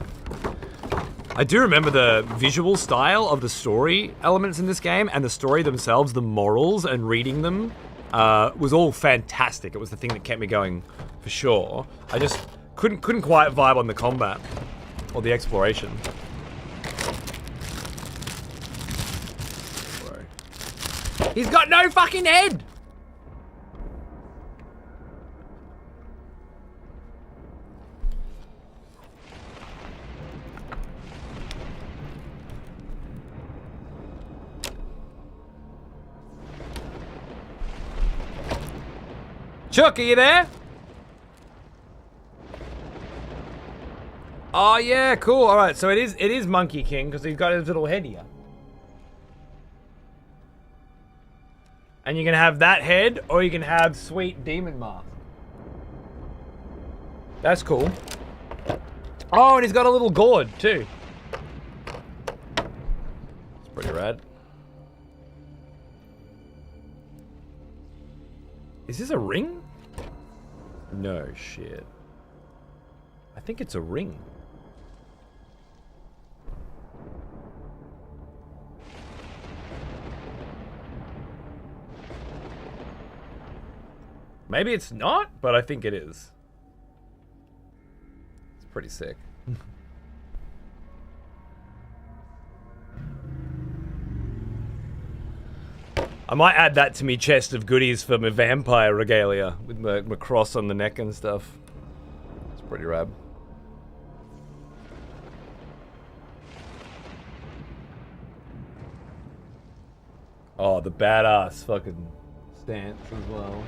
A: I do remember the visual style of the story elements in this game, and the story themselves, the morals and reading them, was all fantastic. It was the thing that kept me going for sure. I just couldn't quite vibe on the combat or the exploration. Bro. He's got no fucking head! Chuck, are you there? Oh yeah, cool. All right, so it is Monkey King because he's got his little head here. And you can have that head, or you can have sweet demon mask. That's cool. Oh, and he's got a little gourd too. It's pretty rad. Is this a ring? No shit. I think it's a ring. Maybe it's not, but I think it is. It's pretty sick. I might add that to me chest of goodies for my vampire regalia with my cross on the neck and stuff. It's pretty rad. Oh, the badass fucking stance as well.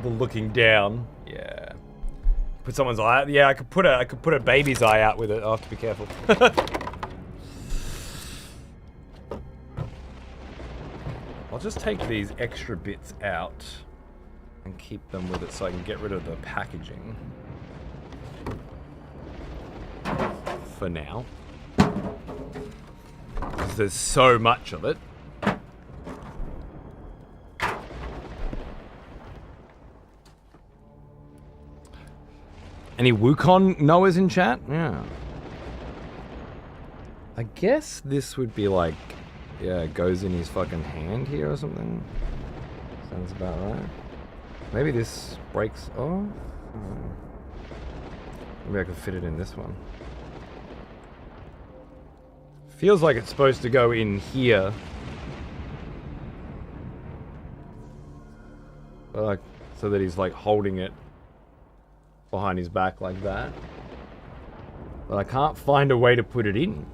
A: The looking down. Yeah. Put someone's eye out. Yeah, I could put a baby's eye out with it. I'll have to be careful. I'll just take these extra bits out and keep them with it so I can get rid of the packaging. For now. Because there's so much of it. Any Wukong Noahs in chat? Yeah. I guess this would be like, yeah, it goes in his fucking hand here or something. Sounds about right. Maybe this breaks off. Maybe I could fit it in this one. Feels like it's supposed to go in here. Like, so that he's like holding it behind his back like that. but I can't find a way to put it in.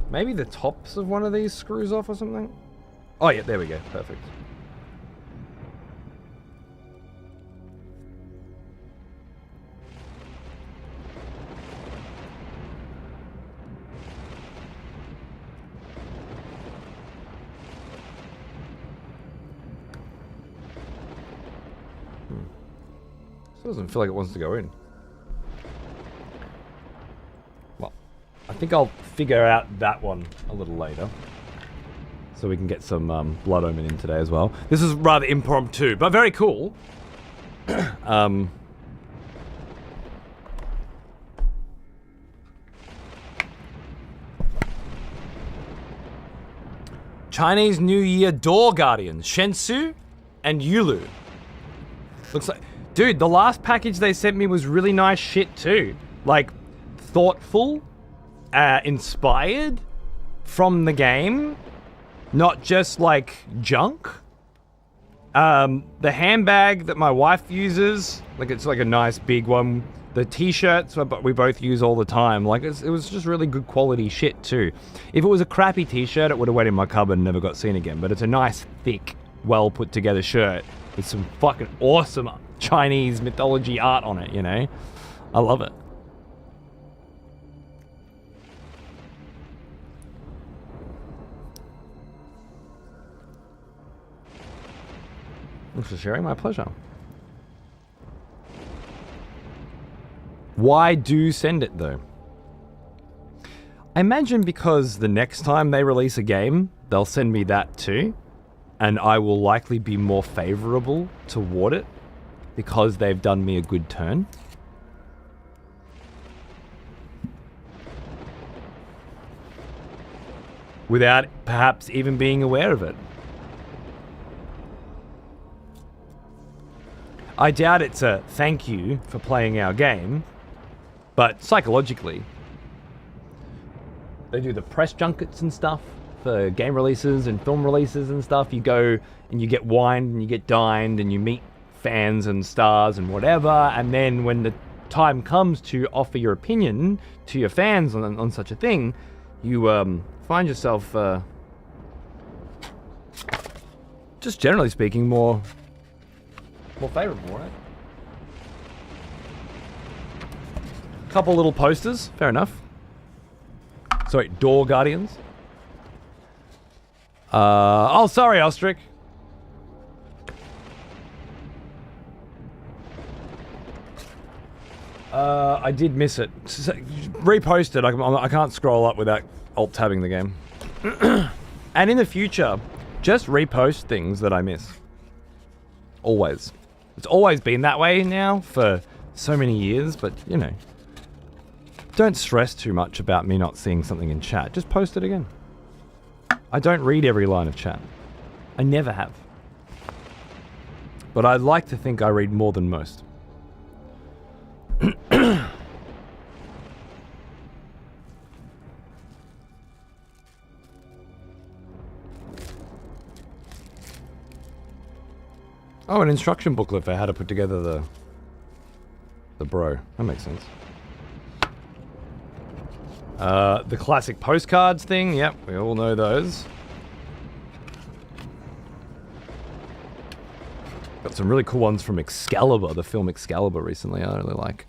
A: Maybe the tops of one of these screws off or something? Oh yeah, there we go. Perfect. Still doesn't feel like it wants to go in. Well, I think I'll figure out that one a little later. So we can get some Blood Omen in today as well. This is rather impromptu, but very cool. Chinese New Year Door Guardians, Shensu and Yulu. Looks like... Dude, the last package they sent me was really nice shit too. Like, thoughtful, inspired from the game. Not just, like, junk. The handbag that my wife uses, like, it's like a nice big one. The t-shirts we both use all the time. Like, it was just really good quality shit too. If it was a crappy t-shirt, it would have went in my cupboard and never got seen again. But it's a nice, thick, well put together shirt with some fucking awesome Chinese mythology art on it, you know? I love it. Thanks for sharing, my pleasure. Why do send it though? I imagine because the next time they release a game, they'll send me that too, and I will likely be more favorable toward it because they've done me a good turn. Without perhaps even being aware of it. I doubt it's a thank you for playing our game, but psychologically, they do the press junkets and stuff for game releases and film releases and stuff. You go and you get wined and you get dined and you meet fans and stars and whatever, and then when the time comes to offer your opinion to your fans on such a thing, you find yourself, just generally speaking, more favorable, right? Couple little posters, fair enough. Sorry, Door Guardians. Oh, sorry, Ostrich. I did miss it. Repost it. I can't scroll up without alt-tabbing the game. And in the future, just repost things that I miss. Always. It's always been that way now for so many years, but, you know, don't stress too much about me not seeing something in chat. Just post it again. I don't read every line of chat. I never have. But I'd like to think I read more than most. Oh, an instruction booklet for how to put together the bro. That makes sense. The classic postcards thing. Yep, we all know those. Got some really cool ones from Excalibur, the film Excalibur recently. I really like.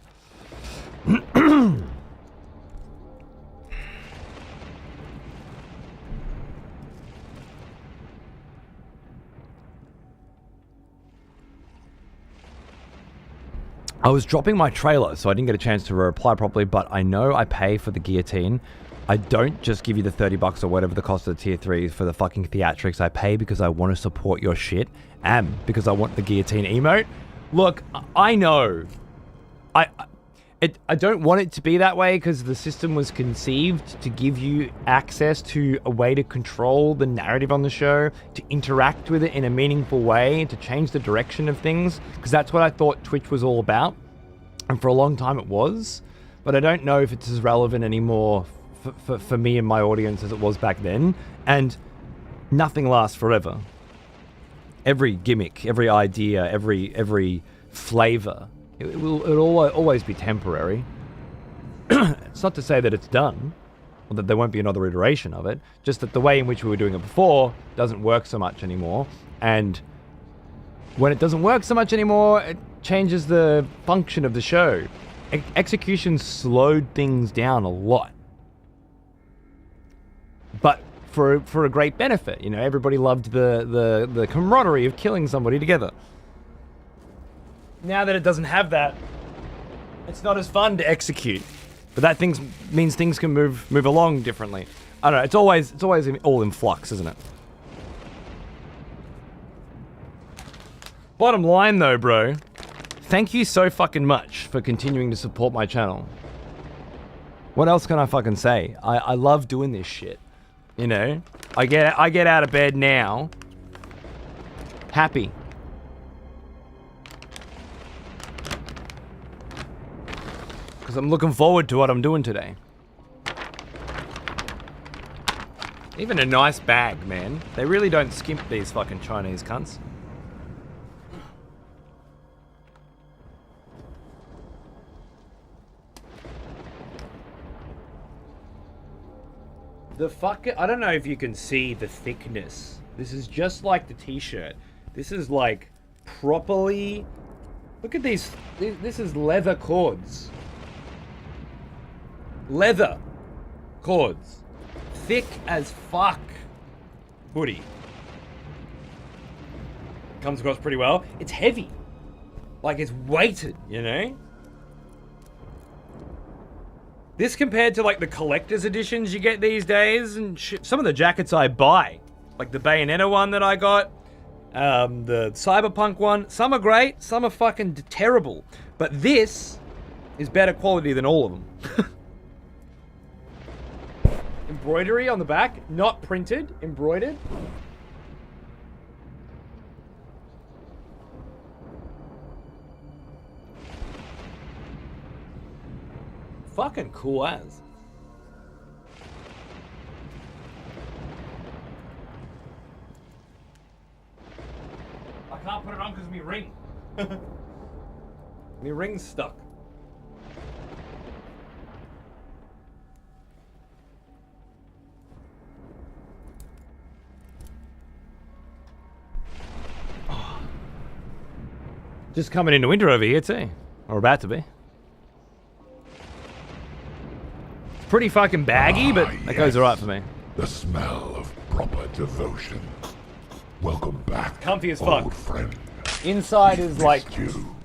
A: I was dropping my trailer, so I didn't get a chance to reply properly, but I know I pay for the guillotine. I don't just give you the $30 or whatever the cost of the tier 3 for the fucking theatrics. I pay because I want to support your shit, and because I want the guillotine emote. Look, I know. I don't want it to be that way because the system was conceived to give you access to a way to control the narrative on the show, to interact with it in a meaningful way, to change the direction of things, because that's what I thought Twitch was all about. And for a long time it was, but I don't know if it's as relevant anymore for me and my audience as it was back then. And nothing lasts forever. Every gimmick, every idea, every flavor, it'll always be temporary. It's not to say that it's done, or that there won't be another iteration of it, just that the way in which we were doing it before doesn't work so much anymore, and when it doesn't work so much anymore, it changes the function of the show. Execution slowed things down a lot. But for a great benefit, you know, everybody loved the camaraderie of killing somebody together. Now that it doesn't have that, it's not as fun to execute. But that means things can move along differently. I don't know, it's always all in flux, isn't it? Bottom line though, bro, thank you so fucking much for continuing to support my channel. What else can I fucking say? I love doing this shit. You know? I get out of bed now happy. Because I'm looking forward to what I'm doing today. Even a nice bag, man. They really don't skimp these fucking Chinese cunts. I don't know if you can see the thickness. This is just like the t-shirt. This is like properly... Look at these. This is leather cords. Leather cords. Thick as fuck. Hoodie. Comes across pretty well. It's heavy. Like it's weighted, you know? This compared to like the collector's editions you get these days and shit. Some of the jackets I buy, like the Bayonetta one that I got, the Cyberpunk one, some are great, some are fucking terrible. But this is better quality than all of them. Embroidery on the back, not printed, embroidered. Fucking cool as. I can't put it on because me ring. Me ring's stuck. Oh. Just coming into winter over here too. Or about to be. Pretty fucking baggy, but that goes alright for me.
B: The smell of proper devotion. Welcome back,
A: comfy as
B: old
A: fuck.
B: Friend.
A: Inside is like
B: you.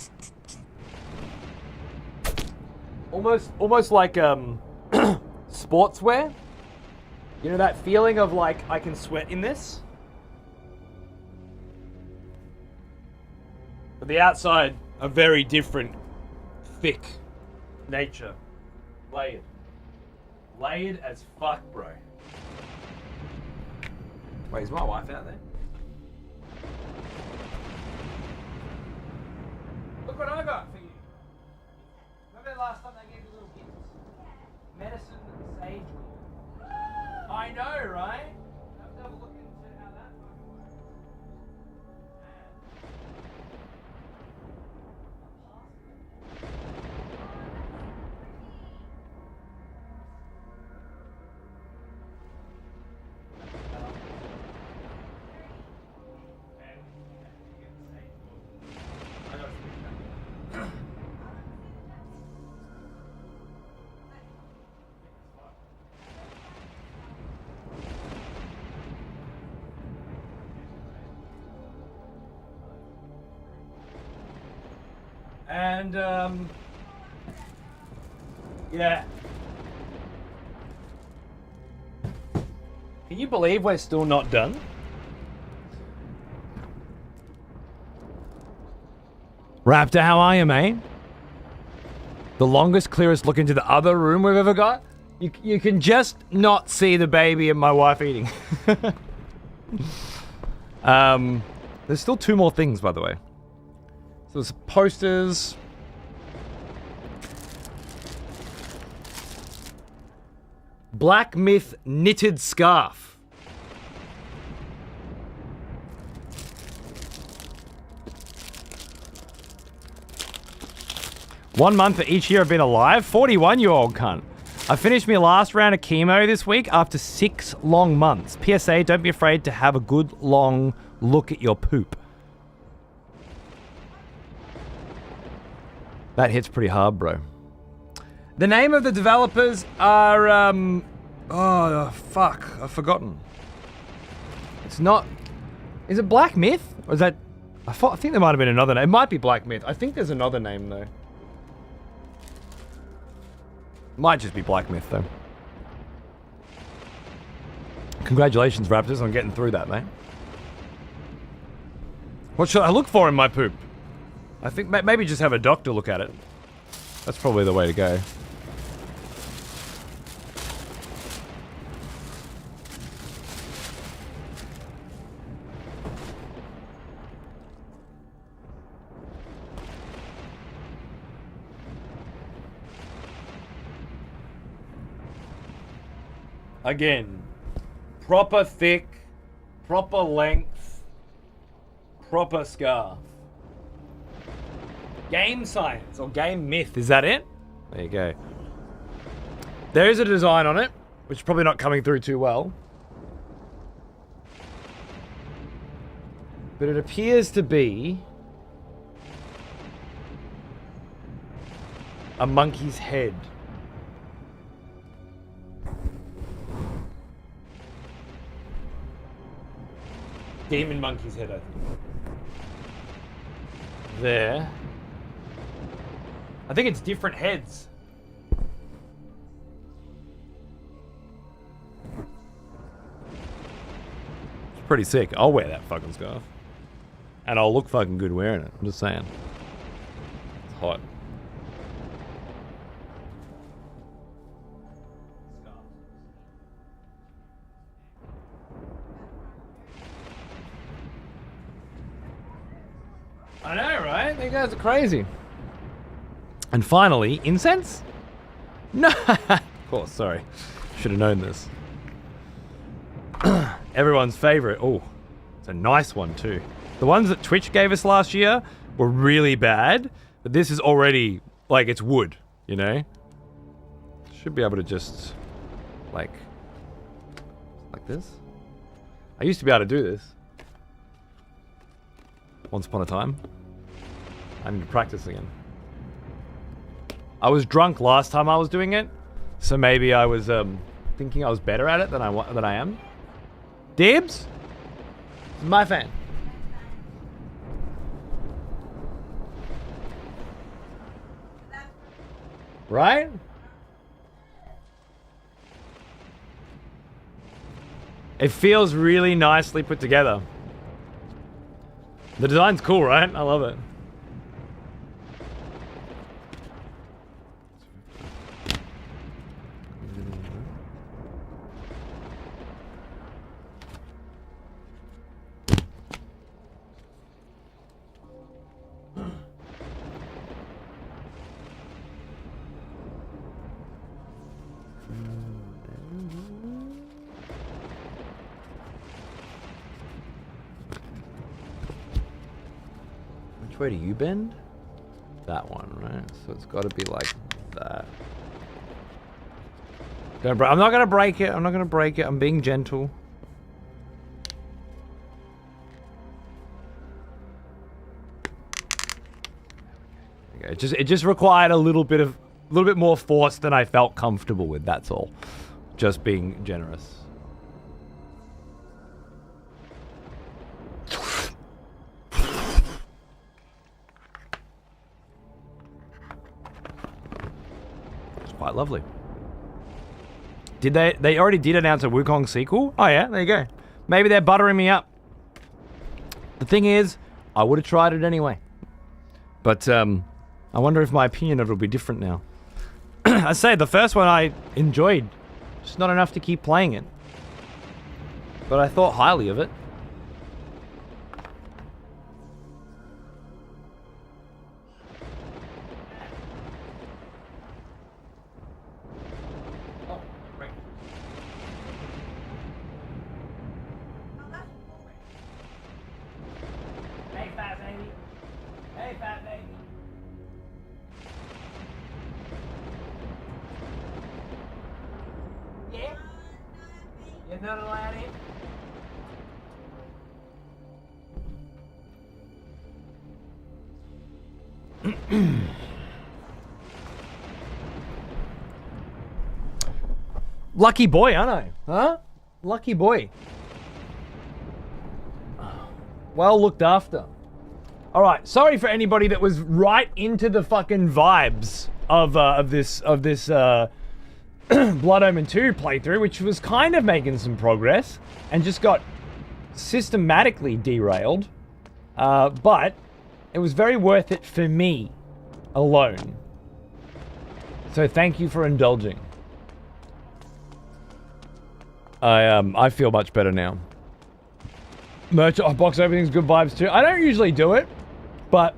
A: almost like sportswear. You know that feeling of like I can sweat in this? But the outside, a very different, thick nature. Layered. Layered as fuck, bro. Wait, is my wife out there? Look what I got for you. Remember last time they gave you little gifts? Medicine and sage oil. I know, right? Have a look into how that fucking works. And, yeah. Can you believe we're still not done? Raptor, how are you, mate? The longest, clearest look into the other room we've ever got? You can just not see the baby and my wife eating. There's still 2 more things, by the way. So there's posters. Black Myth knitted scarf. 1 month for each year I've been alive. 41, you old cunt. I finished my last round of chemo this week after 6 long months. PSA, don't be afraid to have a good long look at your poop. That hits pretty hard, bro. The name of the developers are, oh, fuck. I've forgotten. It's not... Is it Black Myth? Or is that... I think there might have been another name. It might be Black Myth. I think there's another name, though. Might just be Black Myth, though. Congratulations, Raptors, on getting through that, mate. What should I look for in my poop? I think maybe just have a doctor look at it. That's probably the way to go. Again, proper thick, proper length, proper scarf. Game science or game myth, is that it? There you go. There is a design on it, which is probably not coming through too well. But it appears to be a monkey's head. Demon monkey's head, I think. There. I think it's different heads. It's pretty sick. I'll wear that fucking scarf. And I'll look fucking good wearing it. I'm just saying. It's hot. I know, right? You guys are crazy. And finally, incense? No! Of course, sorry. Should have known this. Everyone's favorite. Oh, it's a nice one too. The ones that Twitch gave us last year were really bad, but this is already, like, it's wood, you know? Should be able to just, like this. I used to be able to do this. Once upon a time. I need to practice again. I was drunk last time I was doing it, so maybe I was thinking I was better at it than I am. Dibs? This is my fan. Right? It feels really nicely put together. The design's cool, right? I love it. Which way do you bend? That one, right? So it's got to be like that. I'm not gonna break it. I'm not gonna break it. I'm being gentle. Okay, it just required a little bit more force than I felt comfortable with. That's all. Just being generous. Quite lovely. Did they already did announce a Wukong sequel? Oh yeah, there you go. Maybe they're buttering me up. The thing is, I would have tried it anyway. But I wonder if my opinion of it will be different now. I say the first one I enjoyed. Just not enough to keep playing it. But I thought highly of it. not allowed in. Lucky boy, aren't I? Huh? Lucky boy. Well looked after. Alright, sorry for anybody that was right into the fucking vibes of this Blood Omen 2 playthrough, which was kind of making some progress, and just got systematically derailed. But it was very worth it for me alone. So thank you for indulging. I feel much better now. Merch box openings, good vibes too. I don't usually do it, but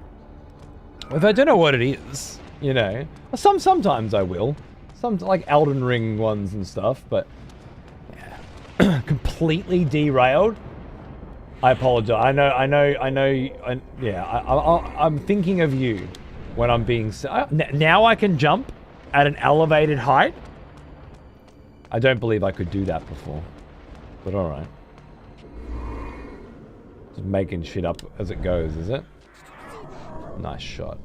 A: if I don't know what it is, you know, sometimes I will. Some like Elden Ring ones and stuff, but yeah, completely derailed. I apologize. I'm thinking of you when I'm being. Now I can jump at an elevated height. I don't believe I could do that before, but all right. Just making shit up as it goes, is it? Nice shot.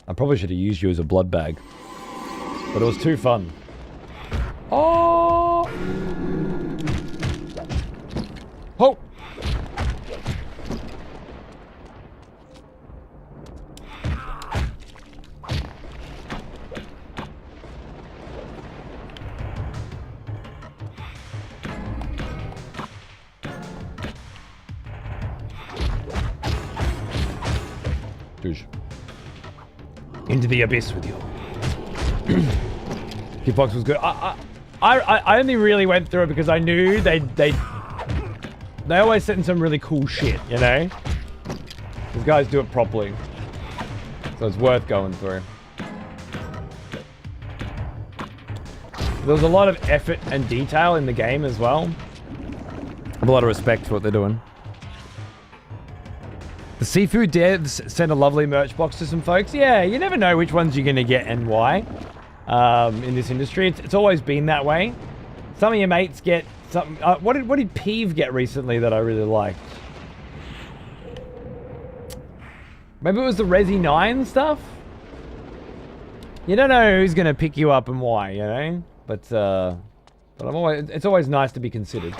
A: I probably should have used you as a blood bag, but it was too fun. Oh! Oh! Into the abyss with you. Kickbox was good. I only really went through it because I knew they always set in some really cool shit, you know? These guys do it properly. So it's worth going through. There was a lot of effort and detail in the game as well. I have a lot of respect for what they're doing. The seafood devs sent a lovely merch box to some folks. Yeah, you never know which ones you're going to get and why in this industry. It's always been that way. Some of your mates get something. What did Peeve get recently that I really liked? Maybe it was the Resi 9 stuff? You don't know who's going to pick you up and why, you know? But it's always nice to be considered.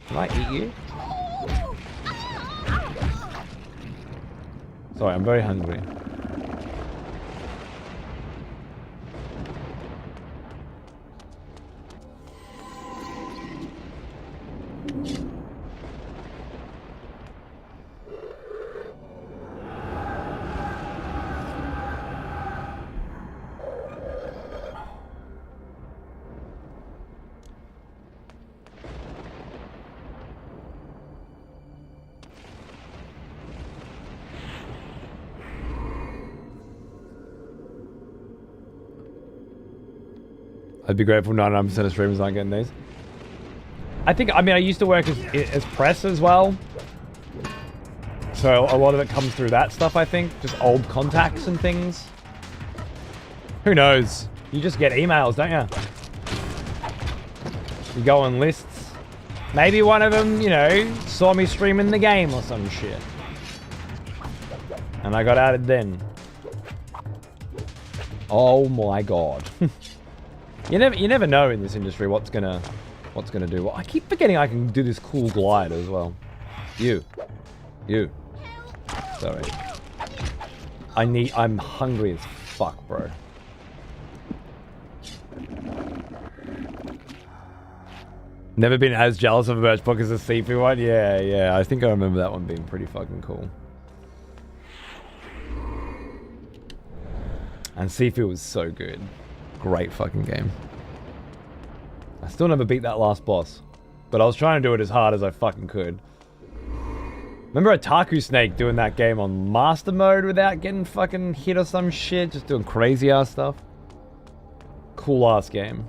A: Can I eat you? Sorry, I'm very hungry. I'd be grateful 99% of streamers aren't getting these. I mean, I used to work as press as well. So a lot of it comes through that stuff, I think. Just old contacts and things. Who knows? You just get emails, don't you? You go on lists. Maybe one of them, you know, saw me streaming the game or some shit. And I got added then. Oh my god. You never know in this industry what's gonna do. Well, I keep forgetting I can do this cool glide as well. You. Sorry. I'm hungry as fuck, bro. Never been as jealous of a merch book as a Sifu one? Yeah. I think I remember that one being pretty fucking cool. And Sifu was so good. Great fucking game. I still never beat that last boss. But I was trying to do it as hard as I fucking could. Remember a Taku Snake doing that game on master mode without getting fucking hit or some shit? Just doing crazy ass stuff. Cool ass game.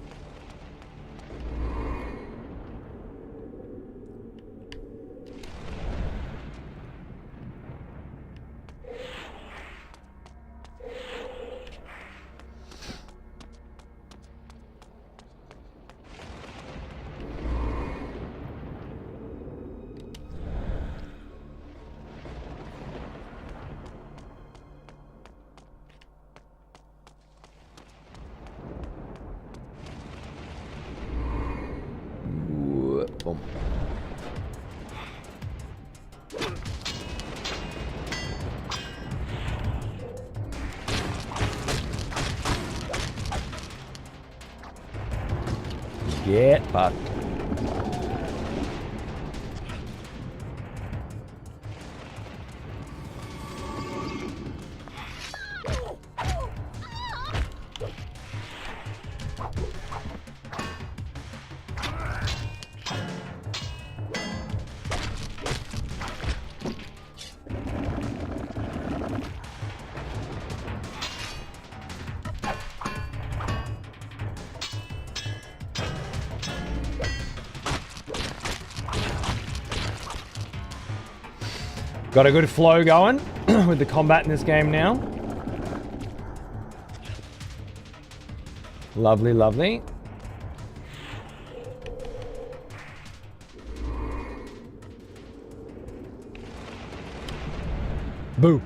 A: Get fucked. Got a good flow going with the combat in this game now. Lovely, lovely. Boo.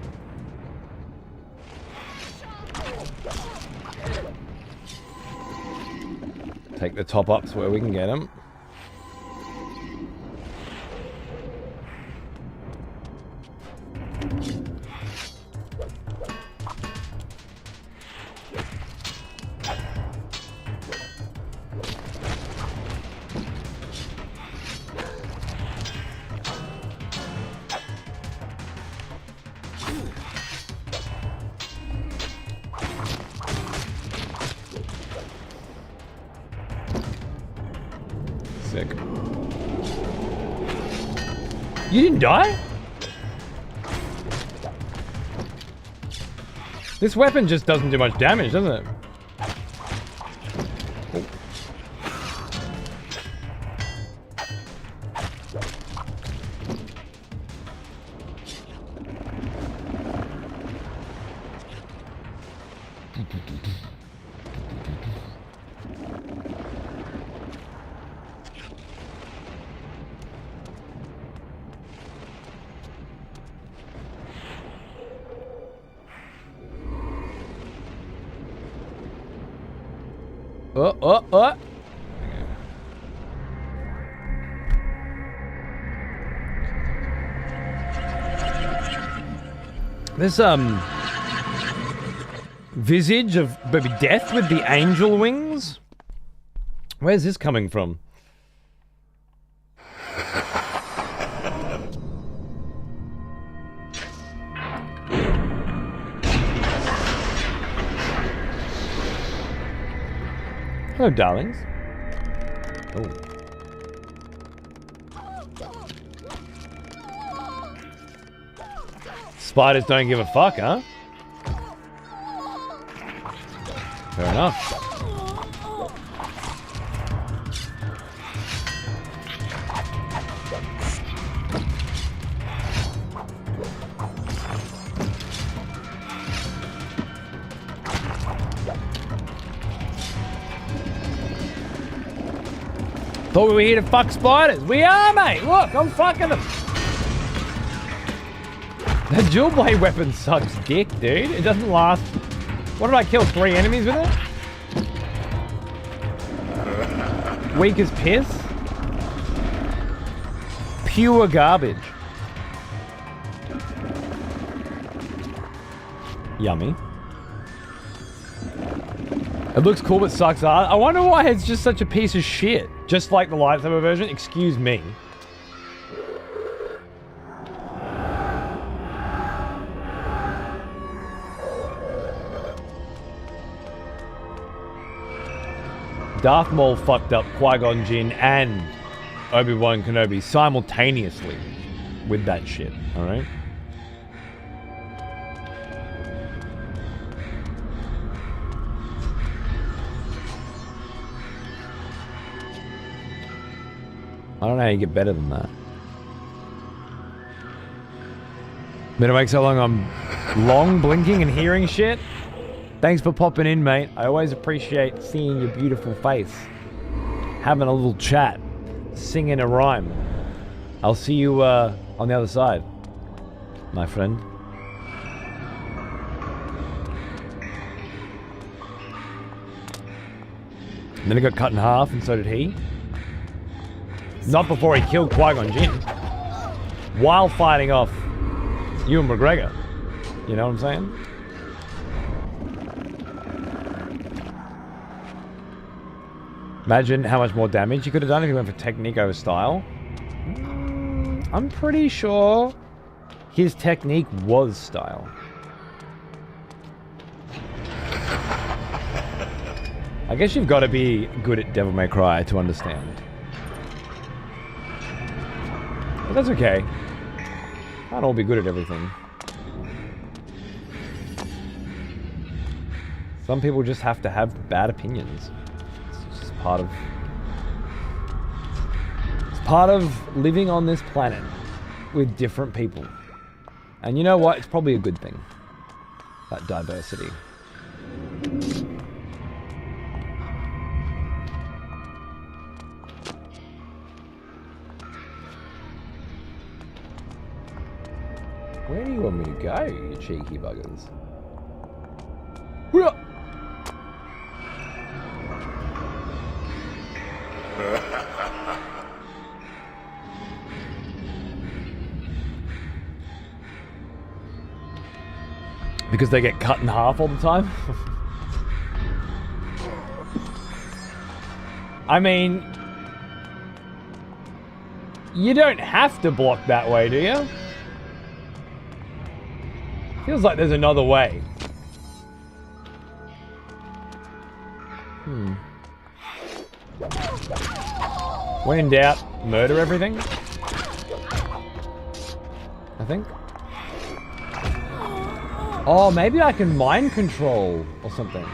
A: Take the top ups where we can get them. Sick. You didn't die? This weapon just doesn't do much damage, doesn't it? Oh. Oh. This visage of maybe death with the angel wings. Where's this coming from? Hello, darlings. Oh. Spiders don't give a fuck, huh? Fair enough. Thought we were here to fuck spiders. We are, mate. Look, I'm fucking them. That dual blade weapon sucks dick, dude. It doesn't last. What did I kill? 3 enemies with it? Weak as piss. Pure garbage. Yummy. It looks cool but sucks ass. I wonder why it's just such a piece of shit. Just like the lightsaber version. Excuse me. Darth Maul fucked up Qui-Gon Jinn and Obi-Wan Kenobi simultaneously with that shit, alright? I don't know how you get better than that. Been awake so long I'm long blinking and hearing shit. Thanks for popping in, mate. I always appreciate seeing your beautiful face. Having a little chat. Singing a rhyme. I'll see you on the other side, my friend. And then it got cut in half, and so did he. Not before he killed Qui-Gon Jinn. While fighting off Ewan McGregor. You know what I'm saying? Imagine how much more damage you could have done if you went for technique over style. I'm pretty sure his technique was style. I guess you've got to be good at Devil May Cry to understand. But that's okay. Can't all be good at everything. Some people just have to have bad opinions. It's just part of... It's part of living on this planet with different people. And you know what? It's probably a good thing. That diversity. Where do you want me to go, you cheeky buggers? Because they get cut in half all the time? I mean... You don't have to block that way, do you? Feels like there's another way. When in doubt, murder everything? I think. Oh, maybe I can mind control or something.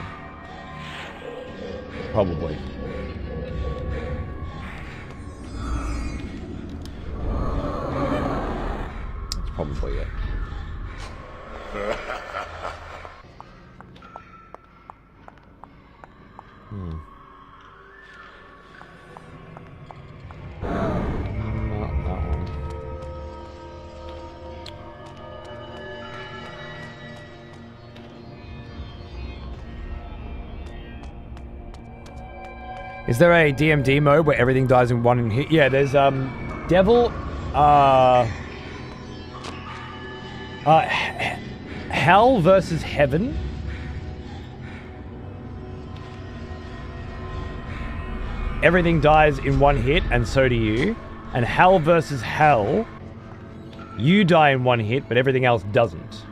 A: Probably. That's probably it. Not that one. Is there a DMD mode where everything dies in one hit? Yeah, there's Devil Hell versus Heaven. Everything dies in one hit, and so do you. And Hell versus Hell, you die in one hit, but everything else doesn't.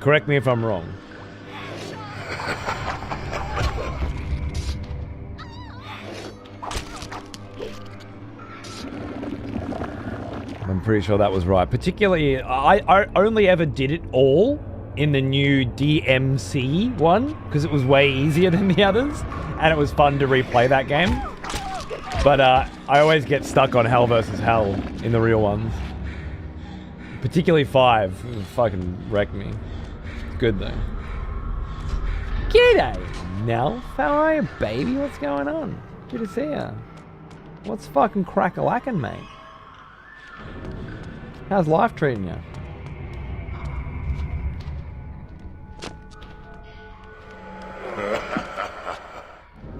A: Correct me if I'm wrong. I'm pretty sure that was right. Particularly, I only ever did it all in the new DMC one, because it was way easier than the others, and it was fun to replay that game. But I always get stuck on Hell versus Hell in the real ones. Particularly 5. It fucking wrecked me. It's good though. G'day, Nell. How are you, baby? What's going on? Good to see ya. What's fucking crack-a-lackin', mate? How's life treating you?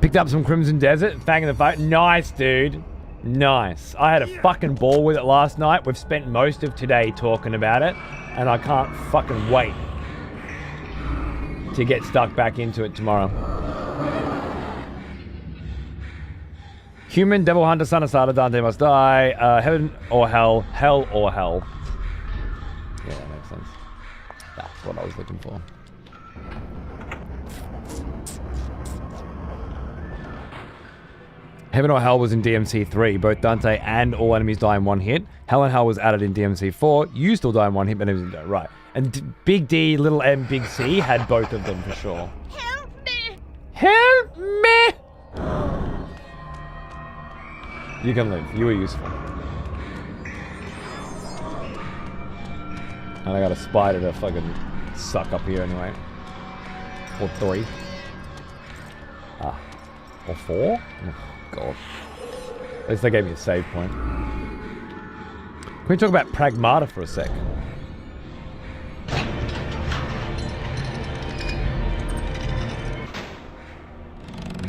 A: Picked up some Crimson Desert, Fang in the Fight. Nice, dude. Nice. I had a fucking ball with it last night. We've spent most of today talking about it, and I can't fucking wait to get stuck back into it tomorrow. Human, Devil Hunter, Son of Sada, Dante Must Die, Heaven or Hell, Hell or Hell. Yeah, that makes sense. That's what I was looking for. Heaven or Hell was in DMC 3. Both Dante and all enemies die in one hit. Hell and Hell was added in DMC 4. You still die in one hit, but enemies don't. Right. And Big D, Little M, Big C had both of them for sure.
E: Help me!
A: Help me! You can live. You were useful. And I got a spider to fucking suck up here anyway. Or 3. Or 4? Oh, God. At least they gave me a save point. Can we talk about Pragmata for a sec?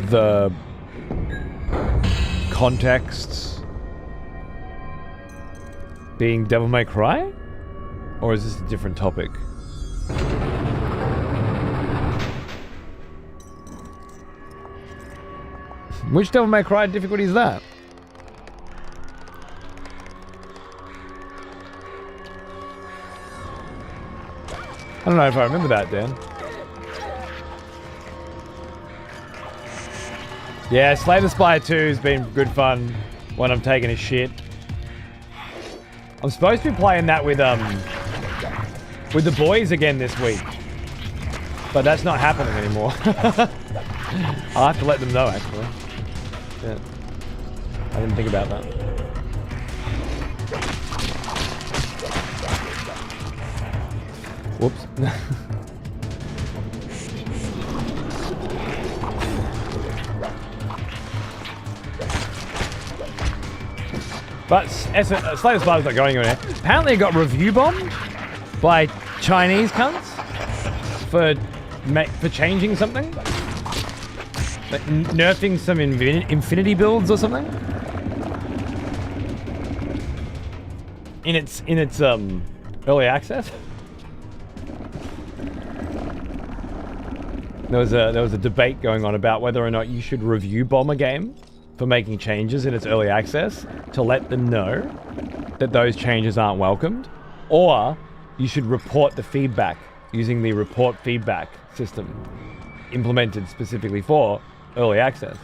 A: The context being Devil May Cry? Or is this a different topic? Which Devil May Cry difficulty is that? I don't know if I remember that, Dan. Yeah, Slay the Spire 2 has been good fun when I'm taking a shit. I'm supposed to be playing that with the boys again this week. But that's not happening anymore. I'll have to let them know, actually. Yeah. I didn't think about that. Whoops. But Slay the Spire's not going anywhere. Apparently it got review bombed by Chinese cunts for changing something. Like nerfing some infinity builds or something. In its early access. There was a debate going on about whether or not you should review bomb a game for making changes in its early access to let them know that those changes aren't welcomed, or you should report the feedback using the report feedback system implemented specifically for early access.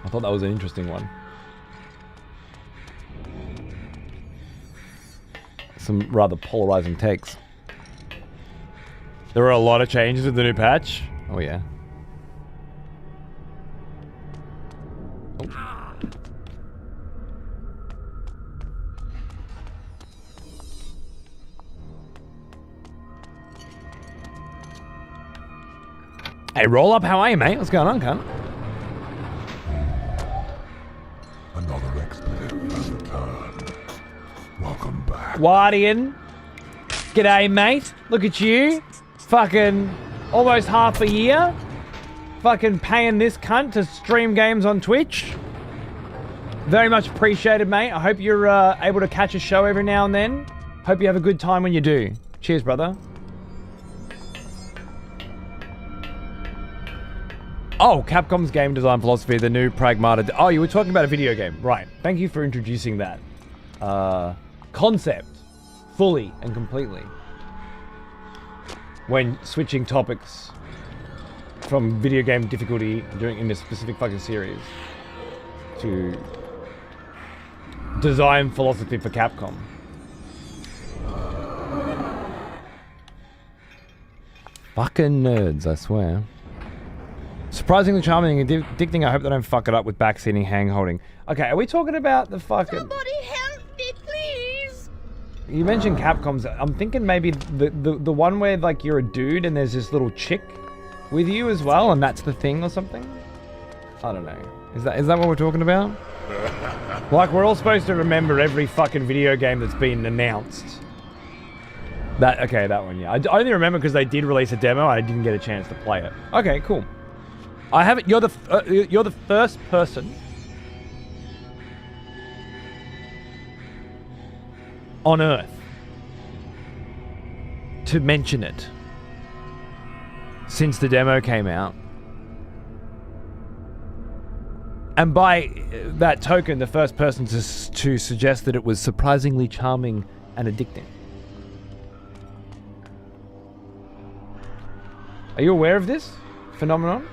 A: I thought that was an interesting one. Some rather polarizing takes. There are a lot of changes with the new patch. Oh yeah. Hey, roll up, how are you, mate? What's going on, cunt?
B: Another expletive has returned. Welcome back.
A: Guardian. G'day, mate. Look at you. Fucking almost half a year. Fucking paying this cunt to stream games on Twitch. Very much appreciated, mate. I hope you're able to catch a show every now and then. Hope you have a good time when you do. Cheers, brother. Oh, Capcom's game design philosophy, the new Pragmata. Oh, you were talking about a video game. Right. Thank you for introducing that concept fully and completely. When switching topics from video game difficulty in a specific fucking series to design philosophy for Capcom. Fucking nerds, I swear. Surprisingly charming and addicting. I hope they don't fuck it up with backseating, hang-holding. Okay, are we talking about the fucking...
E: Somebody help me, please!
A: You mentioned Capcom's. I'm thinking maybe the one where, like, you're a dude and there's this little chick with you as well, and that's the thing or something? I don't know. Is that what we're talking about? Like, we're all supposed to remember every fucking video game that's been announced. Okay, that one, yeah. I only remember because they did release a demo and I didn't get a chance to play it. Okay, cool. I haven't. You're the first person on Earth to mention it since the demo came out, and by that token, the first person to suggest that it was surprisingly charming and addicting. Are you aware of this phenomenon?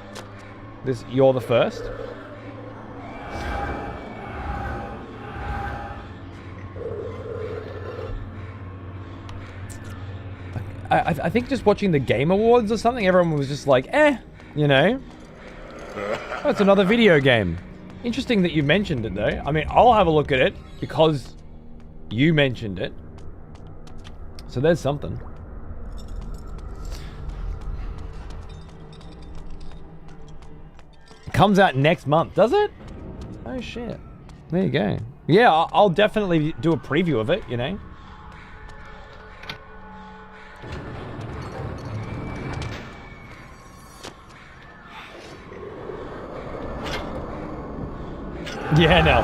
A: You're the first? I think just watching the Game Awards or something, everyone was just like, you know. Oh, it's another video game. Interesting that you mentioned it, though. I mean, I'll have a look at it because you mentioned it. So there's something. Comes out next month, does it? Oh shit. There you go. Yeah, I'll definitely do a preview of it, you know. Yeah, no.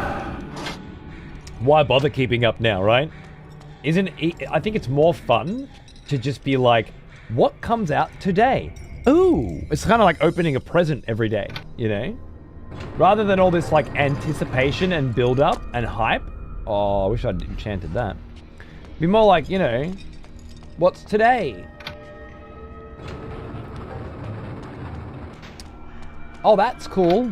A: Why bother keeping up now, right? I think it's more fun to just be like, what comes out today? Ooh, it's kind of like opening a present every day, you know? Rather than all this like anticipation and build up and hype. Oh, I wish I'd enchanted that. Be more like, you know, what's today? Oh, that's cool.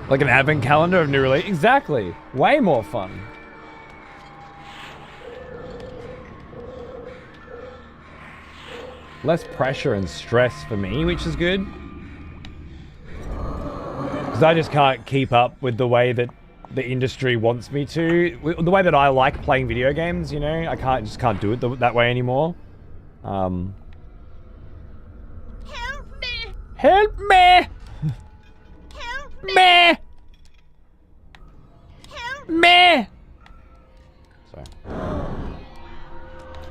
A: Like an advent calendar of new release. Exactly. Way more fun. Less pressure and stress for me, which is good. Because I just can't keep up with the way that the industry wants me to. The way that I like playing video games, you know? I just can't do it that way anymore.
E: Help me!
A: Help me!
E: Help me!
A: Me!
E: Help
A: Me! Sorry.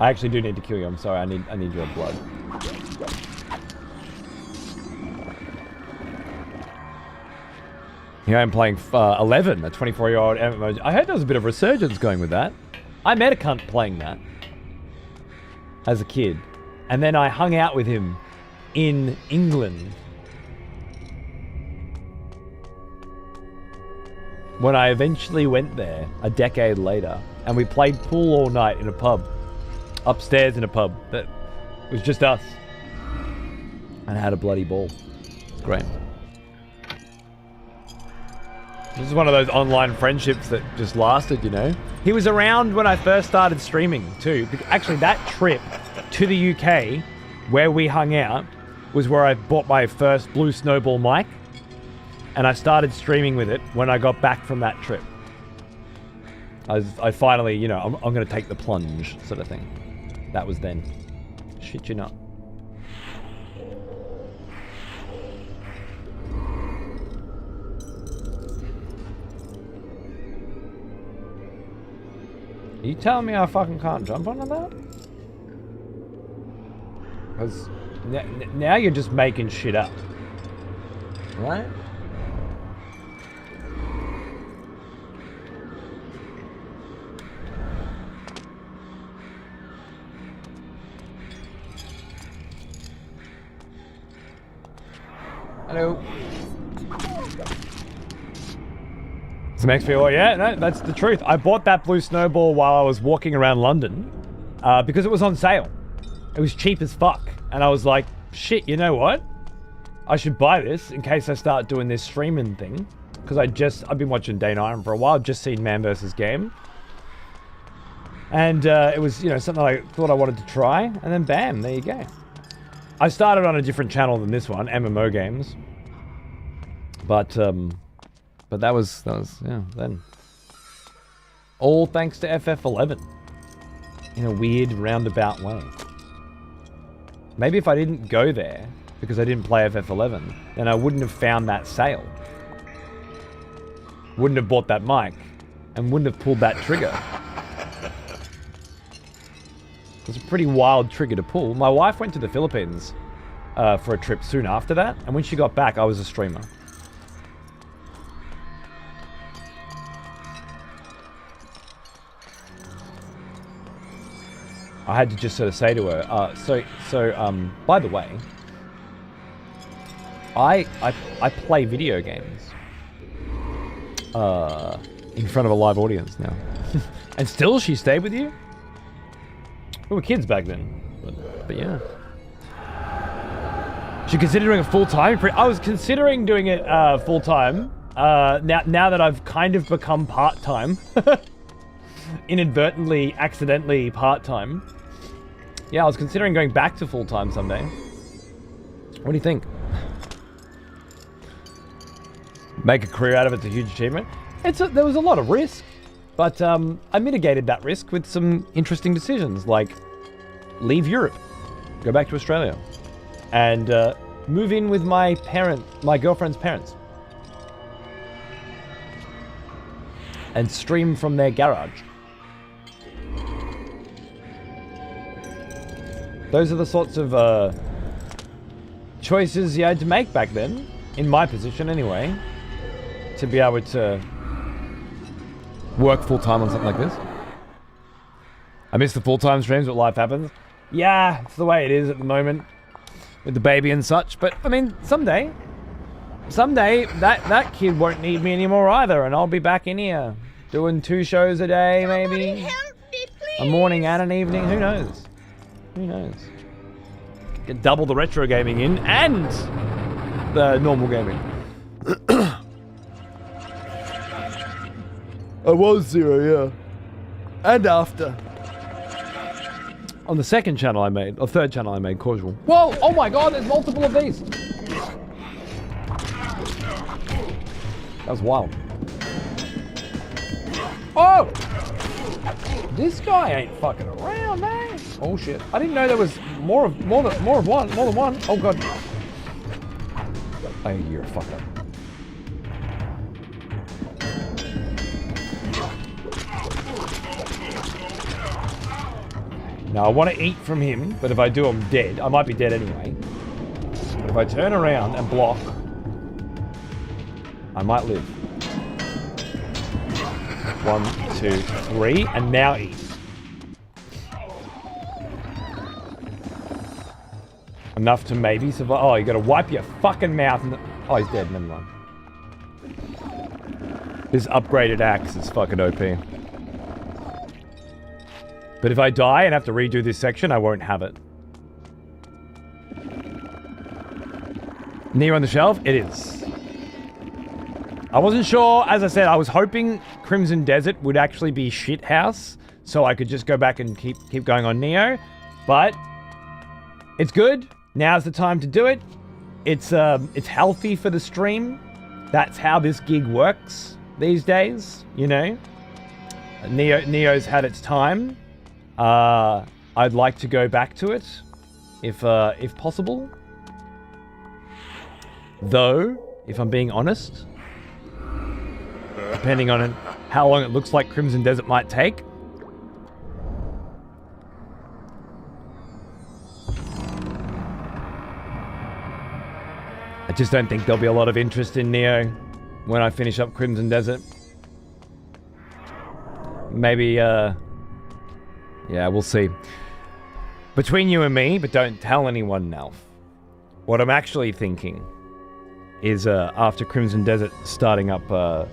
A: I actually do need to kill you. I'm sorry. I need your blood. Here I'm playing 11, a 24-year-old MMO. I heard there was a bit of resurgence going with that. I met a cunt playing that as a kid, and then I hung out with him in England when I eventually went there a decade later, and we played pool all night in a pub, upstairs in a pub that was just us, and I had a bloody ball. It's great. This is one of those online friendships that just lasted, you know? He was around when I first started streaming too. Actually, that trip to the UK where we hung out was where I bought my first Blue Snowball mic, and I started streaming with it when I got back from that trip. I finally, you know, I'm going to take the plunge sort of thing. That was then. Shit you not. Are you telling me I fucking can't jump onto that? Because now you're just making shit up. Right? Hello. Some XP, well, yeah, no, that's the truth. I bought that Blue Snowball while I was walking around London because it was on sale. It was cheap as fuck. And I was like, shit, you know what? I should buy this in case I start doing this streaming thing. Because I've been watching Dane Iron for a while. I've just seen Man vs. Game. And it was, you know, something I thought I wanted to try. And then bam, there you go. I started on a different channel than this one, MMO games. But that was yeah, then. All thanks to FF11. In a weird roundabout way. Maybe if I didn't go there, because I didn't play FF11, then I wouldn't have found that sale. Wouldn't have bought that mic, and wouldn't have pulled that trigger. It's a pretty wild trigger to pull. My wife went to the Philippines for a trip soon after that, and when she got back, I was a streamer. I had to just sort of say to her, so by the way, I play video games in front of a live audience now. And still she stayed with you? We were kids back then, but yeah. She considered doing it full-time? I was considering doing it full-time, now that I've kind of become part-time. Inadvertently, accidentally part-time. Yeah, I was considering going back to full-time someday. What do you think? Make a career out of it's a huge achievement. There was a lot of risk, but I mitigated that risk with some interesting decisions, like leave Europe, go back to Australia, and move in with my girlfriend's parents, and stream from their garage. Those are the sorts of choices you had to make back then, in my position anyway, to be able to work full-time on something like this. I miss the full-time streams, but life happens. Yeah, it's the way it is at the moment. with the baby and such. But I mean, someday that kid won't need me anymore either, and I'll be back in here doing 2 shows a day, maybe
E: Help me,
A: a
E: please.
A: morning and an evening. Who knows? Who knows? Get double the retro gaming in and the normal gaming. I was 0, yeah. And after. On the second channel I made, or third channel I made, Casual. Whoa! Oh my god, there's multiple of these! That was wild. Oh! This guy ain't fucking around, man. Oh shit. I didn't know there was more than one. Oh god. Oh, you're a fucker. Now I want to eat from him, but if I do, I'm dead. I might be dead anyway. But if I turn around and block, I might live. 1, 2, 3, and now eat. Enough to maybe survive. Oh, you gotta wipe your fucking mouth. Oh, he's dead. Never mind. This upgraded axe is fucking OP. But if I die and have to redo this section, I won't have it. Near on the shelf? It is. I wasn't sure. As I said, I was hoping Crimson Desert would actually be shithouse, so I could just go back and keep going on Neo. But it's good. Now's the time to do it. It's healthy for the stream. That's how this gig works these days, you know. Neo's had its time. I'd like to go back to it, if possible. Though, if I'm being honest, depending on how long it looks like Crimson Desert might take, I just don't think there'll be a lot of interest in Neo when I finish up Crimson Desert. Maybe, yeah, we'll see. Between you and me, but don't tell anyone, Nalf. What I'm actually thinking is, after Crimson Desert, starting up a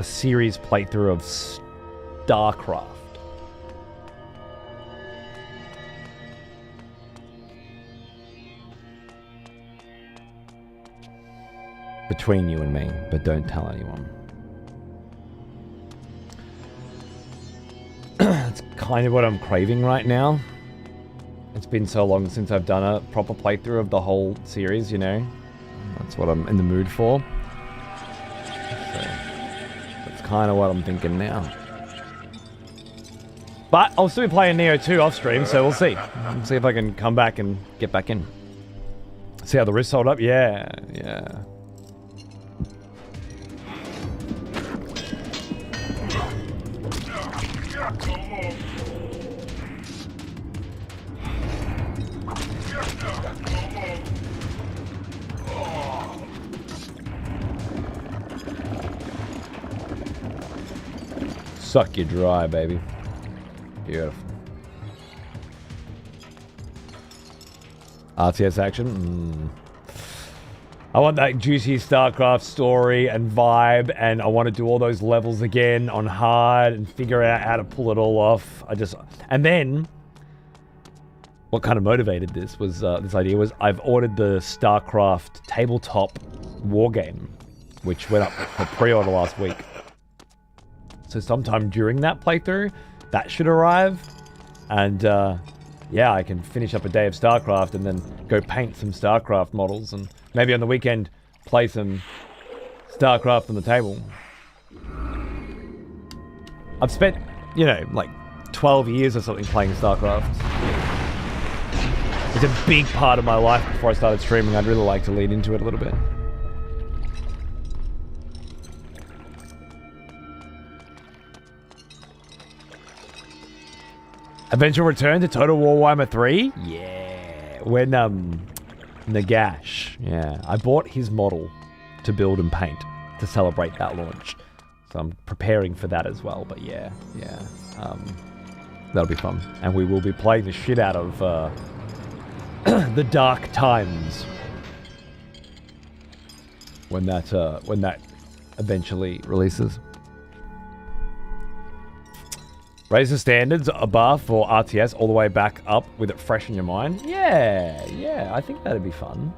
A: series playthrough of StarCraft. Between you and me, but don't tell anyone. It's kind of what I'm craving right now. It's been so long since I've done a proper playthrough of the whole series, you know? That's what I'm in the mood for. So, that's kind of what I'm thinking now. But I'll still be playing Neo 2 off stream, so we'll see. We'll see if I can come back and get back in. See how the wrists hold up? Yeah, yeah. Suck you dry, baby. Beautiful. RTS action? I want that juicy StarCraft story and vibe, and I want to do all those levels again on hard and figure out how to pull it all off. And then, what kind of motivated this was, this idea was, I've ordered the StarCraft tabletop wargame, which went up for pre-order last week. So sometime during that playthrough, that should arrive. And yeah, I can finish up a day of StarCraft and then go paint some StarCraft models. And maybe on the weekend, play some StarCraft on the table. I've spent, you know, like 12 years or something playing StarCraft. It's a big part of my life before I started streaming. I'd really like to lead into it a little bit. Eventual return to Total War Warhammer 3? Yeah. When, Nagash. Yeah. I bought his model to build and paint to celebrate that launch. So I'm preparing for that as well. But yeah. That'll be fun. And we will be playing the shit out of the dark times. When that eventually releases. Raise the standards a bar for RTS all the way back up with it fresh in your mind. Yeah, I think that'd be fun.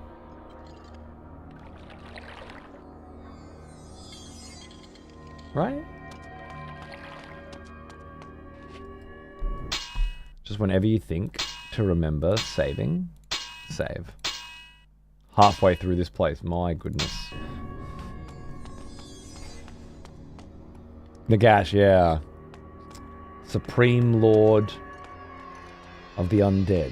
A: Right? Just whenever you think to remember saving, save. Halfway through this place, my goodness. Nagash, yeah. Supreme Lord of the Undead.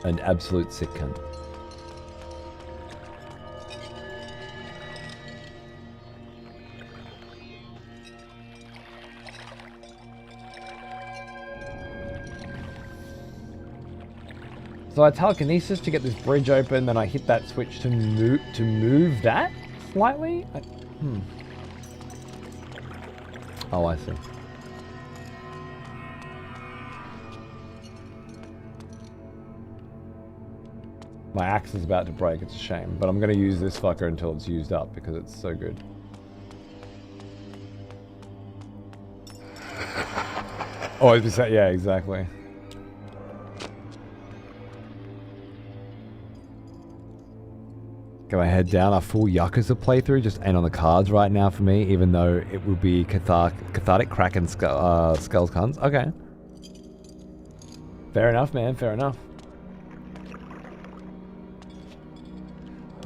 A: An absolute sick cunt. So I telekinesis to get this bridge open, then I hit that switch to move that slightly. Oh, I see. My axe is about to break. It's a shame, but I'm gonna use this fucker until it's used up because it's so good. Oh, yeah, exactly. Go head down. A full Yakuza playthrough just ain't on the cards right now for me, even though it would be cathartic crack and skulls cunts. Okay. Fair enough, man. Fair enough.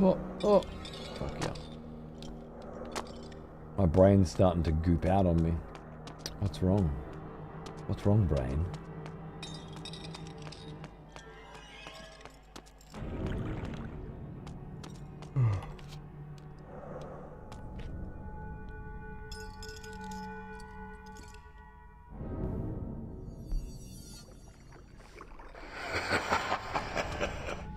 A: Oh. Fuck yeah. My brain's starting to goop out on me. What's wrong? What's wrong, brain?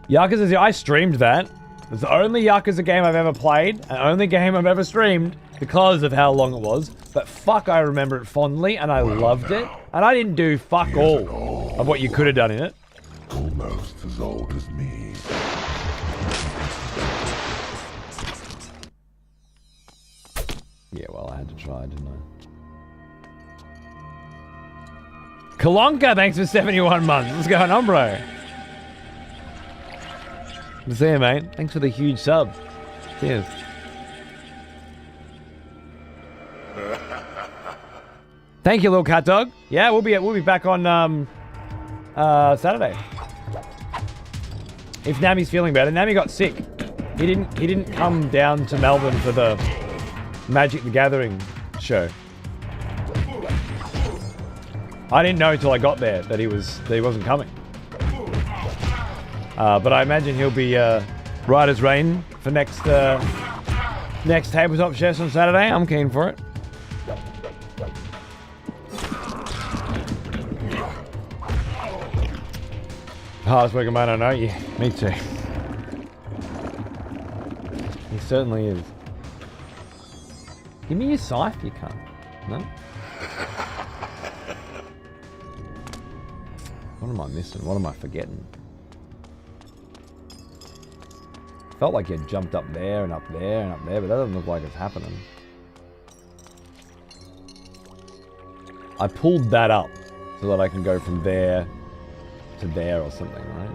A: Yakuza 0, I streamed that. It's the only Yakuza game I've ever played, and only game I've ever streamed because of how long it was. But fuck, I remember it fondly, and I loved it. And I didn't do fuck all of what you could have done in it.
B: Almost as old as me.
A: Yeah, well, I had to try, didn't I? Kalonka, thanks for 71 months. What's going on, bro? Good to see you, mate. Thanks for the huge sub. Cheers. Thank you, little cat dog. Yeah, we'll be back on Saturday. If Nami's feeling better. Nami got sick. He didn't come down to Melbourne for the Magic the Gathering show. I didn't know until I got there that he wasn't coming. But I imagine he'll be right as rain for next Tabletop Chefs on Saturday. I'm keen for it. Hardest working man I know. Yeah, me too. He certainly is. Give me your scythe, you cunt. No? What am I missing? What am I forgetting? Felt like you jumped up there and up there and up there, but that doesn't look like it's happening. I pulled that up so that I can go from there to there or something, right?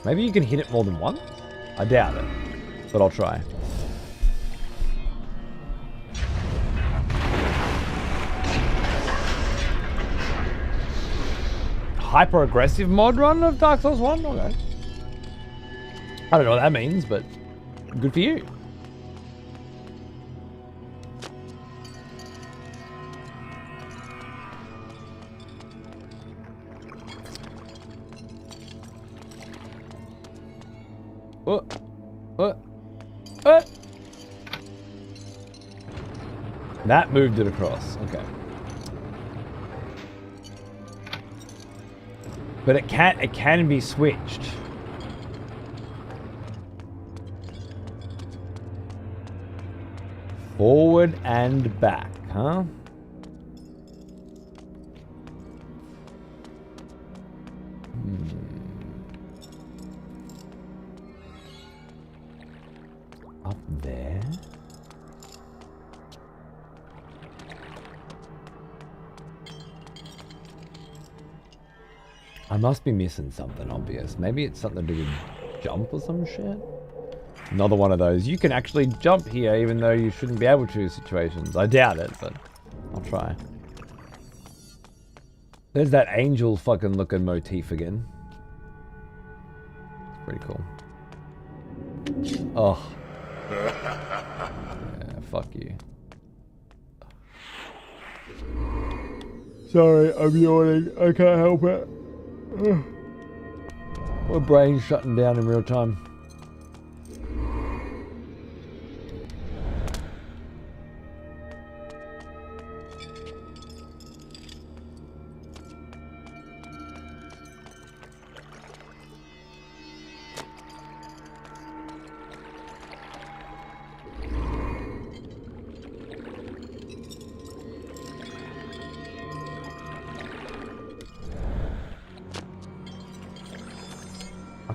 A: Maybe you can hit it more than once? I doubt it, but I'll try. Hyper-aggressive mod run of Dark Souls 1? Okay. I don't know what that means, but good for you. What? That moved it across. Okay. But it can be switched. Forward and back, huh? Up there. I must be missing something obvious. Maybe it's something to do with jump or some shit. Another one of those. You can actually jump here even though you shouldn't be able to situations. I doubt it, but I'll try. There's that angel fucking looking motif again. It's pretty cool. Oh. Yeah, fuck you. Sorry, I'm yawning. I can't help it. My brain's shutting down in real time.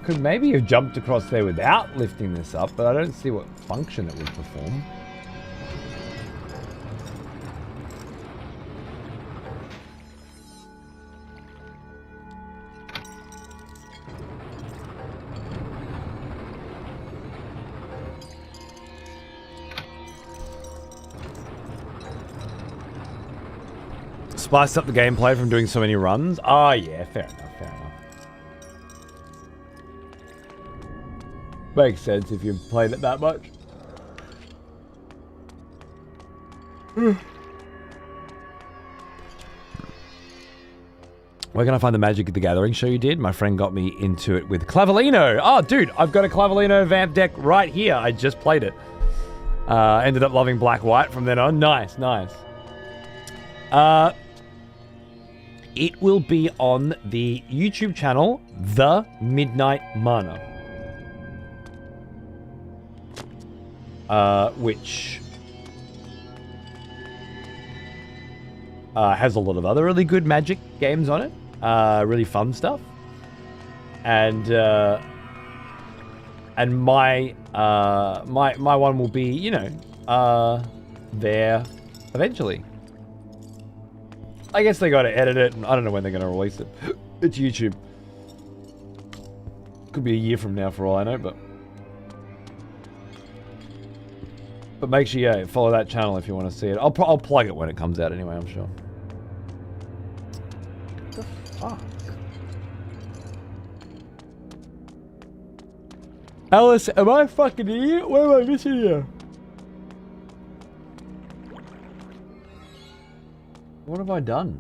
A: Could maybe have jumped across there without lifting this up, but I don't see what function it would perform. Spice up the gameplay from doing so many runs? Oh yeah, fair enough, fair enough. Makes sense if you've played it that much. Where can I find the Magic at the Gathering show you did? My friend got me into it with Clavellino. Oh, dude, I've got a Clavellino vamp deck right here. I just played it. Ended up loving black-white from then on. Nice, nice. It will be on the YouTube channel, The Midnight Mana. Which has a lot of other really good Magic games on it, really fun stuff, and my one will be, you know, there eventually. I guess they got to edit it, and I don't know when they're going to release it. It's YouTube. Could be a year from now for all I know, but make sure, yeah, follow that channel if you want to see it. I'll plug it when it comes out anyway, I'm sure. What the fuck? Alice, am I a fucking idiot? What am I missing here? What have I done?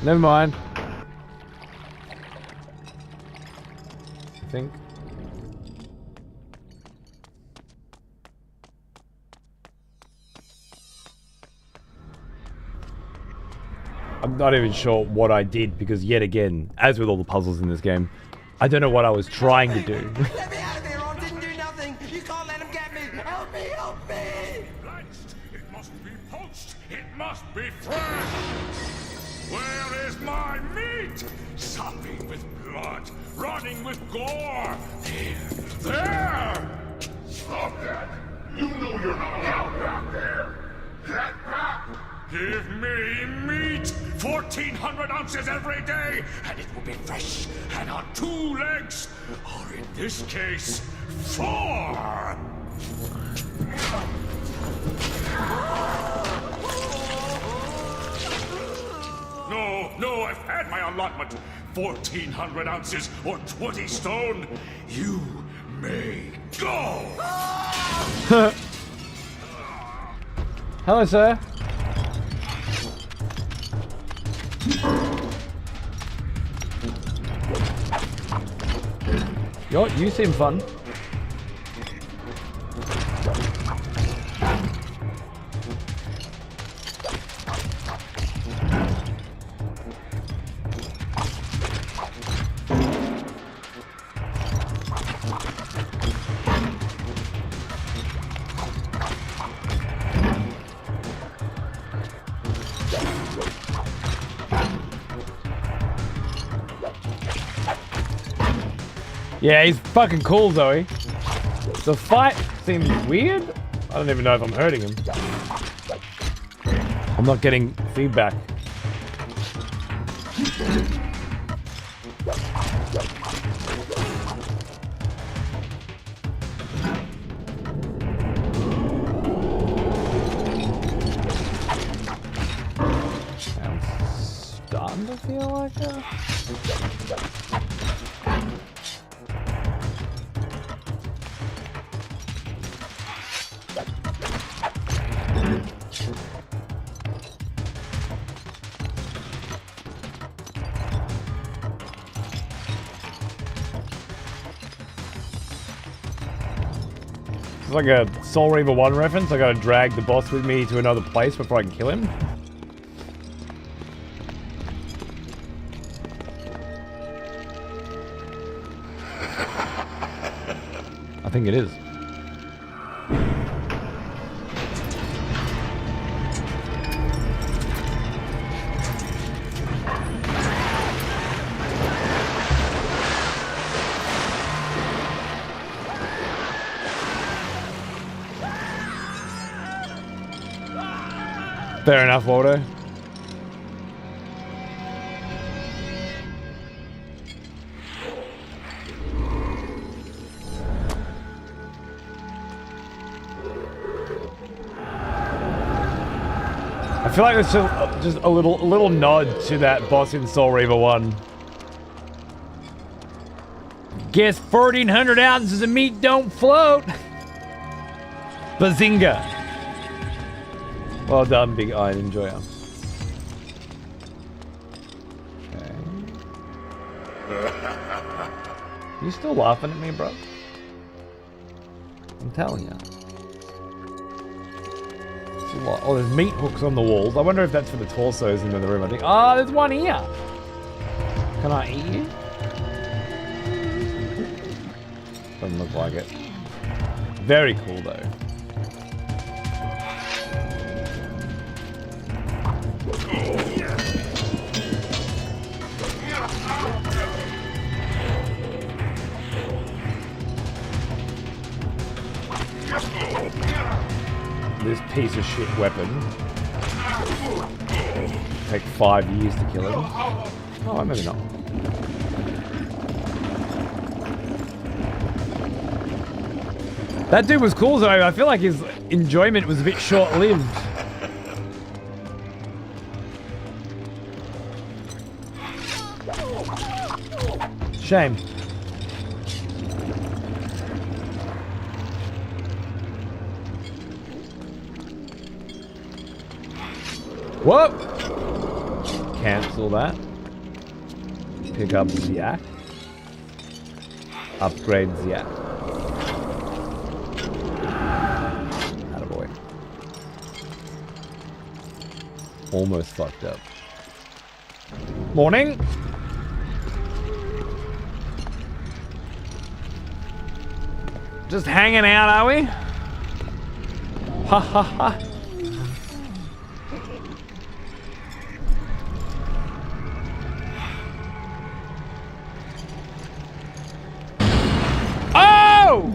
A: Never mind. I think. I'm not even sure what I did because yet again, as with all the puzzles in this game, I don't know what I was trying to do.
F: Let me out of here or I didn't do nothing! You can't let him get me! Help me! Help me!
B: Blanched. It must be poached. It must be fresh. Where is my meat? Sopping with blood, running with gore. There! Stop that! You know you're not allowed back there. Get back! Give me meat! 1,400 ounces every day, and it will be fresh and on 2 legs, or in this case, 4. No, I've had my allotment. 1,400 ounces or 20 stone. You may go.
A: Hello, sir. Yo, you seem fun. Yeah, he's fucking cool, Zoe. The fight seems weird. I don't even know if I'm hurting him. I'm not getting feedback. I'm starting to feel like that. It's like a Soul Reaver 1 reference. I gotta drag the boss with me to another place before I can kill him. I think it is. Fair enough, Waldo. I feel like there's just a little nod to that boss in Soul Reaver 1. Guess 1,400 ounces of meat don't float. Bazinga. Well done, Big Iron Enjoyer. Okay. You still laughing at me, bro? I'm telling you. Oh, there's meat hooks on the walls. I wonder if that's for the torsos in the room. I think. Oh, there's one here. Can I eat you? Doesn't look like it. Very cool, though. This piece of shit weapon. Take 5 years to kill him. Oh, maybe not. That dude was cool, though. I feel like his enjoyment was a bit short-lived. Shame. Whoa! Cancel that. Pick up Yak. Upgrade Yak. Attaboy. Almost fucked up. Morning! Just hanging out, are we? Ha ha ha. Oh!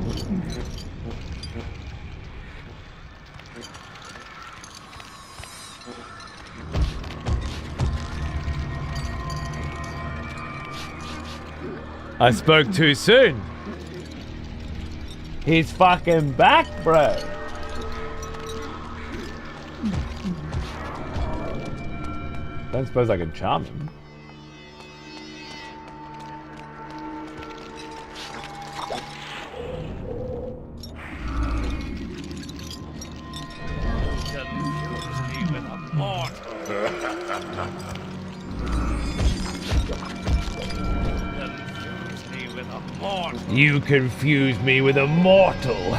A: I spoke too soon. He's fucking back, bro. Don't suppose I can charm him. You confuse me with a mortal.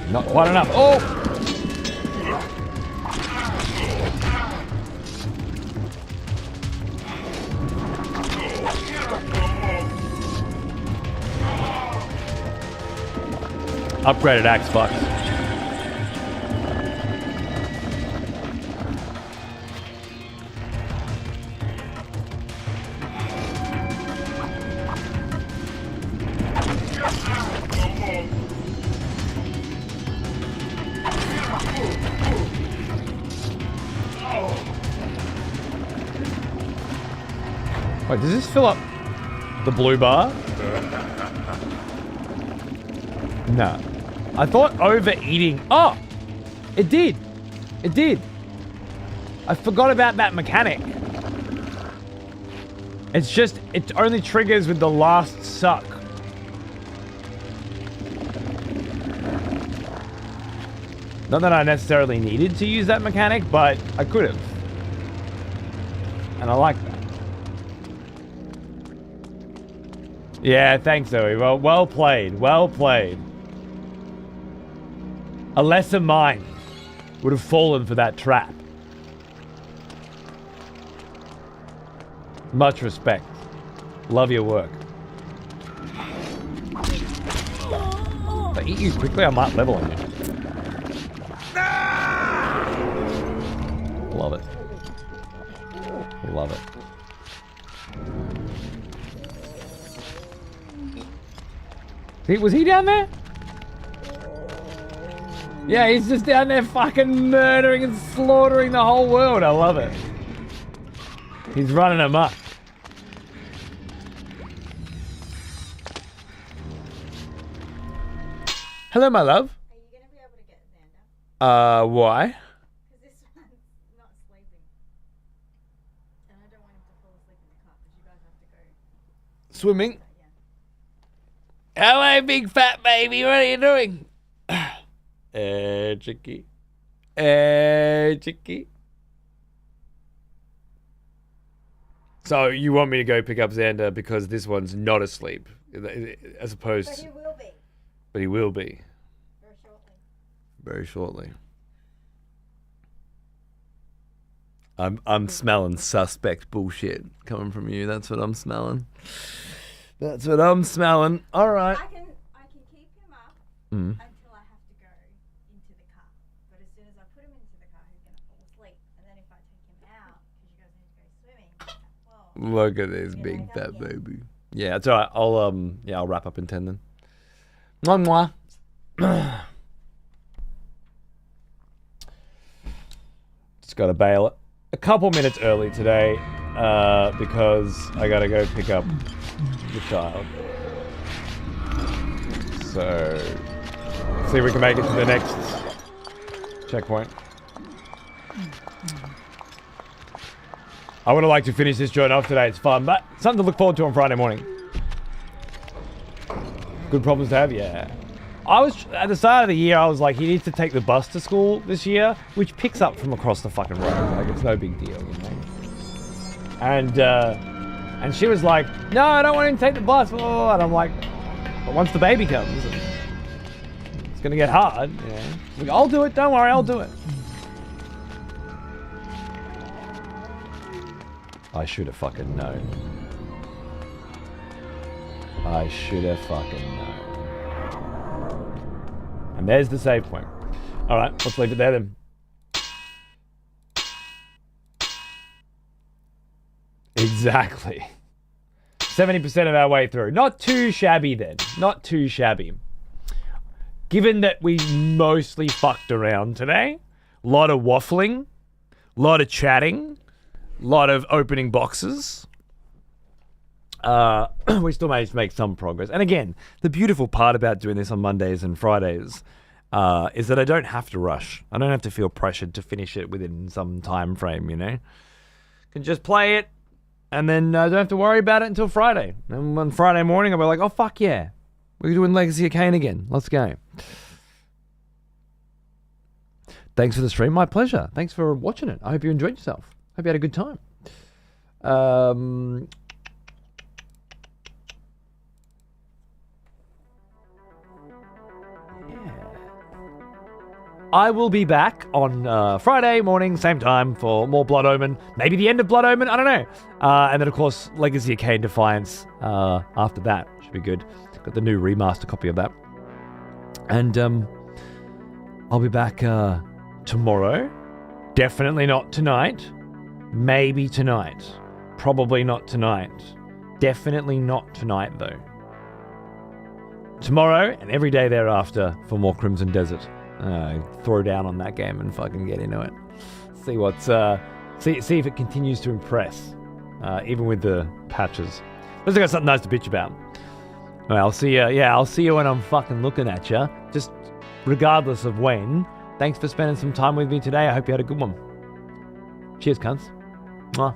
A: Not quite enough. Oh! Upgraded axe box. Wait, does this fill up the blue bar? No. I thought overeating... Oh! It did. It did. I forgot about that mechanic. It's just... It only triggers with the last suck. Not that I necessarily needed to use that mechanic, but I could have. And I like that. Yeah, thanks, Zoe. Well played. Well played. A lesser mind would have fallen for that trap. Much respect. Love your work. If I eat you quickly, I might level on you. Love it. Love it. Was he down there? Yeah, he's just down there fucking murdering and slaughtering the whole world. I love it. He's running amok. Hello, my love.
E: Are you going to be able to get Xander?
A: Why?
E: Because this one's not sleeping. And I don't want him to fall asleep in the car because you guys have to go.
A: Swimming. Hello, big fat baby. What are you doing? Chicky. Chicky. So you want me to go pick up Xander because this one's not asleep, as opposed
E: But he will be.
A: But he will be.
E: Very shortly.
A: Very shortly. I'm smelling suspect bullshit coming from you. That's what I'm smelling. That's what I'm smelling. All right.
E: I can keep him up until I have to go into the car. But as soon as I put him into the car, he's going to fall asleep. And then if I take him out, because you guys need to go swimming, well...
A: Look at this big fat baby. Yeah, it's all right. I'll wrap up in 10 then. Mwah, mwah. Just got to bail a couple minutes early today because I got to go pick up the child. So, see if we can make it to the next checkpoint. I would have liked to finish this joint off today. It's fun, but something to look forward to on Friday morning. Good problems to have, yeah. I was, at the start of the year, I was like, he needs to take the bus to school this year, which picks up from across the fucking road. Like, it's no big deal, you know? And she was like, no, I don't want him to take the bus. Oh, and I'm like, but once the baby comes, it's gonna get hard, you know? Like, I'll do it, don't worry, I'll do it. I should have fucking known. I should have fucking known. And there's the save point. All right, let's leave it there then. Exactly. 70% of our way through. Not too shabby then. Not too shabby. Given that we mostly fucked around today, a lot of waffling, a lot of chatting, a lot of opening boxes. we still managed to make some progress. And again, the beautiful part about doing this on Mondays and Fridays is that I don't have to rush. I don't have to feel pressured to finish it within some time frame, you know? Can just play it, and then I don't have to worry about it until Friday. And on Friday morning, I'll be like, oh, fuck yeah. We're doing Legacy of Kain again. Let's go. Thanks for the stream. My pleasure. Thanks for watching it. I hope you enjoyed yourself. Hope you had a good time. I will be back on Friday morning, same time, for more Blood Omen. Maybe the end of Blood Omen, I don't know. And then, of course, Legacy of Kain Defiance after that. Should be good. Got the new remaster copy of that. And I'll be back tomorrow. Definitely not tonight. Maybe tonight. Probably not tonight. Definitely not tonight, though. Tomorrow and every day thereafter for more Crimson Desert. Throw down on that game and fucking get into it. See what's see if it continues to impress, even with the patches. At least I got something nice to bitch about. All right, I'll see you. Yeah, I'll see you when I'm fucking looking at you. Just regardless of when. Thanks for spending some time with me today. I hope you had a good one. Cheers, cunts. Mwah.